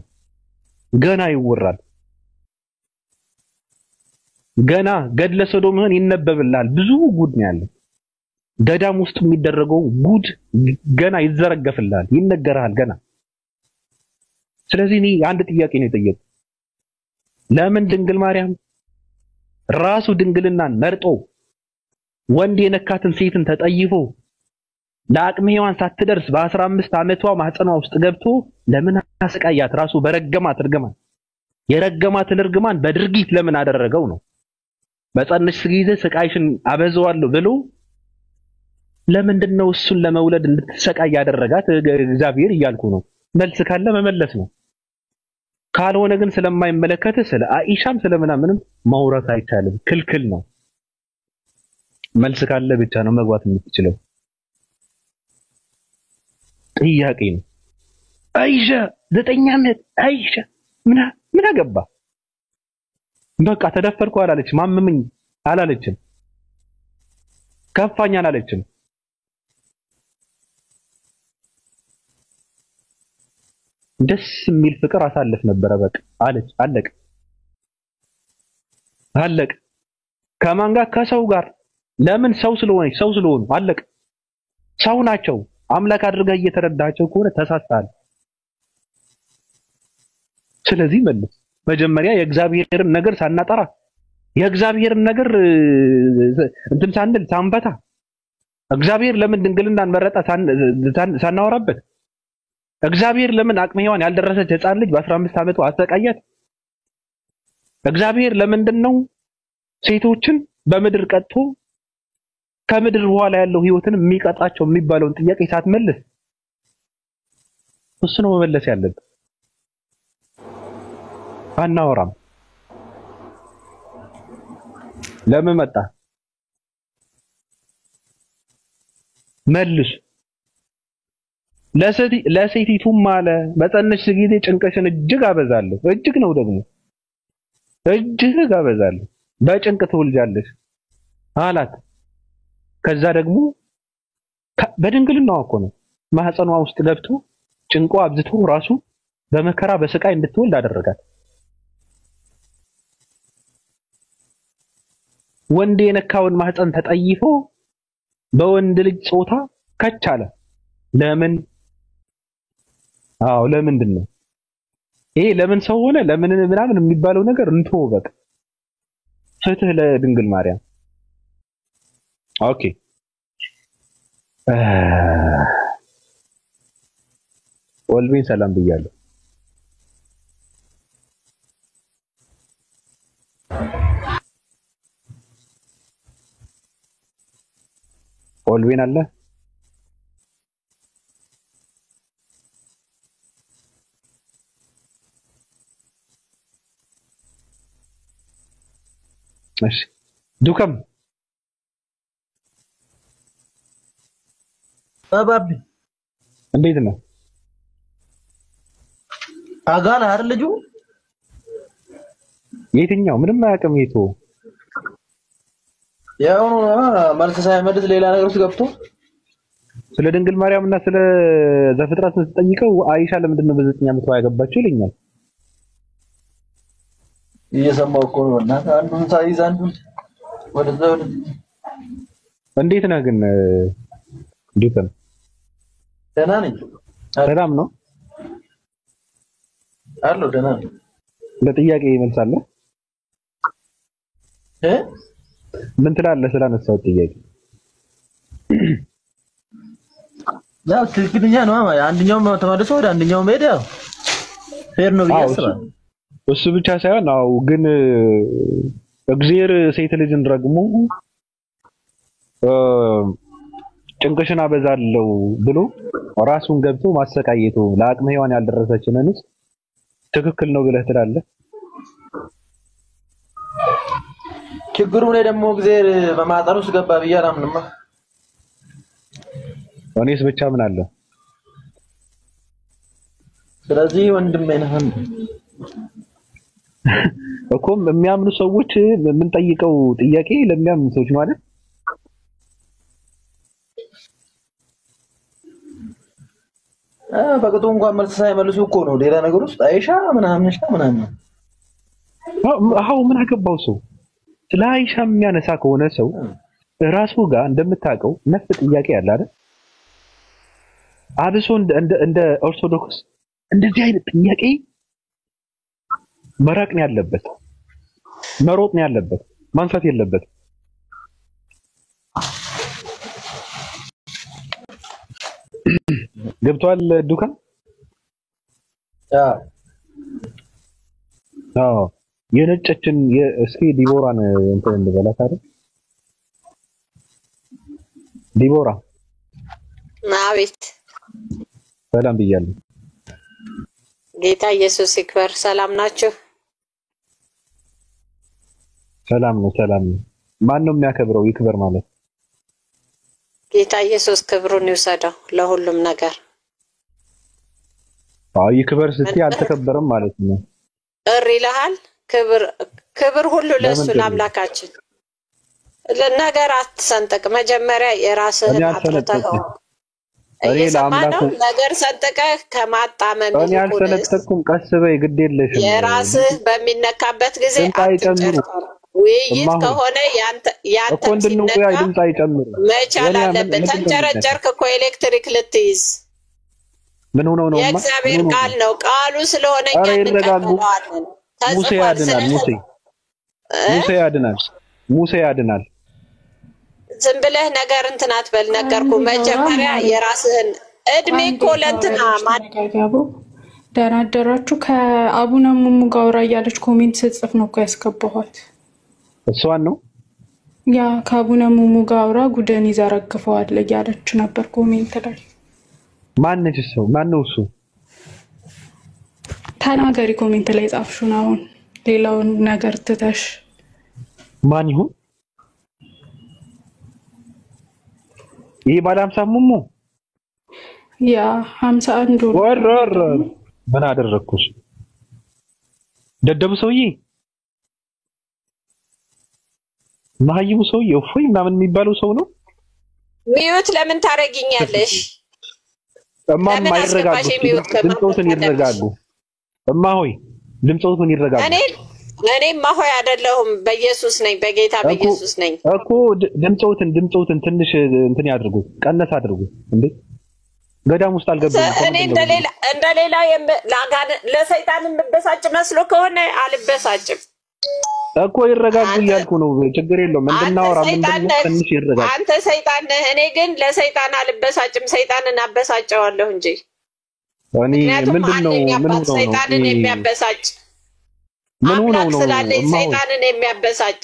ገና ይወራል። ገና ገድለ ሶዶምህን ይነበብልሃል። ብዙ ጉድ ነው ያለው። ገዳም ውስጥ የሚደረገው ጉድ ገና ይዘረገፍልሃል፣ ይነገርሃል ገና። ስለዚህ እኔ አንድ ጥያቄ ነው የጠየቁት። ለምን ድንግል ማርያም ራሱ ድንግልናን መርጦ ወንድ የነካትን ሴትን ተጠይፎ ለአቅመ ሔዋን ሳትደርስ በ15 ዓመቷ ማህፀኗ ውስጥ ገብቶ ለምን አሰቃያት? ራሱ በረገማት እርግማን የረገማትን እርግማን በድርጊት ለምን አደረገው ነው። በጸነስሽ ጊዜ ስቃይሽን አበዛዋለሁ ብሎ ለምንድን ነው እሱን ለመውለድ እንድትሰቃይ ያደረጋት እግዚአብሔር እያልኩ ነው። መልስ ካለ መመለስ ነው። ካልሆነ ግን ስለማይመለከት ስለ አኢሻም ስለምናምንም ማውራት አይቻልም። ክልክል ነው። መልስ ካለ ብቻ ነው መግባት የምትችለው። ጥያቄ ነው። አይሻ 9 ዓመት አይሻ ምን አገባ? በቃ ተደፈርኩ አላለች። ማመመኝ አላለችም። ከፋኝ አላለችም። ደስ የሚል ፍቅር አሳልፍ ነበረ። በቃ አለች። አለቀ። ከማን ጋር? ከሰው ጋር። ለምን? ሰው ስለሆኑ አለቀ። ሰው ናቸው። አምላክ አድርገህ እየተረዳቸው ከሆነ ተሳስተሃል። ስለዚህ መልስ። መጀመሪያ የእግዚአብሔርን ነገር ሳናጠራ የእግዚአብሔርን ነገር እንትን ሳንል ሳንፈታ እግዚአብሔር ለምን ድንግልናን መረጣ ሳናወራበት እግዚአብሔር ለምን አቅመ ሔዋን ያልደረሰች ሕፃን ልጅ በ15 ዓመቱ አሰቃያት? እግዚአብሔር ለምንድን ነው ሴቶችን በምድር ቀጥቶ ከምድር በኋላ ያለው ህይወትን የሚቀጣቸው የሚባለውን ጥያቄ ሳትመልስ እሱ ነው መመለስ ያለብህ። አናወራም። ለምን መጣ መልስ ለሴቲቱም አለ በጸነሽ ጊዜ ጭንቀሽን እጅግ አበዛለሁ እጅግ ነው ደግሞ እጅግ አበዛለሁ በጭንቅ ትወልጃለሽ አላት ከዛ ደግሞ በድንግልናዋ እኮ ነው ማህፀኗ ውስጥ ገብቶ ጭንቋ አብዝቶ ራሱ በመከራ በስቃይ እንድትወልድ አደረጋት ወንድ የነካውን ማህፀን ተጠይፎ በወንድ ልጅ ጾታ ከቻለ ለምን ለምንድን ነው ይሄ ለምን ሰው ሆነ ለምን ምናምን የሚባለው ነገር እንተው በቃ ፍትህ ለድንግል ማርያም ኦኬ ወልቤን ሰላም ብያለሁ ወልቤን አለ እሺ ዱከም አባቢ እንዴት ነው አጋላ አይደል ልጁ የትኛው ምንም አያውቅም የቱ ያው መልስ ሳይመልስ ሌላ ነገር ውስጥ ገብቶ ስለ ድንግል ማርያም እና ስለ ዘፍጥረት ስትጠይቀው አይሻ ለምንድን ነው በ9 ዓመቷ ያገባችው ይለኛል እየሰማው እኮ ነው እና አንዱን ሳይዝ አንዱን ወደዛው እንዴት ነህ ግን ዱከም ደህና ነኝ ሰላም ነው አሎ ደህና ነኝ ለጥያቄ ይመልሳለህ ምን ትላለህ ስላነሳው ጥያቄ ያው ትክክለኛ ነው አንደኛው ተመልሶ ወደ አንደኛው ሄደ ፌር ነው ብያስባለሁ እሱ ብቻ ሳይሆን ግን እግዚአብሔር ሴት ልጅን ረግሞ ጭንቅሽን አበዛለው ብሎ ራሱን ገብቶ ማሰቃየቱ ለአቅመ ሔዋን ያልደረሰችን እንስ ትክክል ነው ብለህ ትላለህ ችግሩ ላይ ደግሞ እግዚአብሔር በማጣሩ ውስጥ ገባ ብዬ አላምንማ እኔስ ብቻ ምን አለ ስለዚህ ወንድሜ ነህ እኮ የሚያምኑ ሰዎች የምንጠይቀው ጥያቄ ለሚያምኑ ሰዎች ማለት በቅጡ እንኳን መልስ ሳይመልሱ እኮ ነው ሌላ ነገር ውስጥ አይሻ ምናምን ምን አገባው ሰው ስለ አይሻ የሚያነሳ ከሆነ ሰው ራሱ ጋር እንደምታውቀው ነፍስ ጥያቄ ያለ አይደል አብሶ እንደ ኦርቶዶክስ እንደዚህ አይነት ጥያቄ መራቅ ነው ያለበት መሮጥ ነው ያለበት ማንሳት የለበት ገብቷል ዱካን የነጨችን እስኪ ዲቦራን እንትን እንበላት አይደል ዲቦራ አቤት ሰላም ብያለሁ ጌታ ኢየሱስ ይክበር ሰላም ናችሁ ሰላም ነው ማን ነው የሚያከብረው ይክበር ማለት ጌታ ኢየሱስ ክብሩን ይውሰደው ለሁሉም ነገር ይክበር ስትይ አልተከበረም ማለት ነው እሪ ይልሃል ክብር ሁሉ ለሱ ለአምላካችን ለነገር አትሰንጠቅ መጀመሪያ የራስህን አጥርተህ እኔ ለአምላኩ ነገር ሰንጥቀህ ከማጣመም እኔ አልሰነጠቅኩም ቀስ በይ ግድ የለሽም የራስህ በሚነካበት ጊዜ አትጨምሩ ውይይት ከሆነ ያንተ እኮ እንድንቆይ ድምፅ አይጨምሩ መቻል አለበት ተንጨረጨርክ እኮ ኤሌክትሪክ ልትይዝ ምን ሆነው ነው የእግዚአብሔር ቃል ነው ቃሉ ስለሆነ እንቀበለዋለን ሙሴ ያድናል ዝም ብለህ ነገር እንትን አትበል ነገርኩ መጀመሪያ የራስህን እድሜ እኮ ለእንትና ማጋጋቡ ደህና አደራችሁ ከአቡነ ሙሙ ጋር አውራ እያለች ኮሜንት ስትጽፍ ነው እኮ ያስገባኋት እሷን ነው ያ ከአቡነ ሙሙ ጋር አውራ ጉደን ይዘረግፈዋል እያለች ነበር ኮሜንት ላይ ማነች እሱ ማነው እሱ ተናገሪ ኮሜንት ላይ ጻፍሹን አሁን ሌላውን ነገር ትተሽ ማን ይሁን ይሄ ባለ 50 ሙሙ ያ 51 ወረረ ምን አደረኩሽ? ደደቡ ሰውዬ ማህይሙ ሰውዬ እፎይ ምናምን የሚባለው ሰው ነው። ሚዩት ለምን ታረጊኛለሽ? እማማ ይረጋጉ፣ ድምፆትን ይረጋጉ። እማ ሆይ ድምፆትን ይረጋጉ። እኔማ ሆይ አይደለሁም፣ በኢየሱስ ነኝ፣ በጌታ በኢየሱስ ነኝ እኮ። ድምፆትን ትንሽ እንትን ያድርጉት፣ ቀነስ አድርጉት። እንዴ ገዳም ውስጥ አልገባም። እኔ እንደሌላ ለሰይጣን የምበሳጭ መስሎ ከሆነ አልበሳጭም እኮ። ይረጋጉ እያልኩ ነው። ችግር የለውም። እንድናወራ ምንድነው ትንሽ ይረጋጉ። አንተ ሰይጣን ነህ፣ እኔ ግን ለሰይጣን አልበሳጭም፣ ሰይጣንን አበሳጨዋለሁ እንጂ። እኔ ምንድነው ምን ሆኖ ነው ሰይጣንን የሚያበሳጭ ምን ሆኖ ነው ሰይጣንን የሚያበሳጭ?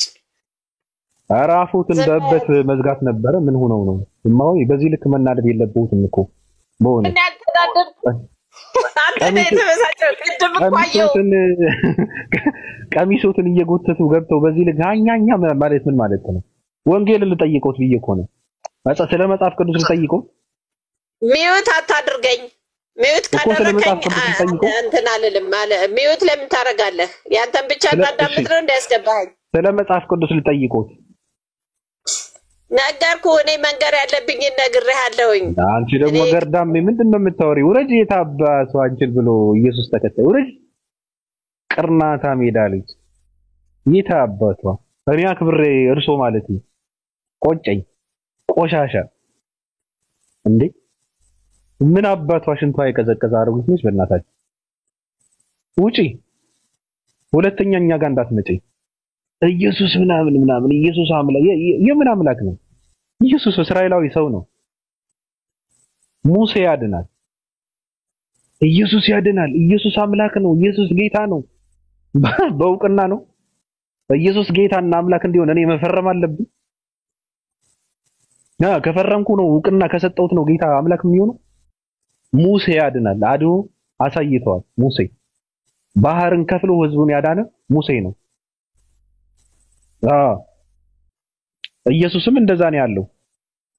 ኧረ አፉትን በእበት መዝጋት ነበረ። ምን ሆኖ ነው እማው? በዚህ ልክ መናደድ የለብዎትም እኮ በሆነ ቀሚሶትን እየጎተቱ ገብተው በዚህ ልክ አኛኛ ማለት ምን ማለት ነው? ወንጌልን ልጠይቆት ብዬ እኮ ነው። ስለ መጽሐፍ ቅዱስ ልጠይቆ። ሚዩት አታድርገኝ። ሚዩት ካደረከኝ እንትን አልልም ማለት። ሚዩት ለምን ታደርጋለህ? ያንተን ብቻ እንዳዳምጥ ነው እንዳያስገባኝ። ስለ መጽሐፍ ቅዱስ ልጠይቆት ነገርኩህ። እኔ መንገር ያለብኝን ነግሬሃለሁኝ። አንቺ ደግሞ ገርዳሜ ምንድነው የምታወሪው? ውረጅ። የታባቱ አንቺል ብሎ ኢየሱስ ተከታይ ውረጅ። ቅርናታ ሜዳ ልጅ የታባቷ እኔ አክብሬ እርሶ ማለት ነው። ቆጨኝ ቆሻሻ እንዴ! ምን አባቷ ሽንቷ የቀዘቀዘ አረጉት ነሽ። በእናታችሁ ውጪ። ሁለተኛ እኛ ጋር እንዳትመጪ። ኢየሱስ ምናምን ኢየሱስ አምላክ የምን አምላክ ነው? ኢየሱስ እስራኤላዊ ሰው ነው። ሙሴ ያድናል። ኢየሱስ ያድናል። ኢየሱስ አምላክ ነው። ኢየሱስ ጌታ ነው። በእውቅና ነው። ኢየሱስ ጌታና አምላክ እንዲሆን እኔ መፈረም አለብኝ? ከፈረምኩ ነው እውቅና ከሰጠሁት ነው ጌታ አምላክ የሚሆነው። ሙሴ ያድናል። አድኖ አሳይተዋል። ሙሴ ባህርን ከፍሎ ህዝቡን ያዳነ ሙሴ ነው። ኢየሱስም እንደዛ ነው ያለው።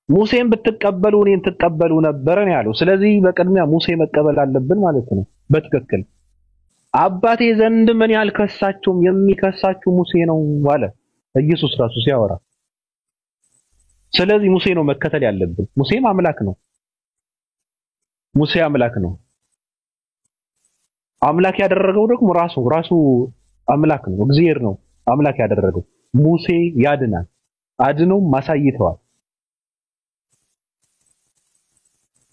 ሙሴን ብትቀበሉ እኔን ትቀበሉ ነበር ነው ያለው። ስለዚህ በቅድሚያ ሙሴ መቀበል አለብን ማለት ነው። በትክክል አባቴ ዘንድ ምን ያልከሳችሁም የሚከሳችሁ ሙሴ ነው አለ ኢየሱስ ራሱ ሲያወራ። ስለዚህ ሙሴ ነው መከተል ያለብን። ሙሴም አምላክ ነው። ሙሴ አምላክ ነው። አምላክ ያደረገው ደግሞ ራሱ አምላክ ነው። እግዚአብሔር ነው አምላክ ያደረገው። ሙሴ ያድናል። አድነው ማሳይተዋል።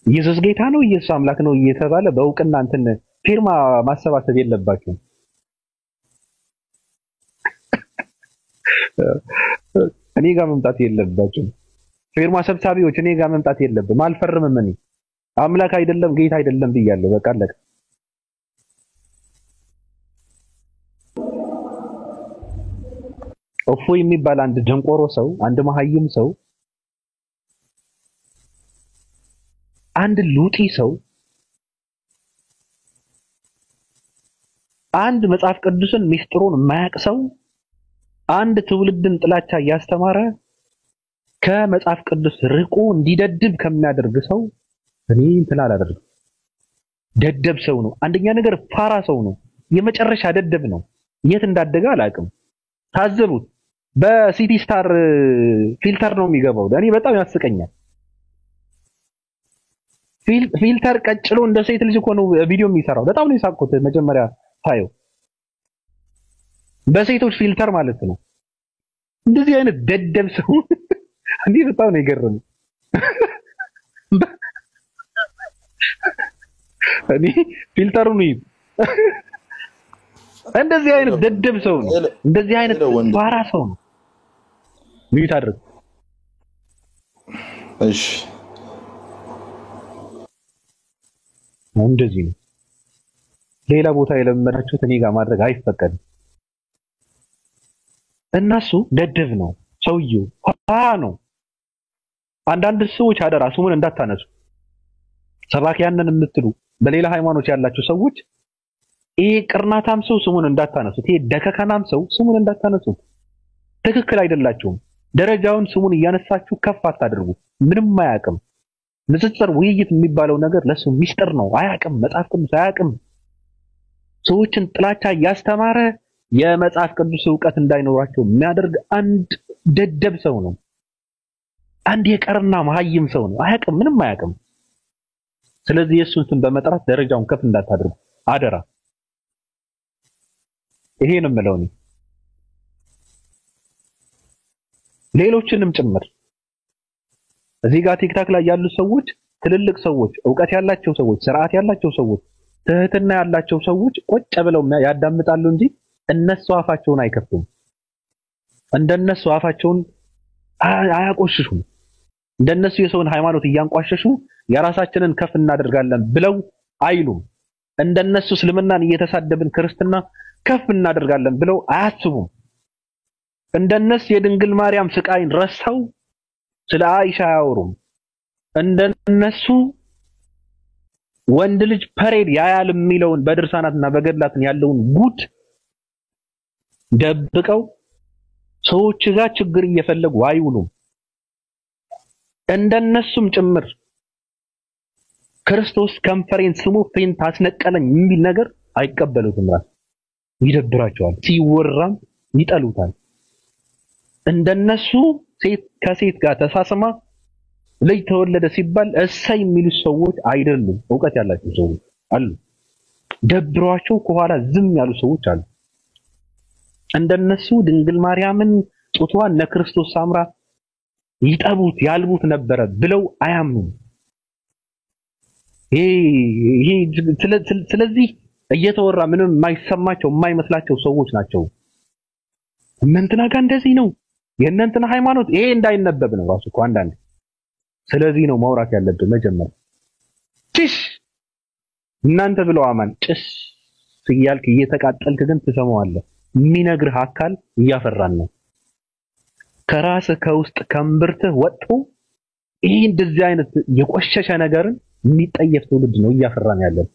ኢየሱስ ጌታ ነው፣ ኢየሱስ አምላክ ነው እየተባለ በእውቅና እንትን ፊርማ ማሰባሰብ የለባችሁም። እኔ ጋር መምጣት የለባችሁም። ፊርማ ሰብሳቢዎች እኔ ጋር መምጣት የለብም። አልፈርምም። እኔ አምላክ አይደለም ጌታ አይደለም ብያለሁ። በቃ አለቀ። እፎይ የሚባል አንድ ደንቆሮ ሰው፣ አንድ መሀይም ሰው፣ አንድ ሉጢ ሰው፣ አንድ መጽሐፍ ቅዱስን ሚስጥሩን የማያውቅ ሰው፣ አንድ ትውልድን ጥላቻ እያስተማረ ከመጽሐፍ ቅዱስ ርቆ እንዲደድብ ከሚያደርግ ሰው እኔ እንትን አላደርግም። ደደብ ሰው ነው። አንደኛ ነገር ፋራ ሰው ነው። የመጨረሻ ደደብ ነው። የት እንዳደገ አላውቅም። ታዘቡት። በሲቲ ስታር ፊልተር ነው የሚገባው። እኔ በጣም ያስቀኛል። ፊልተር ቀጭሎ እንደ ሴት ልጅ እኮ ነው ቪዲዮ የሚሰራው። በጣም ነው የሳቅኩት መጀመሪያ ታየው። በሴቶች ፊልተር ማለት ነው። እንደዚህ አይነት ደደብ ሰው እንዴ! በጣም ነው የገረመኝ። እኔ ፊልተሩን ነው እንደዚህ አይነት ደደብ ሰው ነው። እንደዚህ አይነት ፋራ ሰው ነው። ሚዩት አድርግ። እሺ እንደዚህ ነው። ሌላ ቦታ የለመዳችሁት እኔ ጋር ማድረግ አይፈቀድም። እነሱ ደደብ ነው ሰውየው፣ ፋራ ነው። አንዳንድ ሰዎች አደራ ስሙን እንዳታነሱ። ሰባኪያንን የምትሉ በሌላ ሃይማኖት ያላችሁ ሰዎች ይሄ ቅርናታም ሰው ስሙን እንዳታነሱት። ይሄ ደከከናም ሰው ስሙን እንዳታነሱት። ትክክል አይደላችሁም። ደረጃውን ስሙን እያነሳችሁ ከፍ አታድርጉ። ምንም አያውቅም። ንጽጽር ውይይት የሚባለው ነገር ለሱ ሚስጥር ነው። አያውቅም። መጽሐፍ ቅዱስ አያውቅም። ሰዎችን ጥላቻ እያስተማረ የመጽሐፍ ቅዱስ ዕውቀት እንዳይኖራቸው የሚያደርግ አንድ ደደብ ሰው ነው። አንድ የቀርና መሀይም ሰው ነው። አያውቅም፣ ምንም አያውቅም። ስለዚህ የእሱን ስም በመጥራት ደረጃውን ከፍ እንዳታደርጉ አደራ። ይሄን የምለው እኔ ሌሎችንም ጭምር እዚህ ጋር ቲክታክ ላይ ያሉ ሰዎች፣ ትልልቅ ሰዎች፣ ዕውቀት ያላቸው ሰዎች፣ ስርዓት ያላቸው ሰዎች፣ ትህትና ያላቸው ሰዎች ቁጭ ብለው ያዳምጣሉ እንጂ እነሱ አፋቸውን አይከፍቱም። እንደነሱ አፋቸውን አያቆሽሹም። እንደነሱ የሰውን ሃይማኖት እያንቋሸሹ የራሳችንን ከፍ እናደርጋለን ብለው አይሉም። እንደነሱ እስልምናን እየተሳደብን ክርስትና ከፍ እናደርጋለን ብለው አያስቡም። እንደነሱ የድንግል ማርያም ስቃይን ረሳው ስለ አይሻ አያወሩም። እንደነሱ ወንድ ልጅ ፐሬድ ያያል የሚለውን በድርሳናትና በገድላትን ያለውን ጉድ ደብቀው ሰዎች ጋር ችግር እየፈለጉ አይውሉም። እንደነሱም ጭምር ክርስቶስ ከንፈሬን ስሞ ፌንት አስነቀለኝ የሚል ነገር አይቀበሉትም። ራስ ይደብራቸዋል፣ ሲወራም ይጠሉታል። እንደነሱ ሴት ከሴት ጋር ተሳስማ ልጅ ተወለደ ሲባል እሰይ የሚሉ ሰዎች አይደሉም። ዕውቀት ያላቸው ሰዎች አሉ። ደብሯቸው ከኋላ ዝም ያሉ ሰዎች አሉ። እንደነሱ ድንግል ማርያምን ጡቷን ለክርስቶስ ሳምራ ይጠቡት ያልቡት ነበረ ብለው አያምኑም። ስለዚህ እየተወራ ምንም የማይሰማቸው የማይመስላቸው ሰዎች ናቸው። እነንትና ጋር እንደዚህ ነው የእነንትና ሃይማኖት፣ ይሄ እንዳይነበብ ነው ራሱ እኮ አንዳንዴ። ስለዚህ ነው ማውራት ያለብን መጀመሪያ። ጭሽ እናንተ ብለው አማን ጭስ እያልክ እየተቃጠልክ ግን ትሰማዋለህ። የሚነግርህ አካል እያፈራን ነው። ከራስህ ከውስጥ ከእምብርትህ ወጥቶ ይሄ እንደዚህ አይነት የቆሸሸ ነገርን የሚጠየፍ ትውልድ ነው እያፈራን ያለን።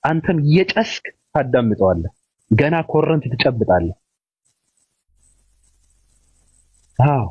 አንተም እየጨስክ ታዳምጠዋለህ፣ ገና ኮረንት ትጨብጣለህ። አዎ